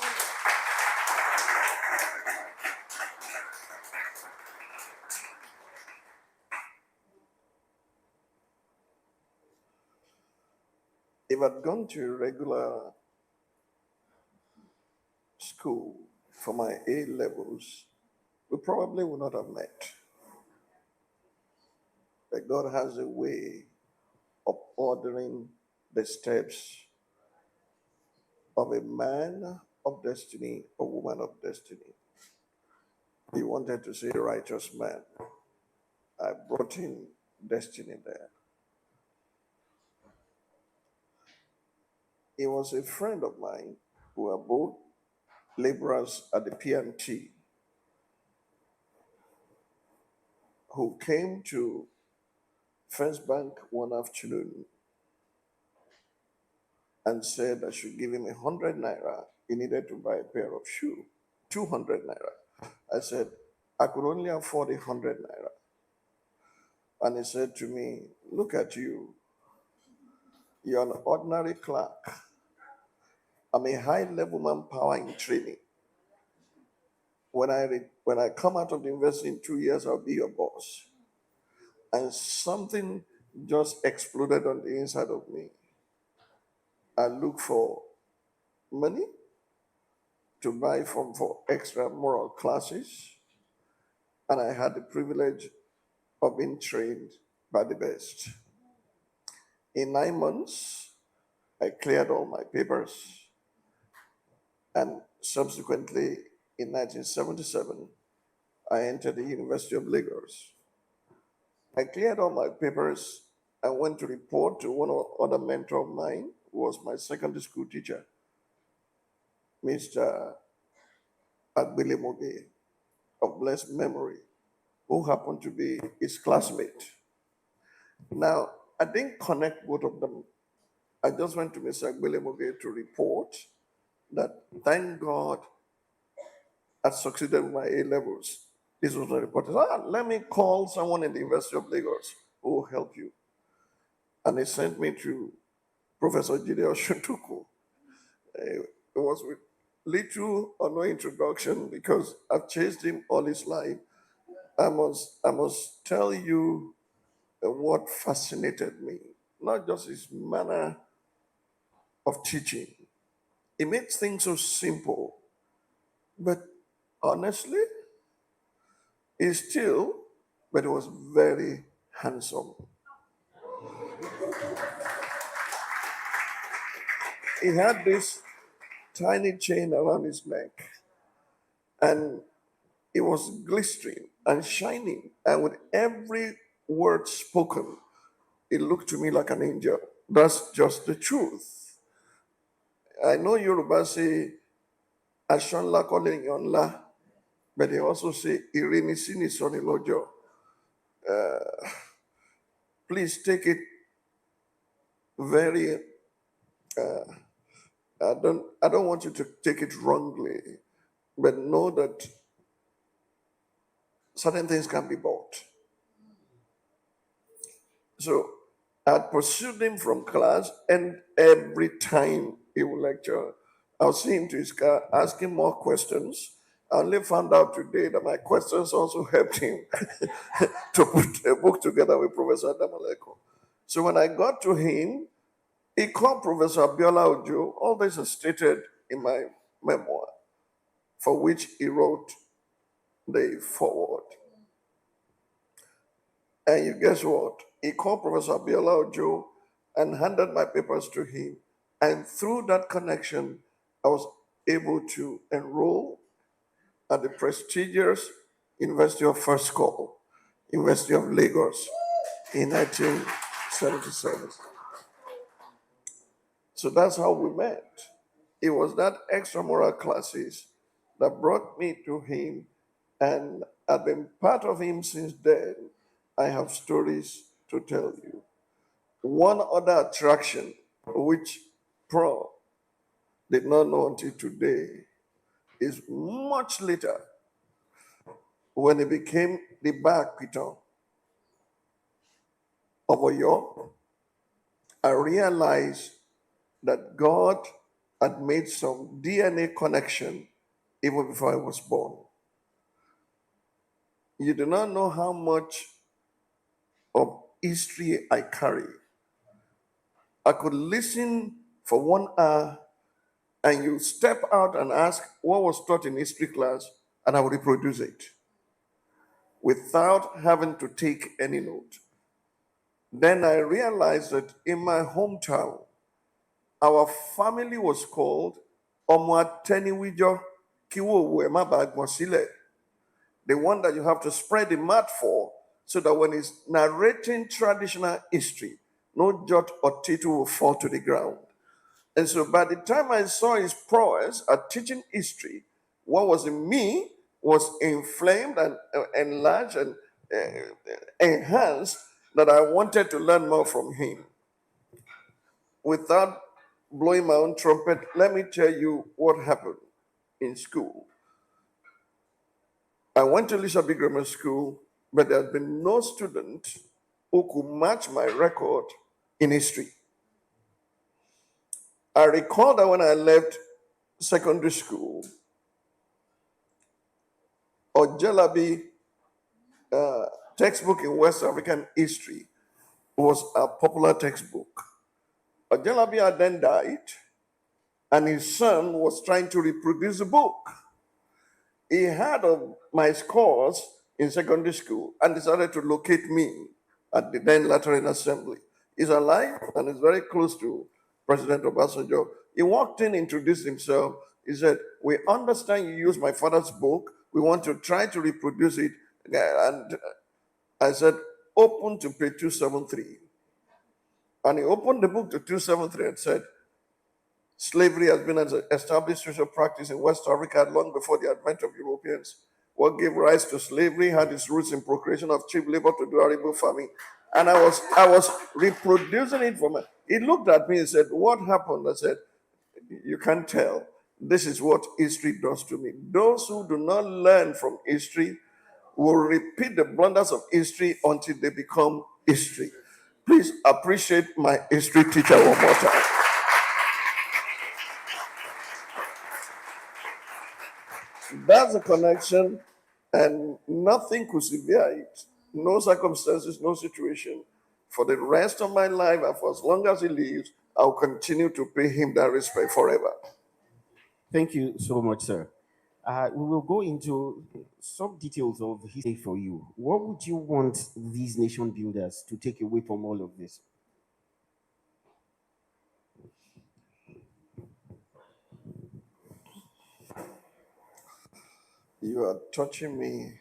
If I'd gone to a regular school for my A levels, we probably would not have met. But God has a way of ordering the steps of a man of destiny, a woman of destiny. He wanted to say righteous man. I brought in destiny there. He was a friend of mine who were both laborers at the PMT who came to First Bank one afternoon and said I should give him 100 naira. He needed to buy a pair of shoes, 200 naira. I said, I could only afford 100 naira. And he said to me, look at you. You're an ordinary clerk. I'm a high-level manpower in training. When I come out of the university in 2 years, I'll be your boss. and something just exploded on the inside of me. I looked for money to buy from for extra moral classes, and I had the privilege of being trained by the best. In 9 months, I cleared all my papers, and subsequently, in 1977, I entered the University of Lagos. I cleared all my papers and went to report to one other mentor of mine, who was my secondary school teacher, Mr. Moge, of blessed memory, who happened to be his classmate. Now, I didn't connect both of them. I just went to Mr. Moge to report that, thank God, I succeeded with my A levels. This was the report. Let me call someone in the University of Lagos who will help you. And they sent me to Professor Jide Oshotuku. It was with little or no introduction because I've chased him all his life. I must tell you what fascinated me, not just his manner of teaching. He makes things so simple, but honestly, he's still, but he was very handsome. He had this tiny chain around his neck, and it was glistering and shining. And with every word spoken, it looked to me like an angel. That's just the truth. I know Yoruba say, Ashanla calling Yonla, but they also say, Irini Sini Soni Lojo. Please take it very, I don't want you to take it wrongly, but know that certain things can be bought. So I pursued him from class, and every time he would lecture, I'll see him to his car, ask him more questions. I only found out today that my questions also helped him to put a book together with Professor Adamaleko. So when I got to him, he called Professor Abiola Ojo. All this is stated in my memoir, for which he wrote the foreword. And you guess what? He called Professor Abiola Ojo and handed my papers to him. And through that connection, I was able to enroll at the prestigious University of First Call, University of Lagos, in 1977. So that's how we met. It was that extramural classes that brought me to him, and I've been part of him since then. I have stories to tell you. One other attraction, which Pro did not know until today, is much later when he became the back Peter of Oyo. I realized that God had made some DNA connection even before I was born. You do not know how much of history I carry. I could listen for 1 hour, and you step out and ask what was taught in history class, and I will reproduce it without having to take any note. Then I realized that in my hometown, our family was called Omwateniwijo Kiwo, the one that you have to spread the mat for, so that when he's narrating traditional history, no jot or tittle will fall to the ground. And so by the time I saw his prowess at teaching history, what was in me was inflamed and enlarged and enhanced, that I wanted to learn more from him. Without blowing my own trumpet, let me tell you what happened in school. I went to Lishabi Grammar School, but there had been no student who could match my record in history. I recall that when I left secondary school, Ojelabi textbook in West African history. It was a popular textbook. Ojelabia then died, and his son was trying to reproduce the book. He heard of my scores in secondary school and decided to locate me at the then Lateran Assembly. He's alive and is very close to President Obasanjo. He walked in, introduced himself. He said, "We understand you use my father's book. We want to try to reproduce it." And I said, "Open to page 273. And he opened the book to 273 and said, "Slavery has been an established social practice in West Africa long before the advent of Europeans. What gave rise to slavery had its roots in procreation of cheap labor to do arable farming." And I was reproducing it from. He looked at me and said, "What happened?" I said, "You can't tell. This is what history does to me. Those who do not learn from history will repeat the blunders of history until they become history." Please appreciate my history teacher one more time. That's a connection, and nothing could sever it. No circumstances, no situation. For the rest of my life, and for as long as he lives, I'll continue to pay him that respect forever. Thank you so much, sir. We will go into some details of his day for you. What would you want these nation builders to take away from all of this? You are touching me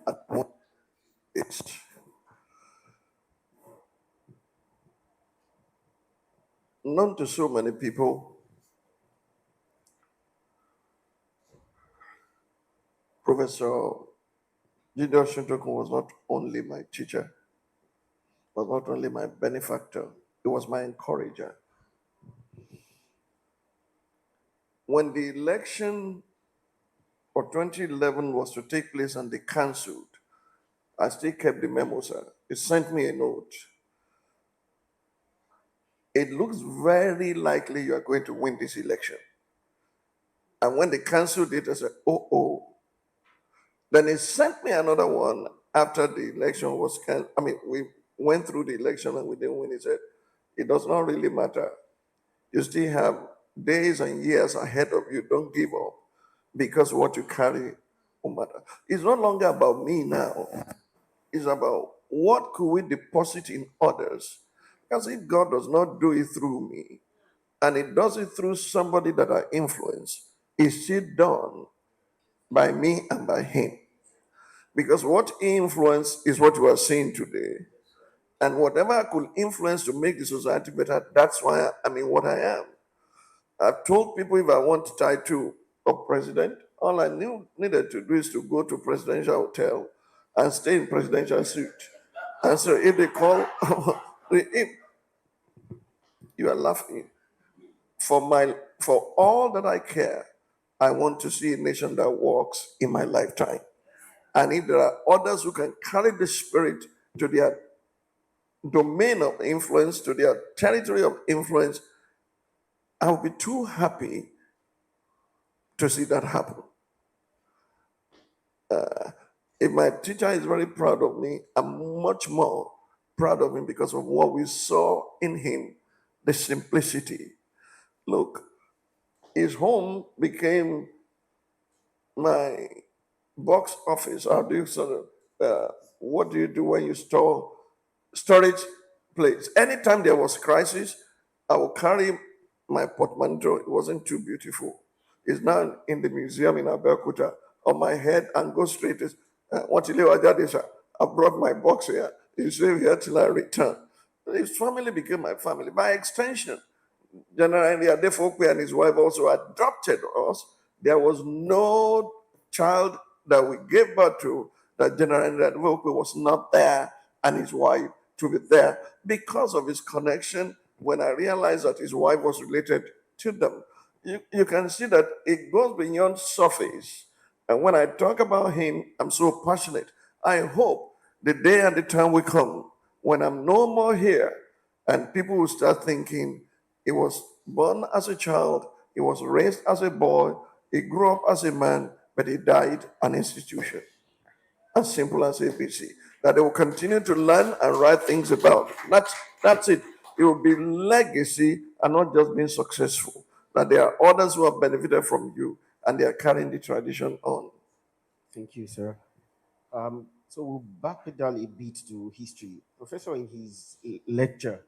at one place. Known to so many people, Professor Gideon Shintoku was not only my teacher, was not only my benefactor, he was my encourager. When the election for 2011 was to take place and they cancelled, I still kept the memo, sir. He sent me a note. It looks very likely you are going to win this election. And when they canceled it, I said, oh. Then he sent me another one after the election was canceled. I mean, we went through the election and we didn't win. He said, "It does not really matter. You still have days and years ahead of you. Don't give up, because what you carry will matter." It's no longer about me now. It's about what could we deposit in others. Because if God does not do it through me, and it does it through somebody that I influence, it's still done by me and by him. Because what he influenced is what you are seeing today. And whatever I could influence to make the society better, that's why I'm in what I am. I've told people if I want title of president, all I needed to do is to go to presidential hotel and stay in presidential suite. And so if they call, if you are laughing, for all that I care, I want to see a nation that works in my lifetime. And if there are others who can carry the spirit to their domain of influence, to their territory of influence, I'll be too happy to see that happen. If my teacher is very proud of me, I'm much more proud of him because of what we saw in him, the simplicity. Look, his home became my box office. How do you what do you do when you store storage place? Anytime there was crisis, I would carry my portmanteau. It wasn't too beautiful. It's now in the museum in Abeokuta on my head and go straight. What you I brought my box here. You stay here till I return. His family became my family. By extension, General Adefope and his wife also adopted us. There was no child that we gave birth to that General Adefope was not there and his wife to be there because of his connection. When I realized that his wife was related to them, you can see that it goes beyond surface. And when I talk about him, I'm so passionate. I hope the day and the time will come when I'm no more here and people will start thinking he was born as a child, he was raised as a boy, he grew up as a man, but he died an institution. As simple as ABC. that they will continue to learn and write things about. That's it. It will be legacy and not just being successful. That there are others who have benefited from you and they are carrying the tradition on. Thank you, sir. So we'll backpedal a bit to history. Professor, in his lecture,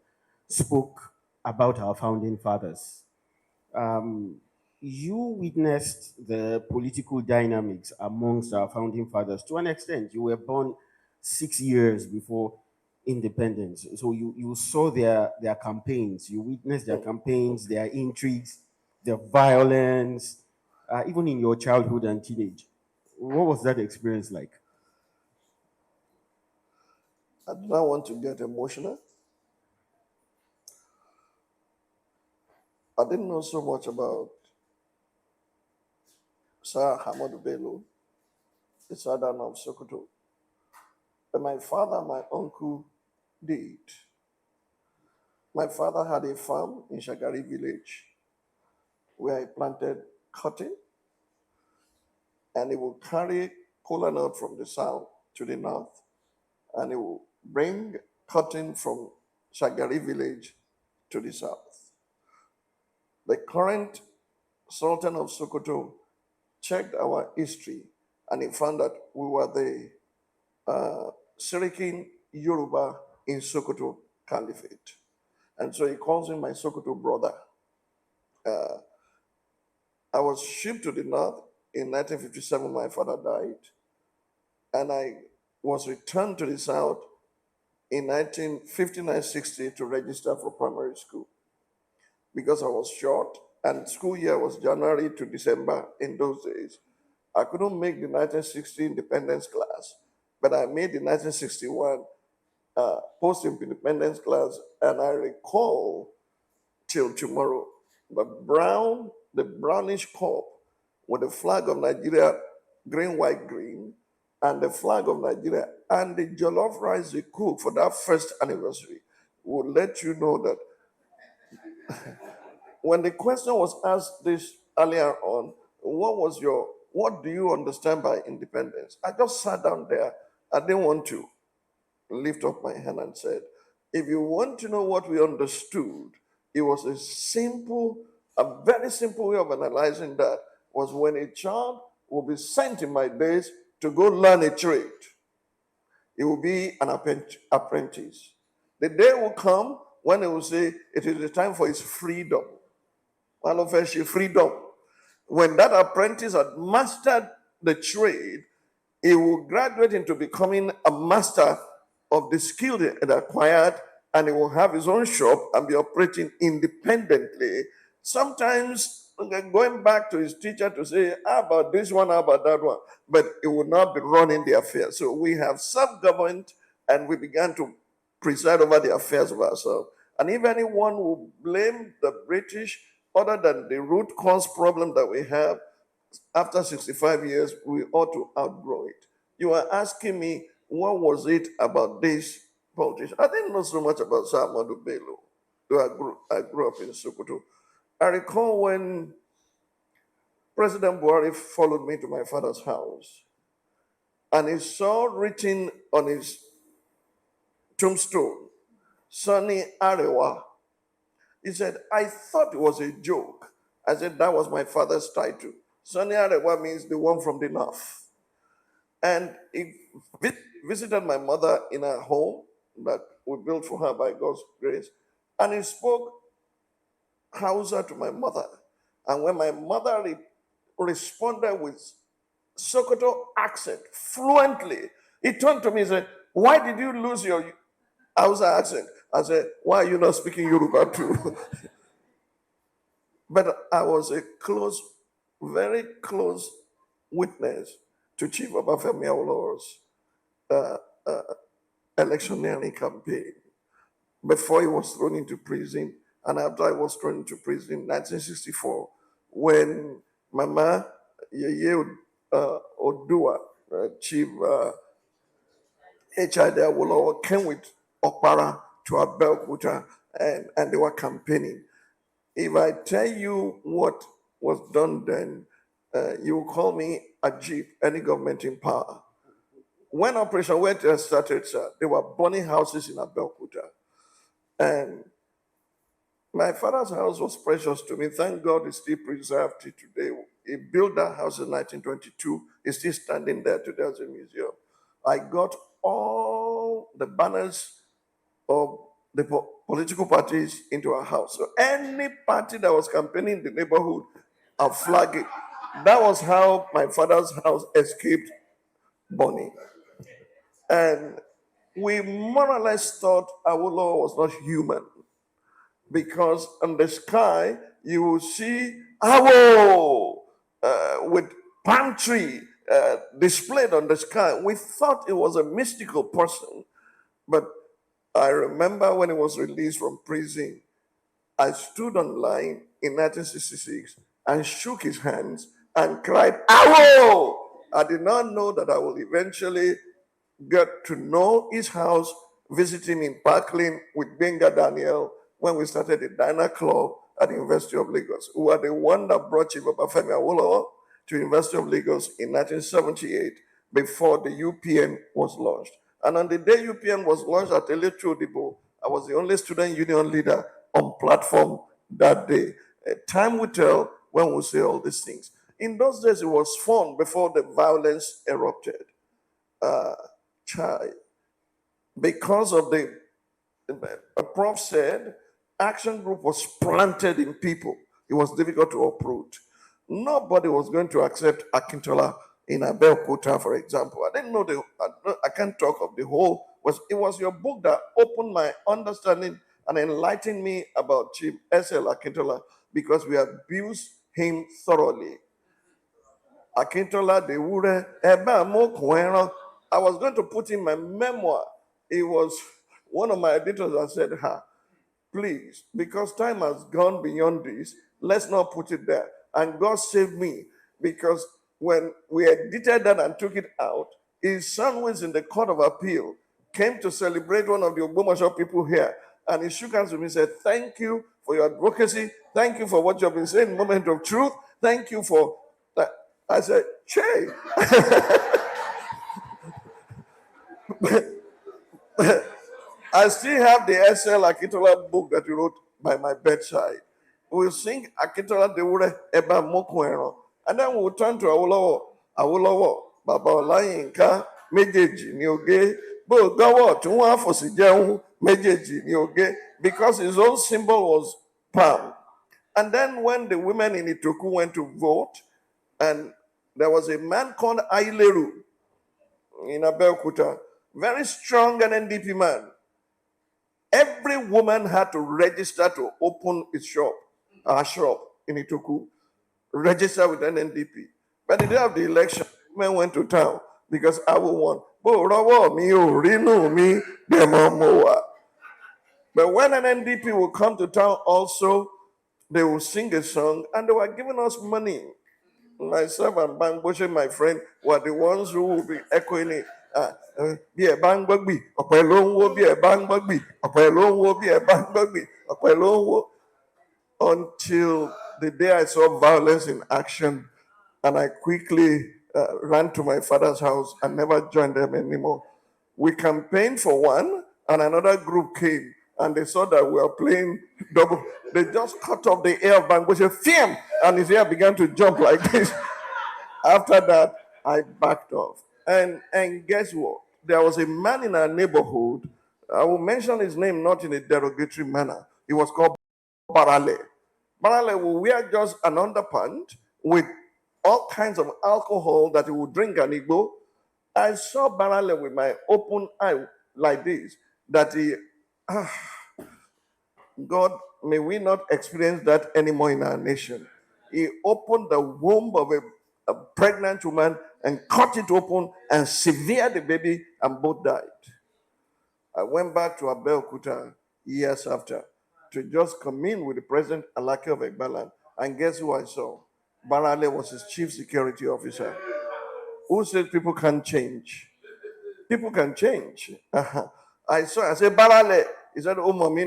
spoke about our founding fathers. Um, you witnessed the political dynamics amongst our founding fathers to an extent. You were born 6 years before independence. So you saw their campaigns, you witnessed their campaigns, their intrigues, their violence, even in your childhood and teenage. What was that experience like? I do not want to get emotional. I didn't know so much about Sir Hamadu Bello, the Southern of Sokoto. But my father and my uncle did. My father had a farm in Shagari village where he planted cotton, and he would carry kola nut from the south to the north, and he would bring cotton from Shagari village to the south. The current Sultan of Sokoto checked our history, and he found that we were the Sirikin Yoruba in Sokoto Caliphate. And so he calls him my Sokoto brother. I was shipped to the north in 1957. My father died, and I was returned to the south in 1959-60 to register for primary school because I was short, and school year was January to December in those days. I couldn't make the 1960 independence class, but I made the 1961 post-independence class, and I recall till tomorrow the brownish cup with the flag of Nigeria, green, white, green, and the flag of Nigeria, and the jollof rice they cooked for that first anniversary will let you know that when the question was asked this earlier on, what do you understand by independence? I just sat down there. I didn't want to lift up my hand and said, if you want to know what we understood, it was a very simple way of analyzing that was when a child will be sent in my days to go learn a trade. It will be an apprentice. The day will come when they will say it is the time for his freedom. Freedom. When that apprentice had mastered the trade, he will graduate into becoming a master of the skill he had acquired, and he will have his own shop and be operating independently. Sometimes going back to his teacher to say, how about this one, how about that one? But he will not be running the affairs. So we have self-government, and we began to preside over the affairs of ourselves. And if anyone will blame the British other than the root cause problem that we have, after 65 years, we ought to outgrow it. You are asking me, what was it about this politician? I didn't know so much about Sir Ahmadu Bello, though I grew up in Sokoto. I recall when President Buhari followed me to my father's house, and he saw written on his tombstone, Sunny Arewa. He said, I thought it was a joke. I said, that was my father's title. Sunny Arewa means the one from the north. And he visited my mother in her home that we built for her by God's grace. And he spoke Hausa to my mother. And when my mother responded with Sokoto accent fluently, he turned to me and said, why did you lose your Hausa accent? I said, why are you not speaking Yoruba too? But I was a very close witness to Chief Obafemi Awolowo's electioneering campaign before he was thrown into prison and after he was thrown into prison in 1964 when Mama Yeye Odua, Chief H.I.D. Awolowo, came with Okpara to Abeokuta and they were campaigning. If I tell you what was done then, you will call me a jeep, any government in power. When Operation Wet started, sir, they were burning houses in Abeokuta. And my father's house was precious to me. Thank God it's still preserved till today. He built that house in 1922. It's still standing there today as a museum. I got all the banners of the political parties into our house. So any party that was campaigning in the neighborhood, I'll flag it. That was how my father's house escaped burning. And we more or less thought Awolowo was not human because in the sky you will see Awo with palm tree displayed on the sky. We thought it was a mystical person, but I remember when he was released from prison, I stood online in 1966 and shook his hands and cried, Awo! I did not know that I will eventually get to know his house, visit him in Parkland with Benga Daniel when we started the Diner Club at the University of Lagos. We were the one that brought Chief Obafemi Awolowo to University of Lagos in 1978 before the UPN was launched. And on the day UPN was launched at Electro-Odibo, I was the only student union leader on platform that day. Time will tell when we'll say all these things. In those days, it was fun before the violence erupted. Because of a prof said, action group was planted in people. It was difficult to uproot. Nobody was going to accept Akintola in Abeokuta, for example. I didn't know I can't talk of the whole. It was your book that opened my understanding and enlightened me about Chief S.L. Akintola because we abused him thoroughly. Akintola de Wure, I was going to put in my memoir. It was one of my editors that said, please, because time has gone beyond this, let's not put it there. And God saved me because when we edited that and took it out, his son was in the Court of Appeal, came to celebrate one of the Ogbomoso people here, and he shook hands with me and said, thank you for your advocacy. Thank you for what you've been saying, moment of truth. Thank you for that. I said, Che. I still have the S.L. Akintola book that he wrote by my bedside. We'll sing Akintola de Wure Eba Mokwero. And then we'll turn to Awolowo, Baba Olayinka, Mejeji ni oge, Bo Gawo, Tunwa Fosi Jeun, Mejeji ni oge, because his own symbol was palm. And then when the women in Itoku went to vote, and there was a man called Aileru in Abeokuta, very strong and NDP man. Every woman had to register to open her shop in Itoku, register with an NDP. But the day of the election, men went to town because I will want. But when an NDP will come to town also, they will sing a song and they were giving us money. Myself and Bangboche, my friend, were the ones who will be echoing it. Be a bang bugby, a pelon will be a bang bugby, a pelon will be a bang bugby, a pelon will. Until the day I saw violence in action, and I quickly ran to my father's house and never joined them anymore. We campaigned for one, and another group came, and they saw that we were playing double. They just cut off the air of Bangboche, film, and his hair began to jump like this. After that, I backed off. And guess what? There was a man in our neighborhood. I will mention his name not in a derogatory manner. He was called Barale. Barale will wear just an underpant with all kinds of alcohol that he would drink and Igbo. I saw Barale with my open eye like this, that God, may we not experience that anymore in our nation. He opened the womb of a pregnant woman and cut it open and severed the baby, and both died. I went back to Abeokuta years after to just commune with the president Alake of Egbaland, and guess who I saw? Barale was his chief security officer. Who said people can't change? People can change. I said, Barale. He said, oh, mommy,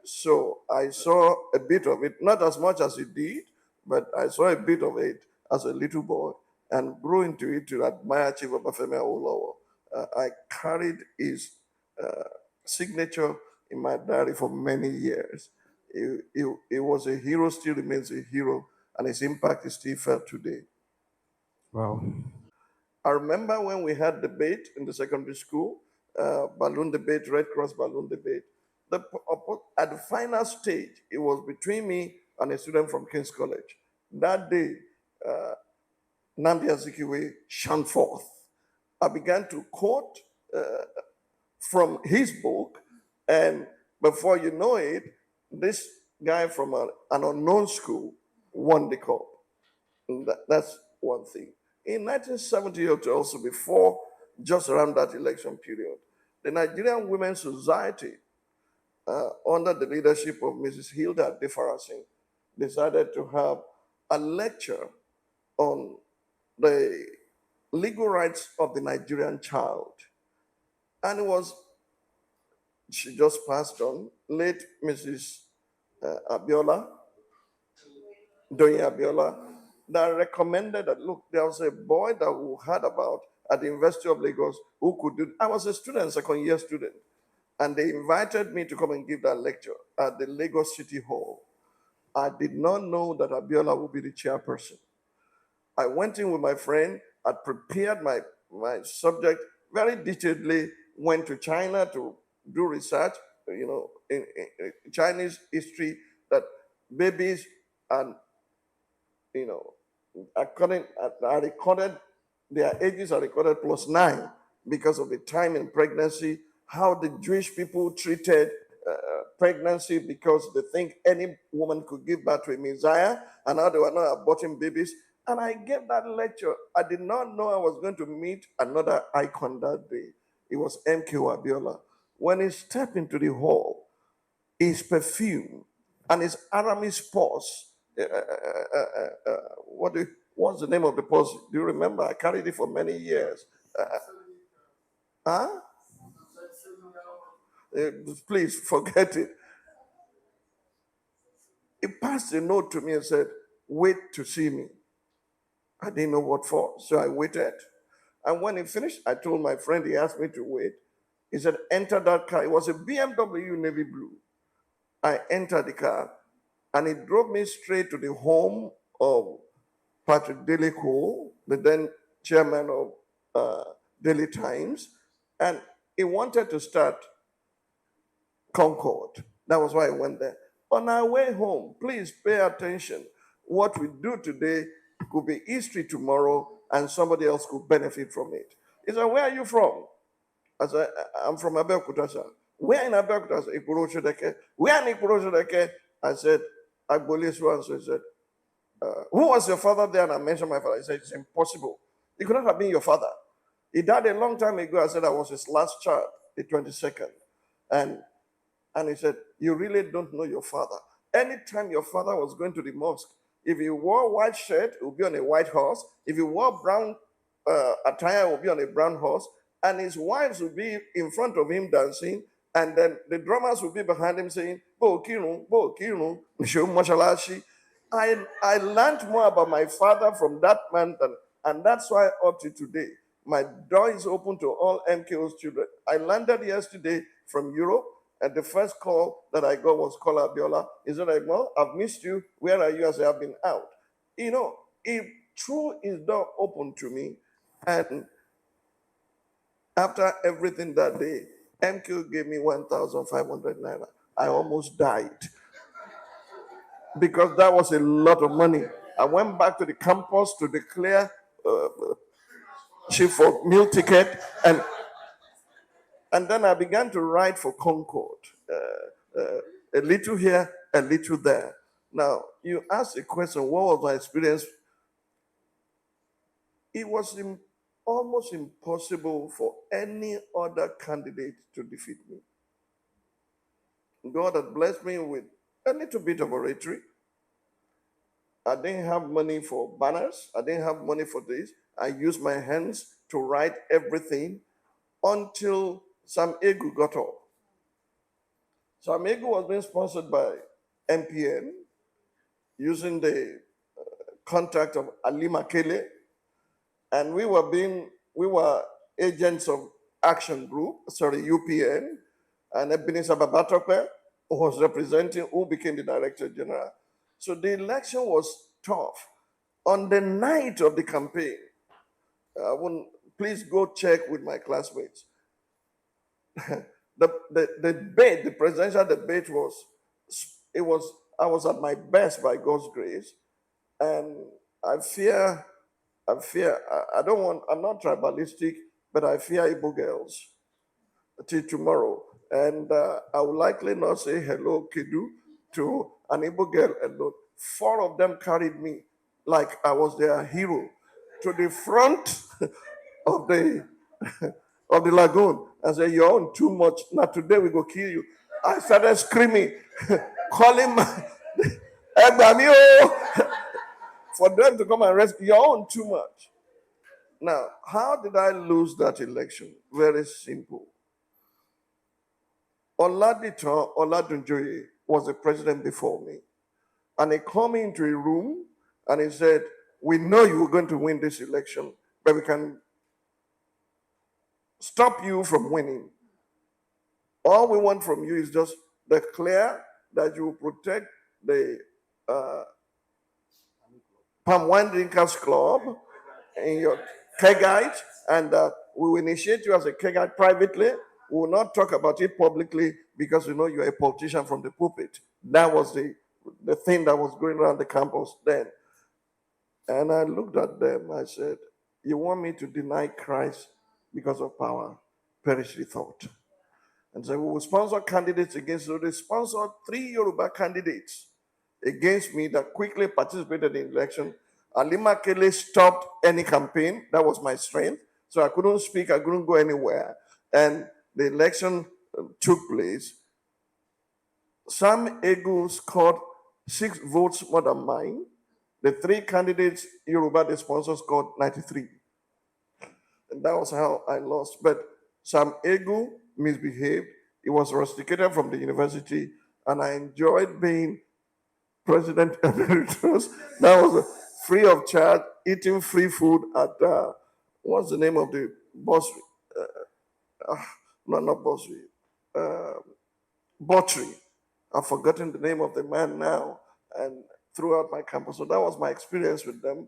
So I saw a bit of it, not as much as he did, but I saw a bit of it as a little boy. and grew into it to admire Chief Obafemi Awolowo. I carried his signature in my diary for many years. He was a hero, still remains a hero, and his impact is still felt today. Wow. I remember when we had debate in the secondary school, balloon debate, Red Cross balloon debate. At the final stage, it was between me and a student from King's College. That day, Nnamdi Azikiwe shone forth. I began to quote from his book, and before you know it, this guy from an unknown school won the cup. That's one thing. In 1970, also before, just around that election period, the Nigerian Women's Society, under the leadership of Mrs. Hilda Defarasin, decided to have a lecture on the legal rights of the Nigerian child. And it was, she just passed on, late Mrs. Abiola, Doyin Abiola, that recommended that, look, there was a boy that we heard about at the University of Lagos who could do, I was a student, second year student, and they invited me to come and give that lecture at the Lagos City Hall. I did not know that Abiola would be the chairperson. I went in with my friend, I prepared my subject very detailedly, went to China to do research, in Chinese history, that babies and, are recorded, their ages are recorded +9 because of the time in pregnancy, how the Jewish people treated pregnancy because they think any woman could give birth to a Messiah, and how they were not aborting babies. And I gave that lecture. I did not know I was going to meet another icon that day. It was MK Abiola. When he stepped into the hall, his perfume and his Aramis purse, what's the name of the purse? Do you remember? I carried it for many years. Huh? Please forget it. He passed a note to me and said, wait to see me. I didn't know what for, so I waited. And when he finished, I told my friend, he asked me to wait. He said, enter that car. It was a BMW navy blue. I entered the car, and he drove me straight to the home of Patrick Daly Cole, the then chairman of Daily Times, and he wanted to start Concord. That was why I went there. On our way home, please pay attention. What we do today could be history tomorrow, and somebody else could benefit from it. He said, where are you from? I said, I'm from Abeokuta, sir. Where in Abeokuta? I said, Ikorochodeke. Where in Ikorochodeke? I said, Agbolesu. So he said, who was your father there? And I mentioned my father. He said, it's impossible. He could not have been your father. He died a long time ago. I said, I was his last child, the 22nd. And he said, you really don't know your father. Anytime your father was going to the mosque, if he wore a white shirt, it would be on a white horse. If he wore brown attire, it would be on a brown horse. And his wives would be in front of him dancing. And then the drummers would be behind him saying, Bo Kirun, Nisho Mashalashi. I learned more about my father from that man, and that's why up to today, my door is open to all MKO's children. I landed yesterday from Europe, and the first call that I got was call Abiola. He said, like, well, I've missed you. Where are you? I said, I've been out. He threw his door open to me. And after everything that day, MQ gave me 1,500 naira. I almost died because that was a lot of money. I went back to the campus to declare chief for meal ticket, and then I began to write for Concord. A little here, a little there. Now, you asked a question, what was my experience? It was almost impossible for any other candidate to defeat me. God had blessed me with a little bit of oratory. I didn't have money for banners. I didn't have money for this. I used my hands to write everything until Sam Egu got up. Sam Egu was being sponsored by MPN using the contact of Ali Makele. and we were agents of Action Group, sorry, UPN, and Ebenezer Babatope, who became the Director General. So the election was tough. On the night of the campaign, please go check with my classmates. The presidential debate I was at my best by God's grace, and I fear, I'm not tribalistic, but I fear Igbo girls till tomorrow. And I will likely not say hello, Kidu, to an Igbo girl alone. 4 of them carried me like I was their hero to the front of the of the lagoon and said, "You're on too much. Now today we go kill you." I started screaming, calling my for them to come and rescue. You're on too much. Now, how did I lose that election? Very simple. Oladito Oladunjoye was the president before me. And he came into a room and he said, "We know you were going to win this election, but we can stop you from winning. All we want from you is just declare that you will protect the Palm Wine Drinkers Club in your kegite, and we will initiate you as a kegite privately. We will not talk about it publicly because we know you're a politician from the pulpit." That was the thing that was going around the campus then. And I looked at them, I said, "You want me to deny Christ because of power? Perish the thought." And so we will sponsor candidates against, so they sponsored 3 Yoruba candidates against me that quickly participated in the election. Alima Kele stopped any campaign. That was my strength. So I couldn't speak, I couldn't go anywhere. And the election took place. Sam Egu scored 6 votes more than mine. The 3 candidates, Yoruba, the sponsors, scored 93. And that was how I lost. But Sam Egu misbehaved. He was rusticated from the university, and I enjoyed being president emeritus. That was free of charge, eating free food at, what's the name of the boss? No, not Bosry. Botry. I've forgotten the name of the man now, and throughout my campus. So that was my experience with them.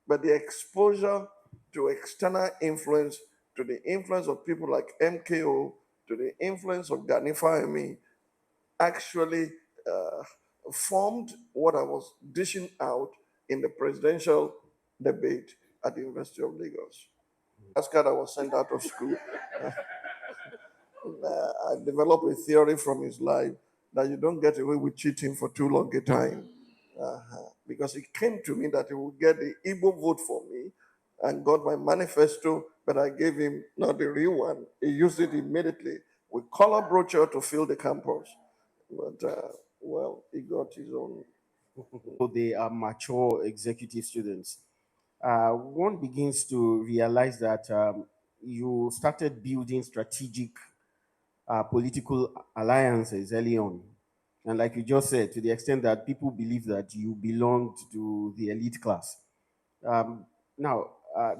But the exposure to external influence, to the influence of people like MKO, to the influence of Gani Fahimi, actually formed what I was dishing out in the presidential debate at the University of Lagos. Last card I was sent out of school. I developed a theory from his life that you don't get away with cheating for too long a time. Because it came to me that he would get the Igbo vote for me and got my manifesto, but I gave him not the real one. He used it immediately with color brochure to fill the campus. But, well, he got his own. They are mature executive students. One begins to realize that you started building strategic political alliances early on. And like you just said, to the extent that people believe that you belonged to the elite class. Now,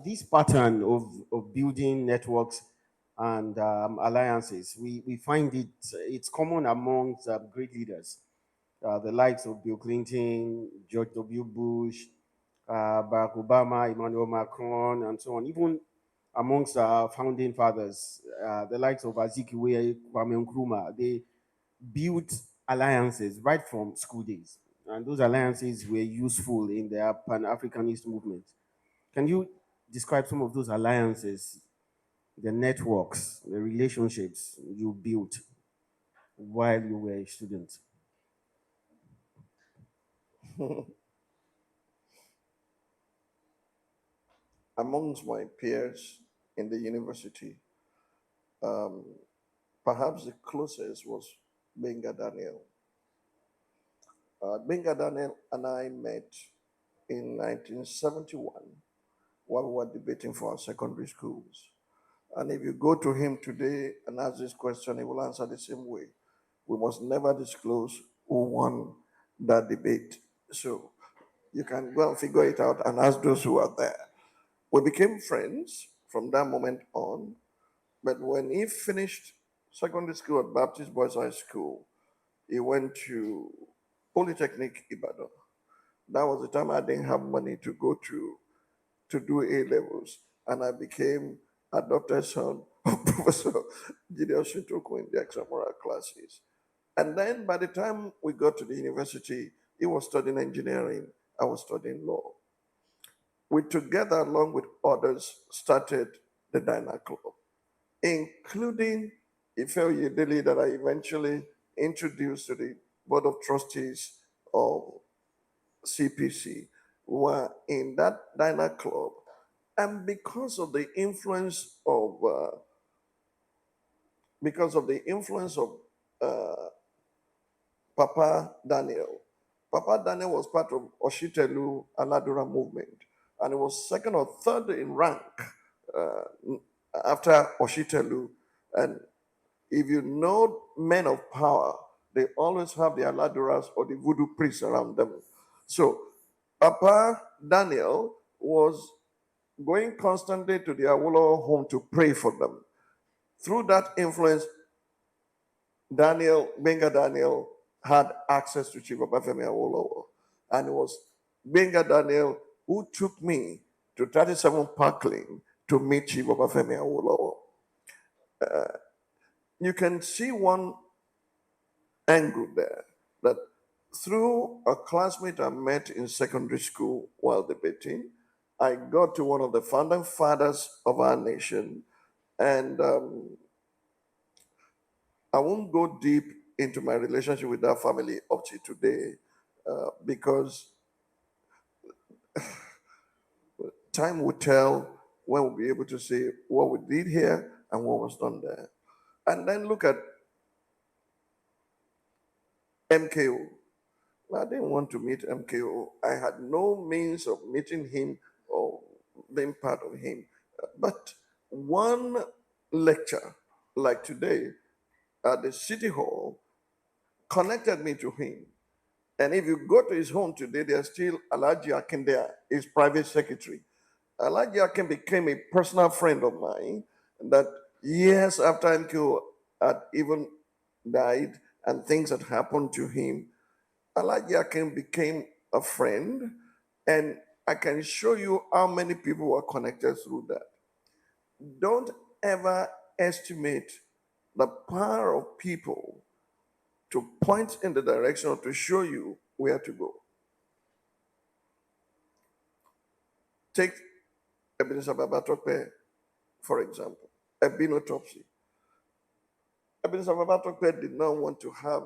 this pattern of building networks and alliances, we find it's common amongst great leaders, the likes of Bill Clinton, George W. Bush, Barack Obama, Emmanuel Macron, and so on. Even amongst our founding fathers, the likes of Azikiwe, Kwame Nkrumah, they built alliances right from school days. And those alliances were useful in their Pan-Africanist movement. Can you describe some of those alliances, the networks, the relationships you built while you were a student? Amongst my peers in the university, perhaps the closest was Benga Daniel. Benga Daniel and I met in 1971 while we were debating for our secondary schools. And if you go to him today and ask this question, he will answer the same way. We must never disclose who won that debate. So you can go and figure it out and ask those who are there. We became friends from that moment on. But when he finished secondary school at Baptist Boys High School, he went to Polytechnic Ibadan. That was the time I didn't have money to go to do A levels, and I became adopted son of Professor Gideon Shintoko in the extramural classes. And then by the time we got to the university, he was studying engineering, I was studying law. We together, along with others, started the Diner Club, including Ife Oyedele that I eventually introduced to the Board of Trustees of CPC. We were in that Diner Club, and because of the influence of uh, Papa Daniel. Papa Daniel was part of Oshitelu Aladura movement, and he was second or third in rank uh, after Oshitelu. And if you know men of power, they always have the Aladuras or the voodoo priests around them. So Papa Daniel was going constantly to the Awolowo home to pray for them. Through that influence, Benga Daniel, had access to Chief Obafemi Awolowo. And it was Benga Daniel who took me to 37 Park Lane to meet Chief Obafemi Awolowo. You can see one angle there, that through a classmate I met in secondary school while debating, I got to one of the founding fathers of our nation, and I won't go deep into my relationship with that family up to today because time will tell when we'll be able to say what we did here and what was done there. And then look at MKO. I didn't want to meet MKO. I had no means of meeting him or being part of him. But one lecture, like today, at the City Hall, connected me to him. And if you go to his home today, there's still Alhaji Akin there, his private secretary. Alhaji Akin became a personal friend of mine that years after MKO had even died and things had happened to him, Alhaji Akin became a friend, and I can show you how many people were connected through that. Don't ever estimate the power of people to point in the direction or to show you where to go. Take Ebenezer Babatokpe, for example, Ebinotopsy. Ebenezer Babatokpe did not want to have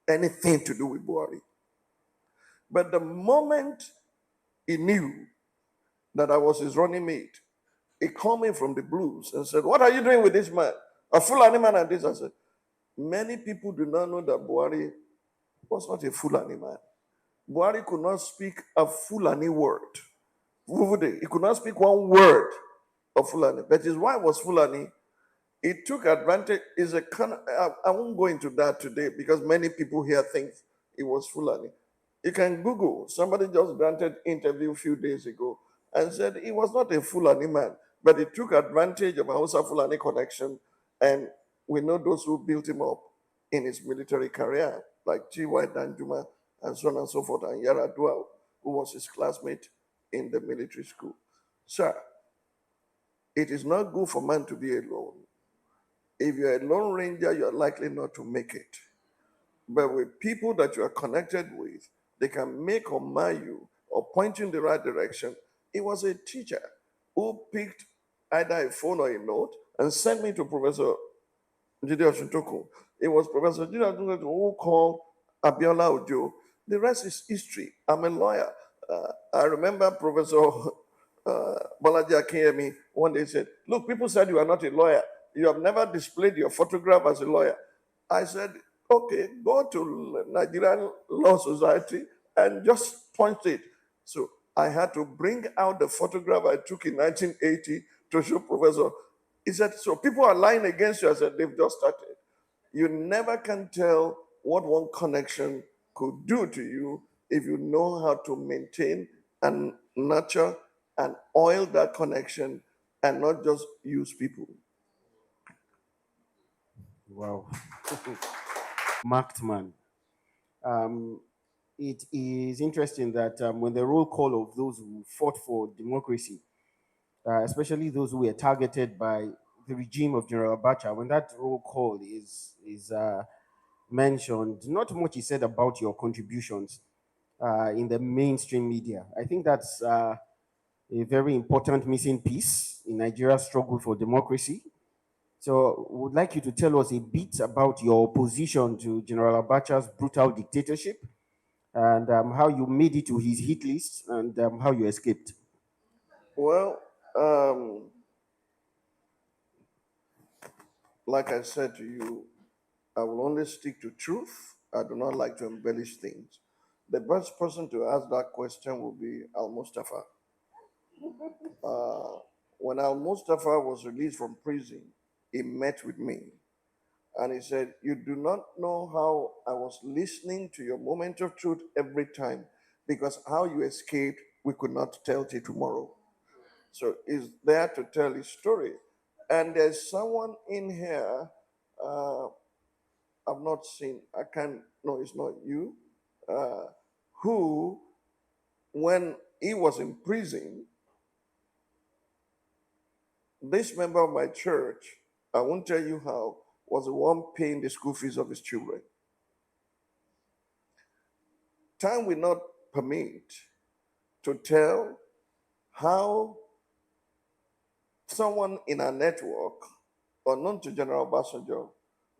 anything to do with Buhari. But the moment he knew that I was his running mate, he called me from the blues and said, "What are you doing with this man? A Fulani man and this?" I said, "Many people do not know that Buhari was not a Fulani man. Buhari could not speak a Fulani word. He could not speak one word of Fulani, but his wife was Fulani. He took advantage. I won't go into that today because many people here think it was Fulani. You can Google. Somebody just granted interview a few days ago and said he was not a Fulani man, but he took advantage of a Hausa Fulani connection, and we know those who built him up in his military career, like T.Y. Danjuma and so on and so forth, and Yaradua, who was his classmate in the military school. Sir, it is not good for man to be alone. If you're a lone ranger, you're likely not to make it. But with people that you are connected with, they can make or mar you or point you in the right direction. It was a teacher who picked either a phone or a note and sent me to Professor Jide Oshintoko. It was Professor Jide Oshintoko who called Abiola Ojo. The rest is history. I'm a lawyer. I remember Professor Balaji Akinyemi one day said, "Look, people said you are not a lawyer. You have never displayed your photograph as a lawyer." I said, "Okay, go to Nigerian Law Society and just point it." So I had to bring out the photograph I took in 1980 to show Professor. He said, "So people are lying against you." I said, "They've just started." You never can tell what one connection could do to you if you know how to maintain and nurture and oil that connection and not just use people. Wow. Marked man. It is interesting that when the roll call of those who fought for democracy, especially those who were targeted by the regime of General Abacha, when that roll call is mentioned, not much is said about your contributions in the mainstream media. I think that's a very important missing piece in Nigeria's struggle for democracy. So, would like you to tell us a bit about your opposition to General Abacha's brutal dictatorship and how you made it to his hit list and how you escaped. Well, like I said to you, I will only stick to truth. I do not like to embellish things. The best person to ask that question will be Al Mustafa. When Al Mustafa was released from prison, he met with me and he said, "You do not know how I was listening to your moment of truth every time because how you escaped, we could not tell till tomorrow." So he's there to tell his story. And there's someone in here uh, I've not seen, I can't, no, it's not you, uh, who, when he was in prison, this member of my church, I won't tell you how, was the one paying the school fees of his children. Time will not permit to tell how someone in our network, unknown to General Obasanjo,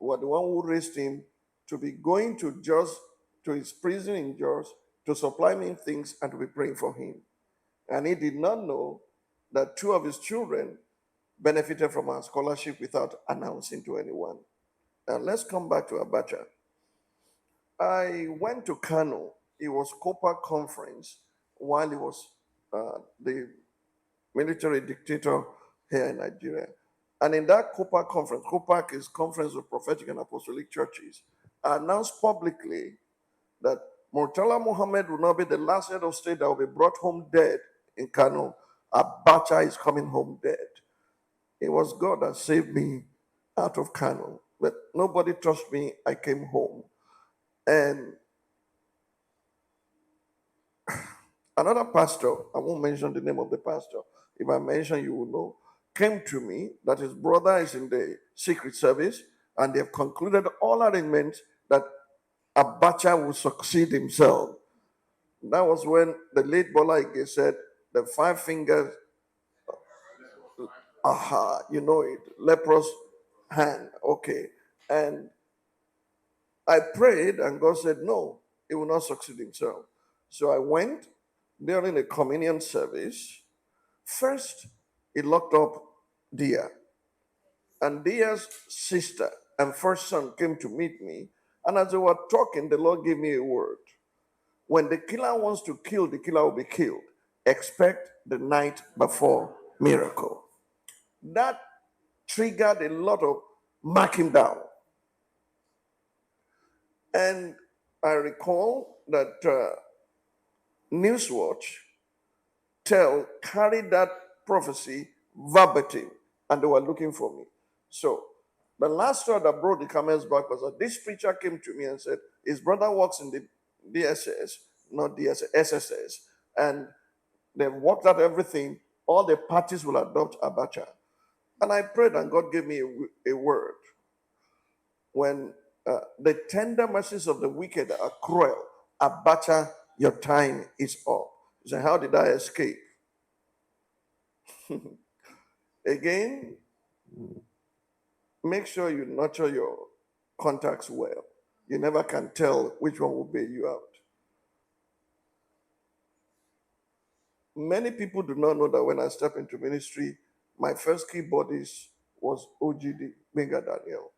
were the one who raised him to be going to Jos, to his prison in Jos, to supply him things and to be praying for him. And he did not know that two of his children benefited from our scholarship without announcing to anyone. And let's come back to Abacha. I went to Kano. It was COPA conference while he was the military dictator here in Nigeria. And in that COPA conference, COPA is Conference of Prophetic and Apostolic Churches, announced publicly that Murtala Muhammad will not be the last head of state that will be brought home dead in Kano. Abacha is coming home dead. It was God that saved me out of Kano. But nobody trusted me. I came home. And another pastor, I won't mention the name of the pastor. If I mention, you will know, came to me that his brother is in the Secret Service and they've concluded all arrangements that Abacha will succeed himself. That was when the late Bola Ige said, the five fingers, aha, you know it, leprous hand, okay. And I prayed and God said, no, he will not succeed himself. So I went during the communion service. First, he locked up Dia. And Dia's sister and first son came to meet me. And as they were talking, the Lord gave me a word. When the killer wants to kill, the killer will be killed. Expect the night before miracle. That triggered a lot of mark him down. And I recall that Newswatch carried that prophecy verbatim, and they were looking for me. So the last straw that brought the camels back was that this preacher came to me and said his brother works in the DSS, not DSS, SSS, and they've worked out everything. All the parties will adopt Abacha. And I prayed, and God gave me a word. When the tender mercies of the wicked are cruel, Abacha, your time is up. He said, how did I escape? Again, make sure you nurture your contacts well. You never can tell which one will bail you out. Many people do not know that when I step into ministry, my first keyboardist was OGD, Benga Daniel.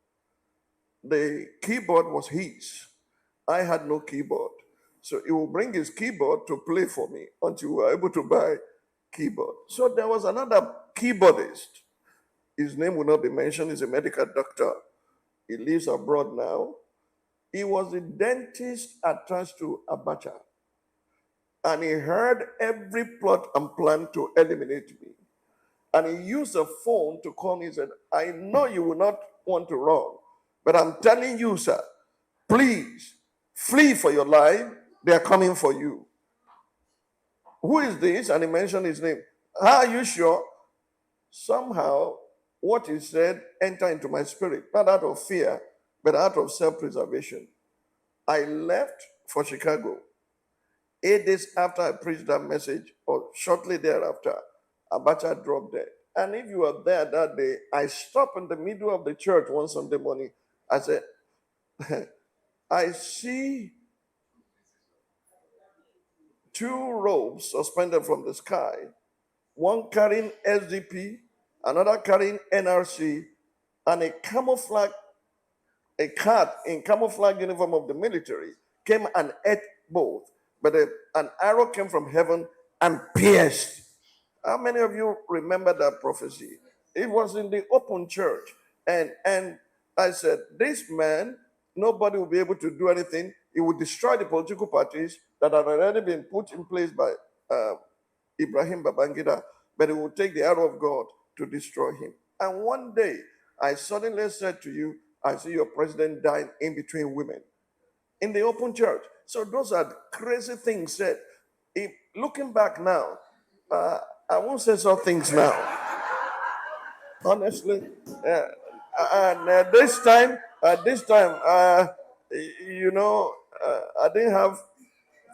The keyboard was his. I had no keyboard. So he will bring his keyboard to play for me until we were able to buy keyboard. So there was another keyboardist. His name will not be mentioned. He's a medical doctor. He lives abroad now. He was the dentist attached to Abacha. and he heard every plot and plan to eliminate me. And he used a phone to call me and said, I know you will not want to run, but I'm telling you, sir, please flee for your life. They are coming for you. Who is this? And he mentioned his name. How are you sure? Somehow, what he said entered into my spirit, not out of fear, but out of self-preservation. I left for Chicago. 8 days after I preached that message, or shortly thereafter, Abacha dropped dead. And if you were there that day, I stopped in the middle of the church one Sunday morning. I said, I see two robes suspended from the sky, one carrying SDP, another carrying NRC, and a cat in camouflage uniform of the military came and ate both. But an arrow came from heaven and pierced. How many of you remember that prophecy? It was in the open church. And I said, this man, nobody will be able to do anything. He will destroy the political parties that have already been put in place by Ibrahim Babangida, but he will take the arrow of God to destroy him. And one day, I suddenly said to you, I see your president dying in between women in the open church. So those are crazy things said. Looking back now, I won't say some things now. Honestly, and this time, you know, I didn't have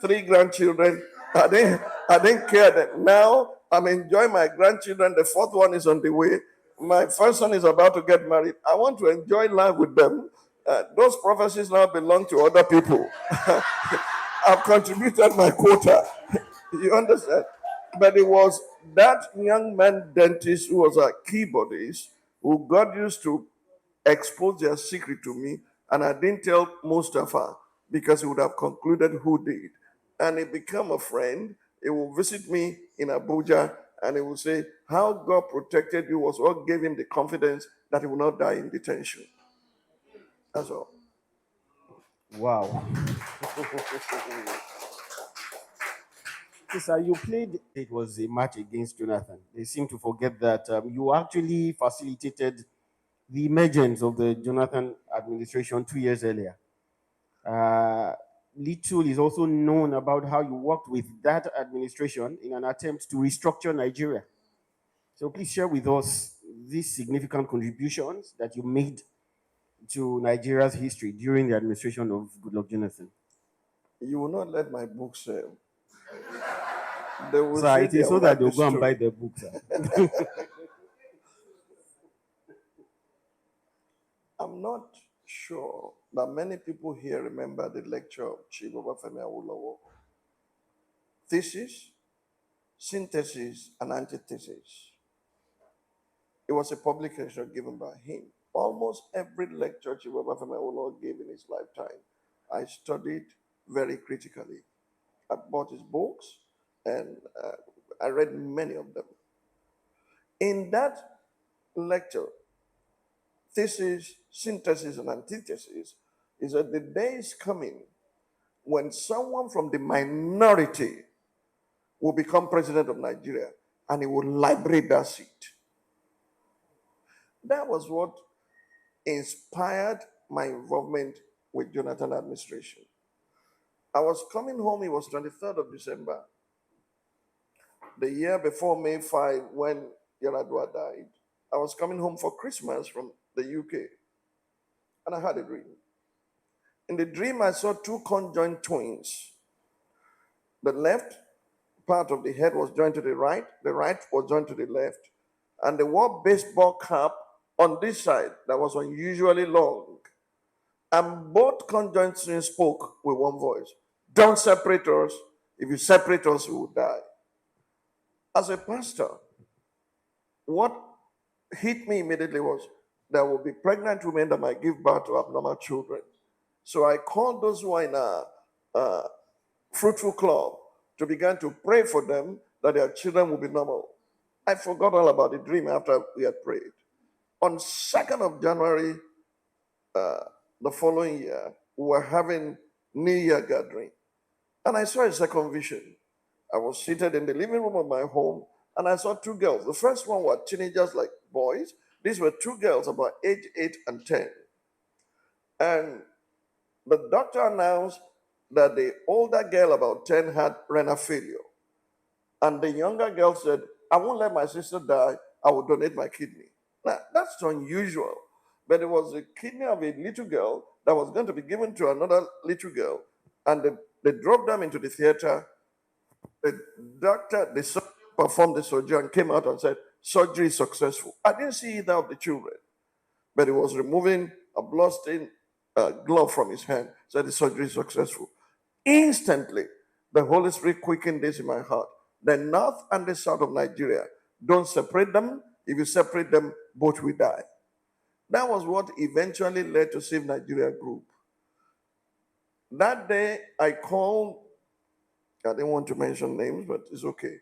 3 grandchildren. I didn't care that. Now I'm enjoying my grandchildren. The 4th one is on the way. My first son is about to get married. I want to enjoy life with them. Those prophecies now belong to other people. I've contributed my quota. You understand? But it was that young man dentist who was a keyboardist who got used to expose their secret to me, and I didn't tell Mustafa because he would have concluded who did. And he became a friend. He will visit me in Abuja and he will say, how God protected you was what gave him the confidence that he will not die in detention. That's all. Wow. Sir, you played, it was a match against Jonathan. They seem to forget that you actually facilitated the emergence of the Jonathan administration 2 years earlier. Little is also known about how you worked with that administration in an attempt to restructure Nigeria. So please share with us these significant contributions that you made to Nigeria's history during the administration of Goodluck Jonathan. You will not let my book sell. They will Sir, say it they is so will that write they'll the go and buy story. the book, sir. I'm not sure that many people here remember the lecture of Chief Obafemi Awolowo. Thesis, synthesis, and antithesis. It was a public lecture given by him. Almost every lecture Chief Obafemi Awolowo gave in his lifetime, I studied very critically. I bought his books and I read many of them. In that lecture, thesis, synthesis, and antithesis is that the day is coming when someone from the minority will become president of Nigeria and he will liberate that seat. That was what inspired my involvement with Jonathan administration. I was coming home, it was 23rd of December, the year before May 5 when Yaradua died. I was coming home for Christmas from the UK and I had a dream. In the dream, I saw 2 conjoined twins. The left part of the head was joined to the right was joined to the left, and they wore baseball cap on this side that was unusually long. And both conjoined twins spoke with one voice. Don't separate us. If you separate us, we will die. As a pastor, what hit me immediately was there will be pregnant women that might give birth to abnormal children. So I called those who are in a fruitful club to begin to pray for them that their children will be normal. I forgot all about the dream after we had prayed. On 2nd of January, the following year, we were having New Year gathering. And I saw a second vision. I was seated in the living room of my home and I saw two girls. The first one were teenagers like boys. These were two girls about age 8 and 10. And the doctor announced that the older girl, about 10, had renal failure. And the younger girl said, I won't let my sister die. I will donate my kidney. Now, that's unusual. But it was the kidney of a little girl that was going to be given to another little girl. And they drove them into the theater. The surgeon performed the surgery and came out and said, surgery is successful. I didn't see either of the children, but he was removing a bloodstained glove from his hand, said the surgery is successful. Instantly, the Holy Spirit quickened this in my heart. The north and the south of Nigeria, don't separate them. If you separate them, both will die. That was what eventually led to Save Nigeria Group. That day, I called, I didn't want to mention names, but it's okay.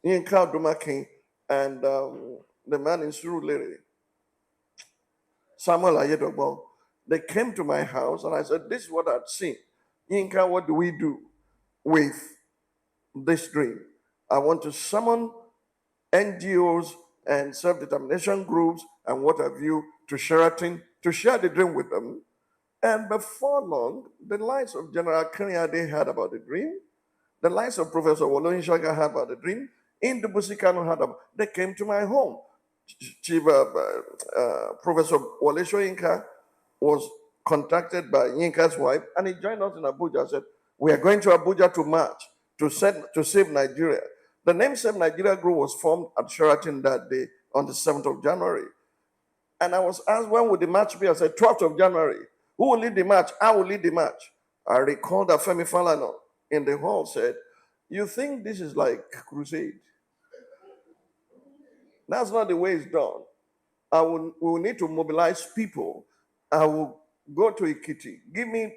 Yinka Dumaki and the man in Surulere, Samuel Ayedobo, they came to my house and I said, this is what I'd seen. Yinka, what do we do with this dream? I want to summon NGOs and self-determination groups and what have you to Sheraton to share the dream with them. And before long, the lights of General Kanyade heard about the dream. The lights of Professor Woloinshaga heard about the dream. In the Busikano heard about. They came to my home. Chief Professor Wole Soyinka was contacted by Yinka's wife, and he joined us in Abuja and said, we are going to Abuja to march to save Nigeria. The name Save Nigeria Group was formed at Sheraton that day on the 7th of January. And I was asked, when would the march be? I said, 12th of January. Who will lead the march? I will lead the march. I recall that Femi Falana in the hall said, you think this is like crusade? That's not the way it's done. We will need to mobilize people. I will go to Ikiti. Give me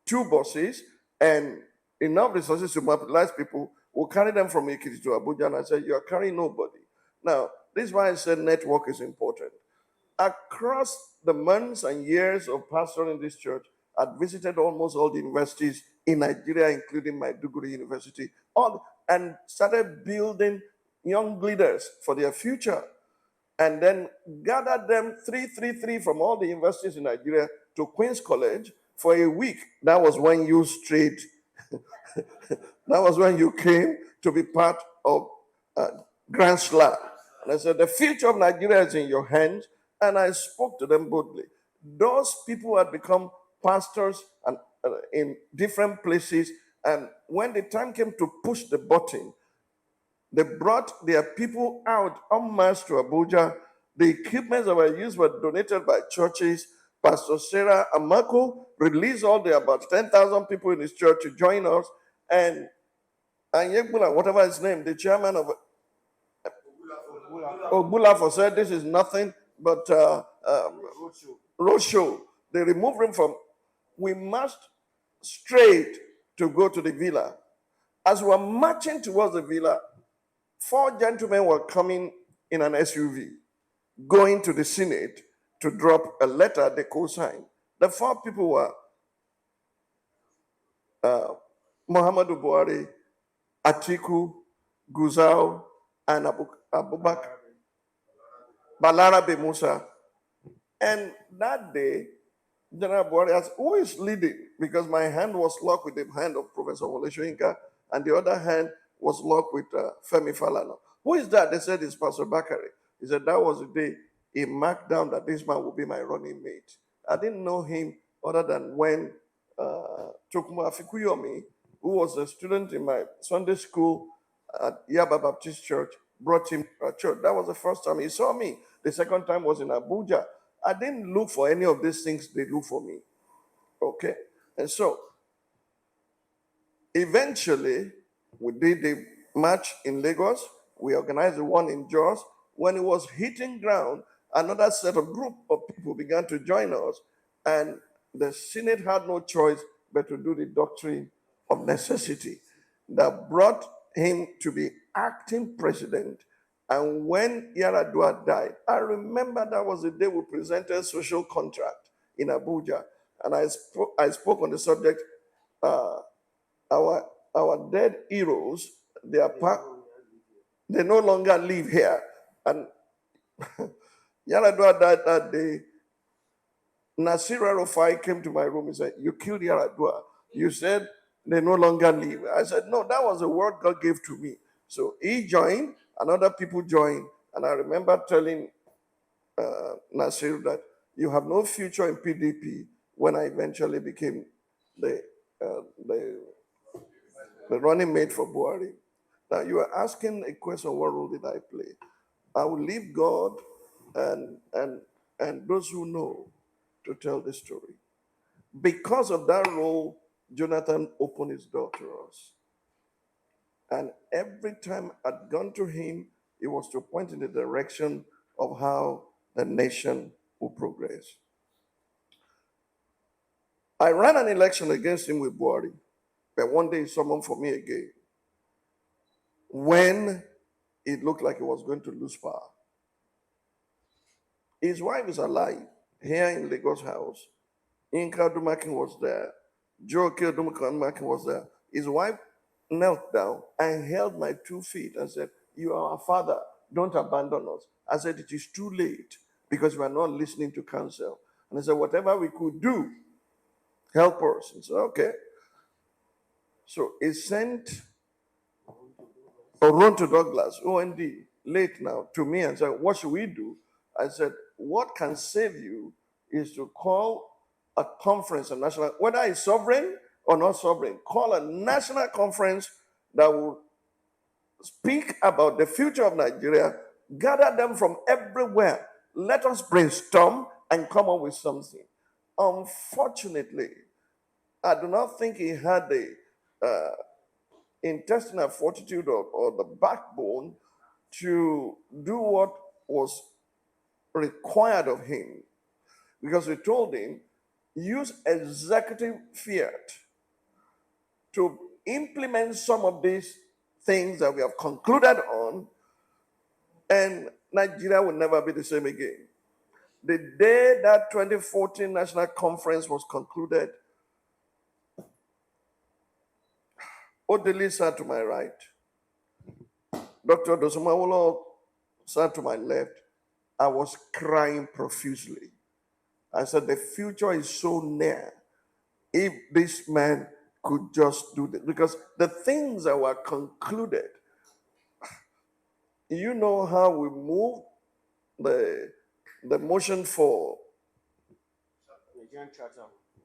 2 buses and enough resources to mobilize people. We'll carry them from Ikiti to Abuja. And I said, you are carrying nobody. Now, this is why I said network is important. Across the months and years of pastoring in this church, I'd visited almost all the universities in Nigeria, including Maiduguri University, and started building young leaders for their future. And then gathered them 333 from all the universities in Nigeria to Queen's College for a week. That was when you strayed. That was when you came to be part of Grand Slam. And I said, the future of Nigeria is in your hands. And I spoke to them boldly. Those people had become pastors and, in different places. And when the time came to push the button, they brought their people out en masse to Abuja. The equipment that were used were donated by churches. Pastor Sarah Amako released all the about 10,000 people in his church to join us. And Yegbula, whatever his name, the chairman of Ogbulafo said this is nothing but roadshow. They removed him from. We marched straight to go to the villa. As we were marching towards the villa, 4 gentlemen were coming in an SUV, going to the Senate to drop a letter they co-signed. The 4 people were Muhammadu Buhari, Atiku, Guzau, and Abubakar Balarabe Musa. And that day, General Buhari asked, who is leading? Because my hand was locked with the hand of Professor Wole Soyinka, and the other hand was locked with Femi Falana. Who is that? They said it's Pastor Bakari. He said that was the day he marked down that this man would be my running mate. I didn't know him other than when Chokuma Fikuyomi, who was a student in my Sunday school at Yaba Baptist Church, brought him to our church. That was the first time he saw me. The second time was in Abuja. I didn't look for any of these things, they look for me. Okay? And so, eventually, we did the march in Lagos. We organized the one in Jos. When it was hitting ground, another set of group of people began to join us. And the Senate had no choice but to do the doctrine of necessity that brought him to be acting president. And when Yaradua died, I remember that was the day we presented social contract in Abuja. And I spoke on the subject our dead heroes, they no longer live here. And Yaradua died that day. Nasira Rufai came to my room and said, "You killed Yaradua. You said they no longer live." I said, "No, that was a word God gave to me." So he joined, and other people joined. And I remember telling Nasir that you have no future in PDP when I eventually became the, uh, the, the running mate for Buhari. Now, you are asking a question, what role did I play? I will leave God and those who know to tell the story. Because of that role, Jonathan opened his door to us. And every time I'd gone to him, it was to point in the direction of how the nation will progress. I ran an election against him with Buhari, but one day he summoned for me again when it looked like he was going to lose power. His wife is alive here in Lagos House. Inka Dumakin was there. Joe Dumakin was there. His wife knelt down and held my 2 feet and said, "You are our father. Don't abandon us." I said, "It is too late because we are not listening to counsel." And I said, "Whatever we could do, help us." And said, "Okay." So he sent Oronto Douglas, OND, late now, to me and said, "What should we do?" I said, "What can save you is to call a conference, a national, whether it's sovereign or not sovereign, call a national conference that will speak about the future of Nigeria, gather them from everywhere. Let us brainstorm and come up with something." Unfortunately, I do not think he had the intestinal fortitude or the backbone to do what was required of him, because we told him, use executive fiat to implement some of these things that we have concluded on, and Nigeria will never be the same again. The day that 2014 national conference was concluded, Odili sat to my right, Dr. Dosumawolo sat to my left. I was crying profusely. I said, the future is so near. If this man could just do this, because the things that were concluded, you know how we moved the motion for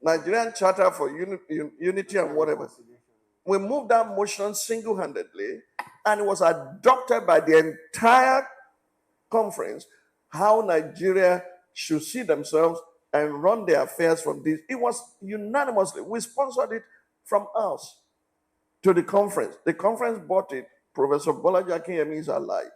Nigerian Charter for Unity and whatever. We moved that motion single-handedly, and it was adopted by the entire conference, how Nigeria should see themselves and run their affairs from this. It was unanimously. We sponsored it from us to the conference. The conference bought it. Professor Bolaji Akinyemi is alive.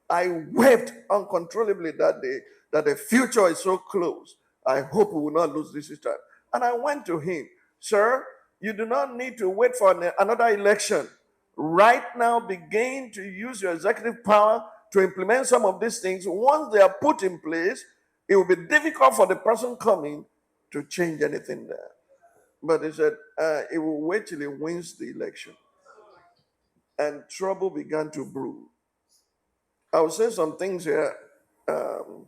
I wept uncontrollably that day that the future is so close. I hope we will not lose this time. And I went to him, "Sir, you do not need to wait for another election. Right now, begin to use your executive power to implement some of these things. Once they are put in place, it will be difficult for the person coming to change anything there." But he said, it will wait till he wins the election. And trouble began to brew. I will say some things here. I'm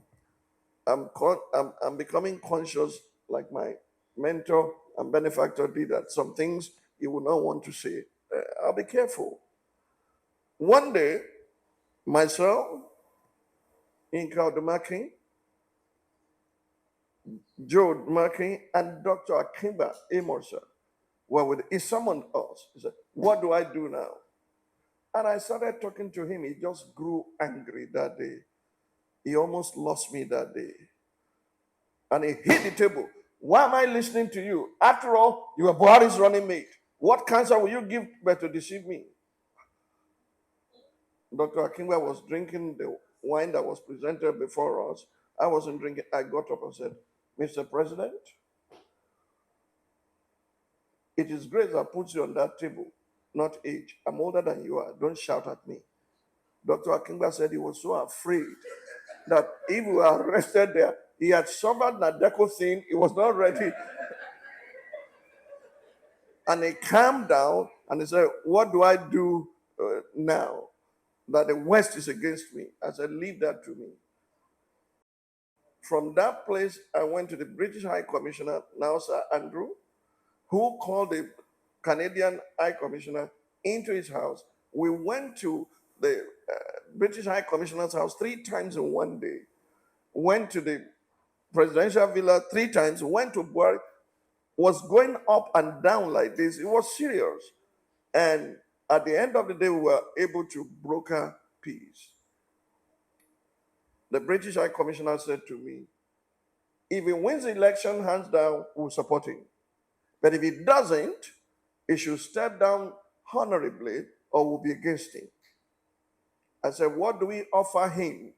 becoming conscious, like my mentor and benefactor did, that some things you will not want to say. I'll be careful. One day, myself, Inka Odumaki, Joe Odumaki, and Dr. Akimba Amorsa he summoned us. He said, "What do I do now?" And I started talking to him. He just grew angry that day. He almost lost me that day. And he hit the table. "Why am I listening to you? After all, you are Buhari's running mate. What cancer will you give but to deceive me?" Dr. Akingwa was drinking the wine that was presented before us. I wasn't drinking. I got up and said, "Mr. President, it is grace that puts you on that table, not age. I'm older than you are. Don't shout at me." Dr. Akingwa said he was so afraid that if we were arrested there, he had suffered Nadeko thing, he was not ready. And he calmed down And he said, what do I do now that the West is against me? I said, leave that to me. From that place, I went to the British High Commissioner, now Sir Andrew, who called the Canadian High Commissioner into his house. We went to the British High Commissioner's house 3 times in one day, went to the presidential villa 3 times, went to Buhari, was going up and down like this. It was serious. And at the end of the day, we were able to broker peace. The British High Commissioner said to me, if he wins the election, hands down, we'll support him. But if he doesn't, he should step down honorably or we'll be against him. I said, what do we offer him?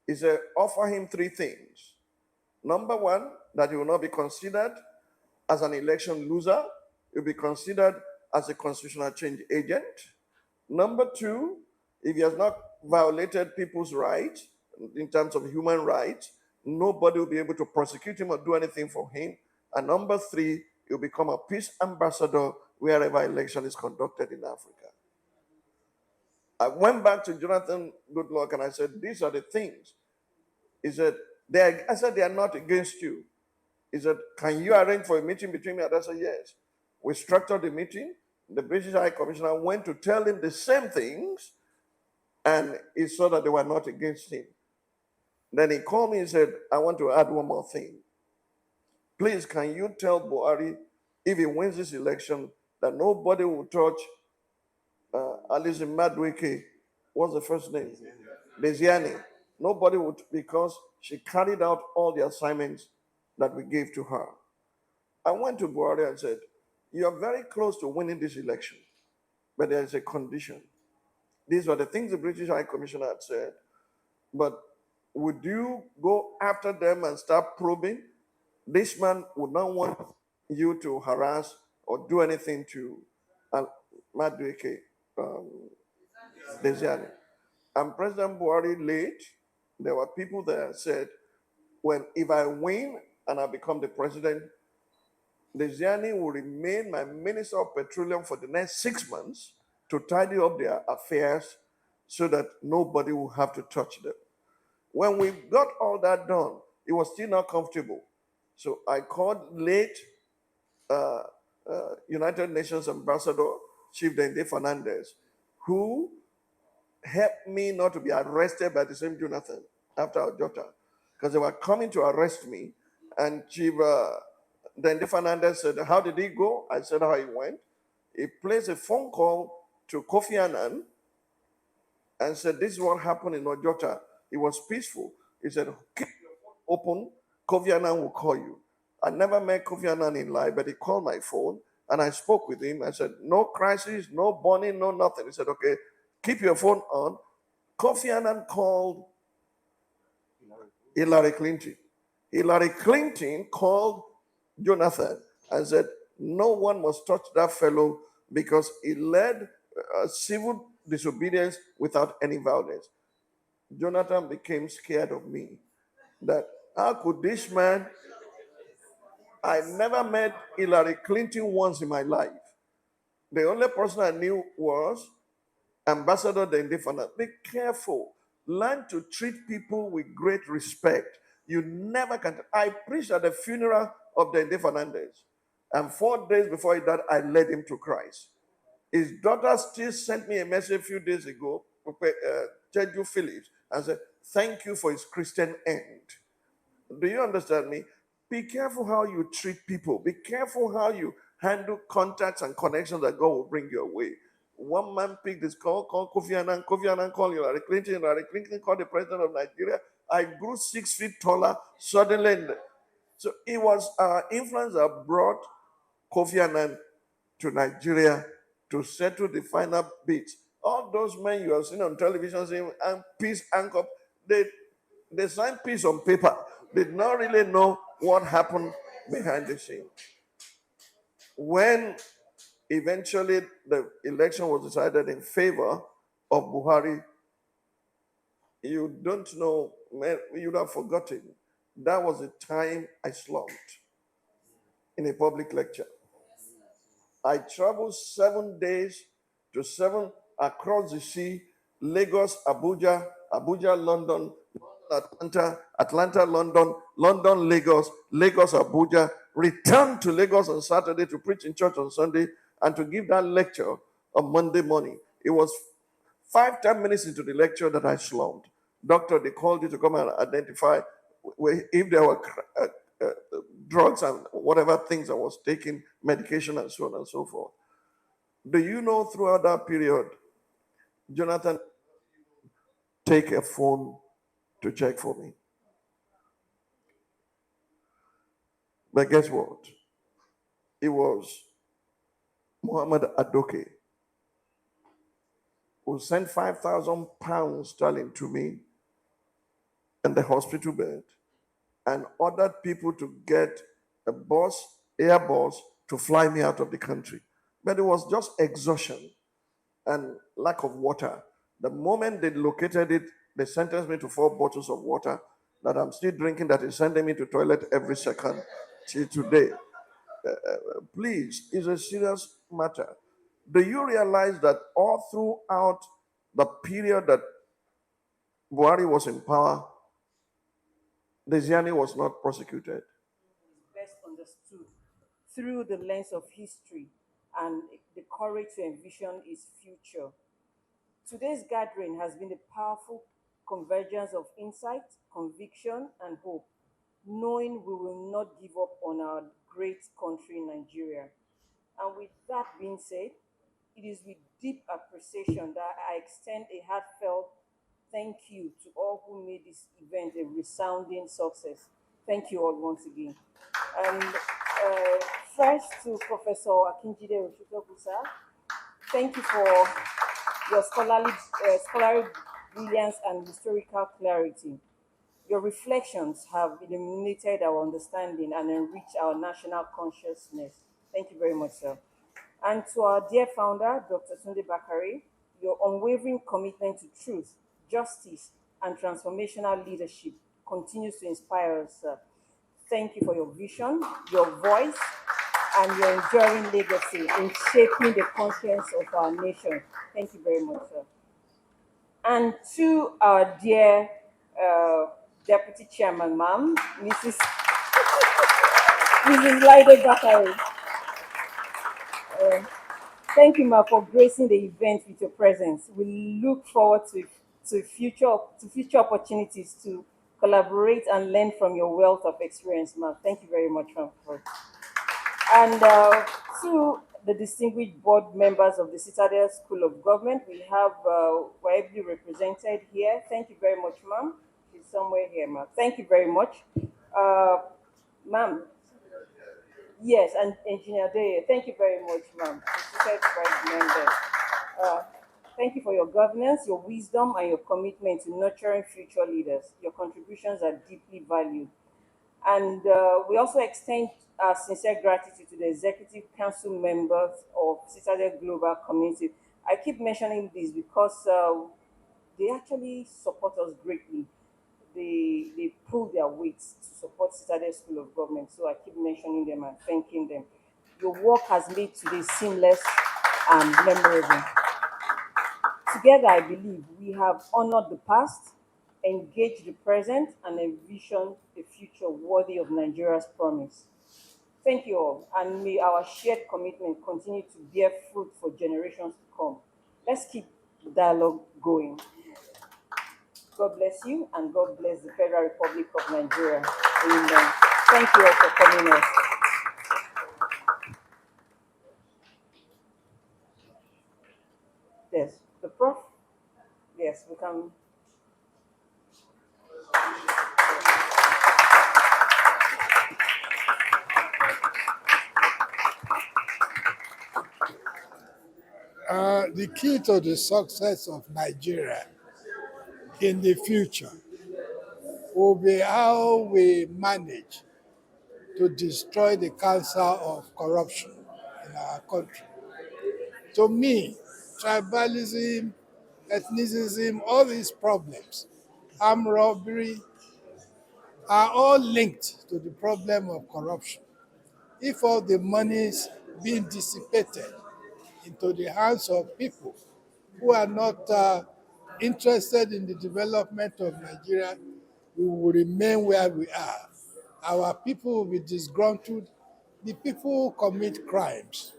He said, offer him 3 things. Number 1, that he will not be considered as an election loser. He will be considered as a constitutional change agent. Number 2, if he has not violated people's rights in terms of human rights, nobody will be able to prosecute him or do anything for him. And number 3, he'll become a peace ambassador wherever election is conducted in Africa. I went back to Jonathan Goodluck and I said, these are the things. He said, I said, they are not against you. He said, can you arrange for a meeting between me? And I said, yes. We structured the meeting. The British High Commissioner went to tell him the same things, and he saw that they were not against him. Then he called me and said, I want to add one more thing. Please, can you tell Buhari, if he wins this election, that nobody will touch Alice Madueke, what's the first name? Desiani. Nobody would, because she carried out all the assignments that we gave to her. I went to Buhari and said, you are very close to winning this election, but there is a condition. These were the things the British High Commissioner had said, but would you go after them and start probing? This man would not want you to harass or do anything to Madueke, Desiani. And President Buhari late, there were people there said, if I win and I become the president, Desiani will remain my Minister of Petroleum for the next 6 months to tidy up their affairs so that nobody will have to touch them. When we got all that done, it was still not comfortable. So I called late United Nations Ambassador Chief Dende Fernandez, who helped me not to be arrested by the same Jonathan after Ojota, because they were coming to arrest me. And Chief Dende Fernandez said, how did he go? I said how he went. He placed a phone call to Kofi Annan and said, this is what happened in Ojota. It was peaceful. He said, keep your phone open, Kofi Annan will call you. I never met Kofi Annan in life, but he called my phone and I spoke with him. I said, no crisis, no burning, no nothing. He said, okay, keep your phone on. Kofi Annan called Hillary Clinton. Hillary Clinton called Jonathan and said, no one must touch that fellow because he led civil disobedience without any violence. Jonathan became scared of me. That how could this man? I never met Hillary Clinton once in my life. The only person I knew was Ambassador Dende Fernandez. Be careful. Learn to treat people with great respect. You never can. I preached at the funeral of Dende Fernandez. And 4 days before he died, I led him to Christ. His daughter still sent me a message a few days ago, Jeju Phillips, and said, thank you for his Christian end. Do you understand me? Be careful how you treat people. Be careful how you handle contacts and connections that God will bring your way. One man picked this call, called Kofi Annan. Kofi Annan called Hillary Clinton. Hillary Clinton called the president of Nigeria. I grew 6 feet taller suddenly. So it was our influence that brought Kofi Annan to Nigeria to settle the final bits. All those men you have seen on television saying, and peace, anchor, they signed peace on paper. They did not really know what happened behind the scene. When eventually the election was decided in favor of Buhari, you don't know, you'd have forgotten. That was the time I slumped in a public lecture. I traveled 7 days to seven across the sea, Lagos, Abuja, Abuja, London, Atlanta, Atlanta, London, London, Lagos, Lagos, Abuja, returned to Lagos on Saturday to preach in church on Sunday and to give that lecture on Monday morning. It was 5-10 minutes into the lecture that I slumped. Doctor, they called you to come and identify if there were drugs and whatever things I was taking, medication and so on and so forth. Do you know throughout that period, Jonathan take a phone to check for me? But guess what? It was Muhammad Adoke who sent 5,000 pounds sterling to me in the hospital bed and ordered people to get a bus, Airbus, to fly me out of the country. But it was just exhaustion and lack of water. The moment they located it, they sentenced me to 4 bottles of water that I'm still drinking, that is sending me to toilet every second till today. Please, it's a serious matter. Do you realize that all throughout the period that Buhari was in power, Desiani was not prosecuted? Best understood through the lens of history and the courage to envision its future. Today's gathering has been a powerful convergence of insight, conviction, and hope, knowing we will not give up on our great country, Nigeria. And with that being said, it is with deep appreciation that I extend a heartfelt thank you to all who made this event a resounding success. Thank you all once again. And first to Professor Akinjide Oshutokusa, thank you for your scholarly brilliance and historical clarity. Your reflections have illuminated our understanding and enriched our national consciousness. Thank you very much, sir. And to our dear founder, Dr. Tunde Bakari, your unwavering commitment to truth, justice, and transformational leadership continues to inspire us, sir. Thank you for your vision, your voice, and your enduring legacy in shaping the conscience of our nation. Thank you very much, sir. And to our dear Deputy Chairman, ma'am, Mrs. Laide Bakari. Thank you, ma, for gracing the event with your presence. We look forward to future opportunities to collaborate and learn from your wealth of experience, ma. Thank you very much, ma'am. And to the distinguished board members of the Citadel School of Government, we have widely represented here. Thank you very much, ma'am. She's somewhere here, ma'am. Thank you very much. Ma'am, yes, and Engineer Day, thank you very much, ma'am. Thank you for your governance, your wisdom, and your commitment to nurturing future leaders. Your contributions are deeply valued. And we also extend our sincere gratitude to the Executive Council members of Citadel Global Community. I keep mentioning this because they actually support us greatly. They pull their weight to support Citadel School of Government. So I keep mentioning them and thanking them. Your work has made today seamless and memorable. Together, I believe we have honored the past, engaged the present, and envisioned a future worthy of Nigeria's promise. Thank you all, and may our shared commitment continue to bear fruit for generations to come. Let's keep the dialogue going. God bless you, and God bless the Federal Republic of Nigeria. Amen. Thank you all for coming us. Yes, the prof. Yes, we can. The key to the success of Nigeria in the future will be how we manage to destroy the cancer of corruption in our country. To me, tribalism, ethnicism, all these problems, armed robbery, are all linked to the problem of corruption. If all the monies being dissipated into the hands of people who are not interested in the development of Nigeria, we will remain where we are. Our people will be disgruntled. The people who commit crimes,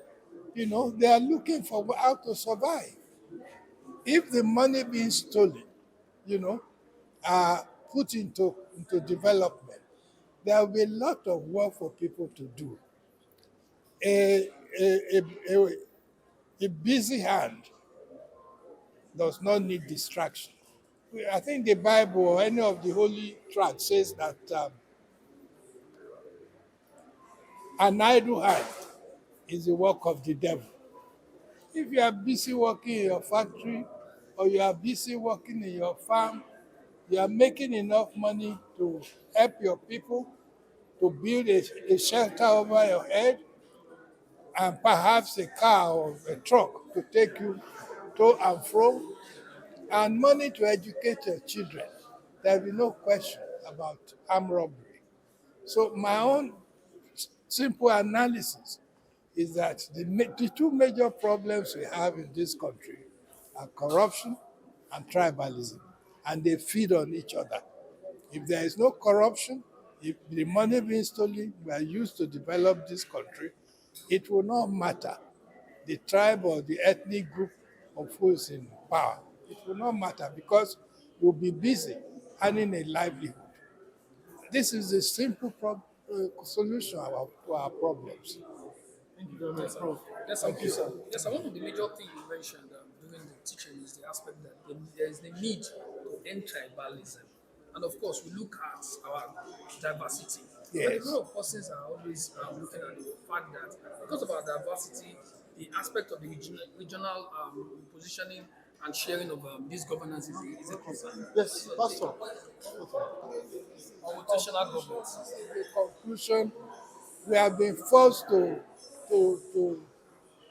they are looking for how to survive. If the money being stolen, you know, are put into development, there will be a lot of work for people to do. A, a, a, a, a busy hand does not need distraction. I think the Bible or any of the holy tracts says that an idle hand is the work of the devil. If you are busy working in your factory or you are busy working in your farm, you are making enough money to help your people, to build a shelter over your head, and perhaps a car or a truck to take you to and fro, and money to educate your children. There will be no question about armed robbery. So my own simple analysis is that the two major problems we have in this country are corruption and tribalism, and they feed on each other. If there is no corruption, if the money being stolen were used to develop this country, it will not matter the tribe or the ethnic group of who is in power. It will not matter because you'll be busy earning a livelihood. This is a simple solution to our problems. Thank you very much, Prof. Yes, Thank you, sir. Yes, sir. One of the major things you mentioned during the teaching is the aspect that there is the need to end tribalism. And of course, we look at our diversity. And a Yes. lot of persons are always looking at the fact that because of our diversity, the aspect of the regional positioning and sharing of this governance is a concern. Yes, Pastor. Rotational governance. The conclusion we have been forced to, to,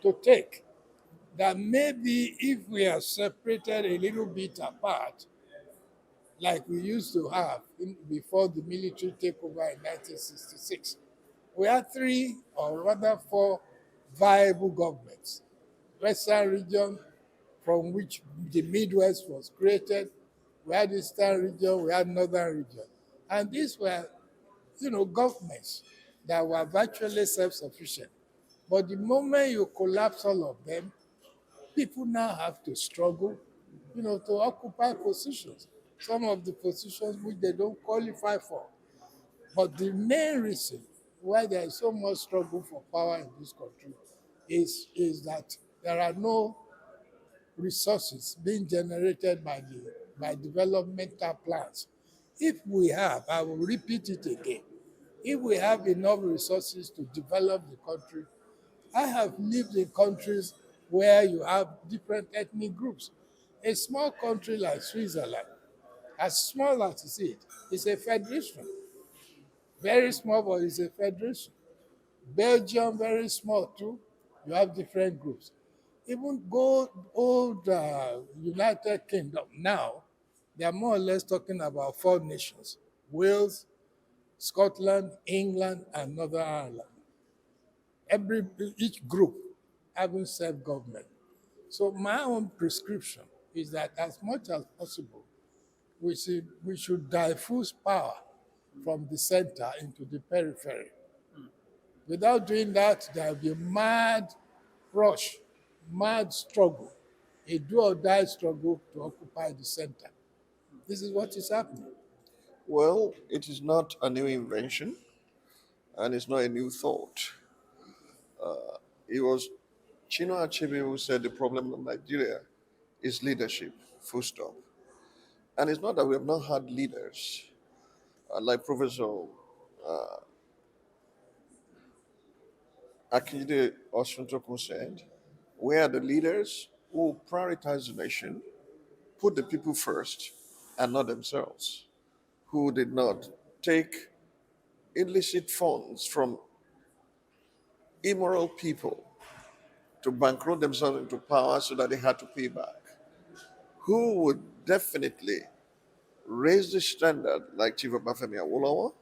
to take that maybe if we are separated a little bit apart, like we used to have before the military takeover in 1966, we had three or rather four viable governments. Western region, from which the Midwest was created, we had Eastern region, we had Northern region. And these were, governments that were virtually self-sufficient. But the moment you collapse all of them, people now have to struggle, to occupy positions, some of the positions which they don't qualify for. But the main reason why there is so much struggle for power in this country is that there are no resources being generated by developmental plans. If we have, I will repeat it again, if we have enough resources to develop the country, I have lived in countries where you have different ethnic groups. A small country like Switzerland, as small as you see it, is a federation. Very small, but it's a federation. Belgium, very small too. You have different groups. Even go old United Kingdom now, they are more or less talking about four nations: Wales, Scotland, England, and Northern Ireland. Each group having self-government. So my own prescription is that as much as possible, we should diffuse power from the center into the periphery. Without doing that, there will be a mad rush, mad struggle, a do or die struggle to occupy the center. This is what is happening. Well, it is not a new invention and it's not a new thought. It was Chino Achebe who said the problem of Nigeria is leadership, full stop. And it's not that we have not had leaders, like Professor Akinde Osuntokun said, we are the leaders who prioritize the nation, put the people first and not themselves, who did not take illicit funds from immoral people to bankroll themselves into power so that they had to pay back, who would definitely raise the standard like Chief Obafemi Awolowo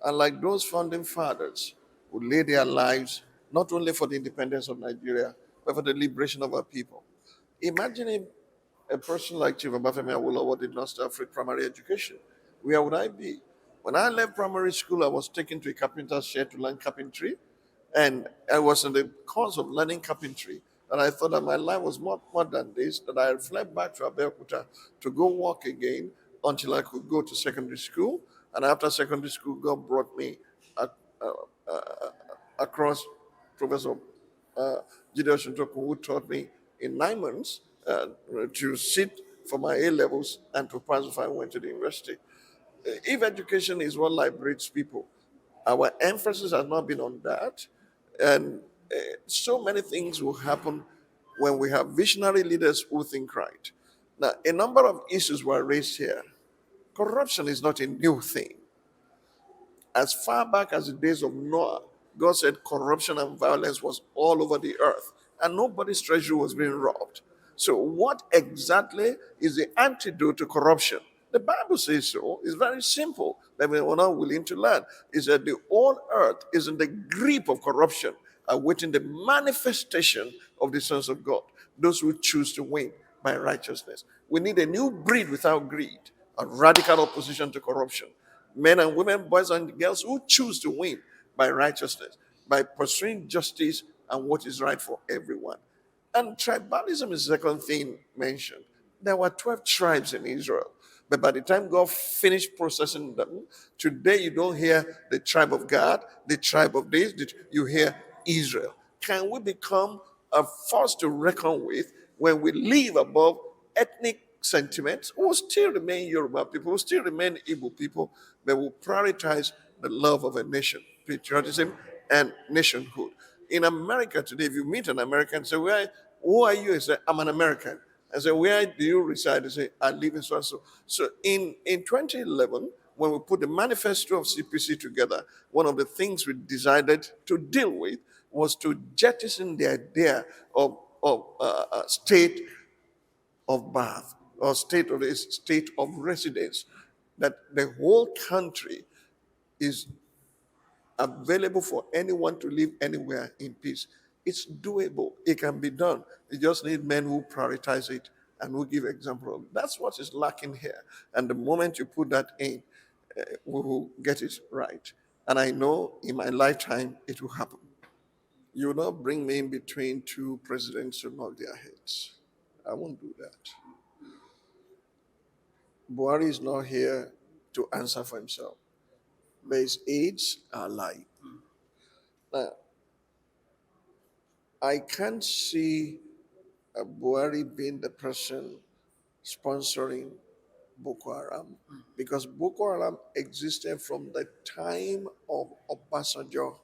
and like those founding fathers who lay their lives not only for the independence of Nigeria, but for the liberation of our people. Imagine if a person like Chief Obafemi Awolowo did not start free primary education. Where would I be? When I left primary school, I was taken to a carpenter's shed to learn carpentry. And I was in the course of learning carpentry. And I thought that my life was more than this, that I fled back to Abeokuta to go work again until I could go to secondary school. And after secondary school, God brought me uh, across Professor Gideon Shintoku, who taught me in 9 months to sit for my A levels and to pass if I went to the university. If education is what liberates people, our emphasis has not been on that. And so many things will happen when we have visionary leaders who think right. Now, a number of issues were raised here. Corruption is not a new thing. As far back as the days of Noah, God said corruption and violence was all over the earth, and nobody's treasury was being robbed. So, what exactly is the antidote to corruption? The Bible says so. It's very simple, but we are not willing to learn. Is that the whole earth is in the grip of corruption, awaiting the manifestation of the sons of God, those who choose to win by righteousness. We need a new breed without greed, a radical opposition to corruption. Men and women, boys and girls who choose to win by righteousness, by pursuing justice and what is right for everyone. And tribalism is the second thing mentioned. There were 12 tribes in Israel. But by the time God finished processing them, today you don't hear the tribe of God, the tribe of this, you hear Israel. Can we become a force to reckon with when we live above ethnic sentiments? We'll still remain Yoruba people, we'll still remain Igbo people, but we'll prioritize the love of a nation, patriotism and nationhood. In America today, if you meet an American, say, who are you? He say, I'm an American. I say, where do you reside? He say, I live in so and so. So in 2011, when we put the manifesto of CPC together, one of the things we decided to deal with was to jettison the idea of state of birth or state of residence, that the whole country is available for anyone to live anywhere in peace. It's doable. It can be done. You just need men who prioritize it and who give example of it. That's what is lacking here. And the moment you put that in, we will get it right. And I know in my lifetime it will happen. You will not bring me in between two presidents to knock their heads. I won't do that. Buhari is not here to answer for himself, but his aides are lying. Now, I can't see Buhari being the person sponsoring Boko Haram because Boko Haram existed from the time of Obasanjo.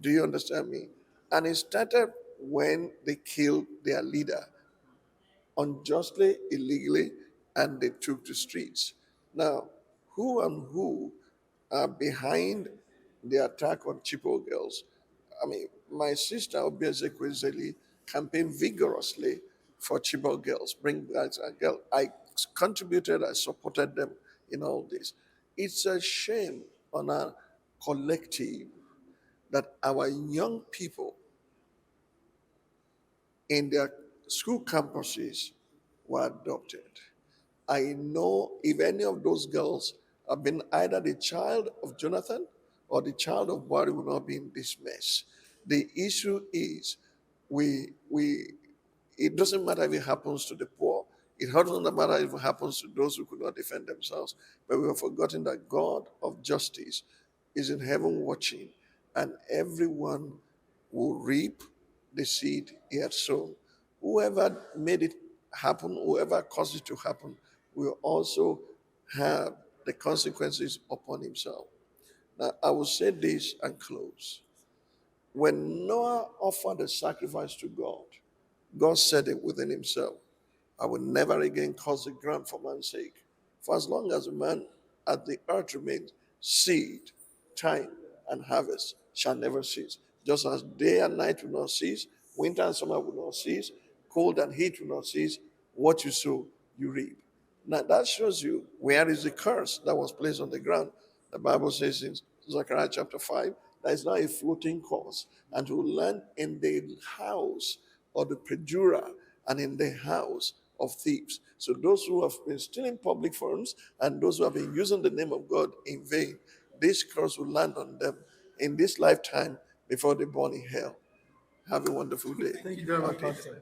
Do you understand me? And it started when they killed their leader unjustly, illegally, and they took to streets. Now, who and who are behind the attack on Chipo girls? I mean, my sister Obiazekwezeli campaigned vigorously for Chibok girls, bring back a girl. I contributed, I supported them in all this. It's a shame on our collective that our young people in their school campuses were adopted. I know if any of those girls have been either the child of Jonathan or the child of Buhari will not be in this mess. The issue is we it doesn't matter if it happens to the poor, it doesn't matter if it happens to those who could not defend themselves, but we have forgotten that God of justice is in heaven watching, and everyone will reap the seed he had sown. Whoever made it happen, whoever caused it to happen, will also have the consequences upon himself. Now, I will say this and close. When Noah offered a sacrifice to God, God said it within himself, I will never again curse the ground for man's sake. For as long as man at the earth remains, seed, time, and harvest shall never cease. Just as day and night will not cease, winter and summer will not cease, cold and heat will not cease, what you sow, you reap. Now that shows you where is the curse that was placed on the ground. The Bible says in Zechariah chapter 5, That is now a floating curse, and will land in the house of the perjurer and in the house of thieves. So those who have been stealing public funds and those who have been using the name of God in vain, this curse will land on them in this lifetime before they born in hell. Have a wonderful day. Thank you very much, Pastor.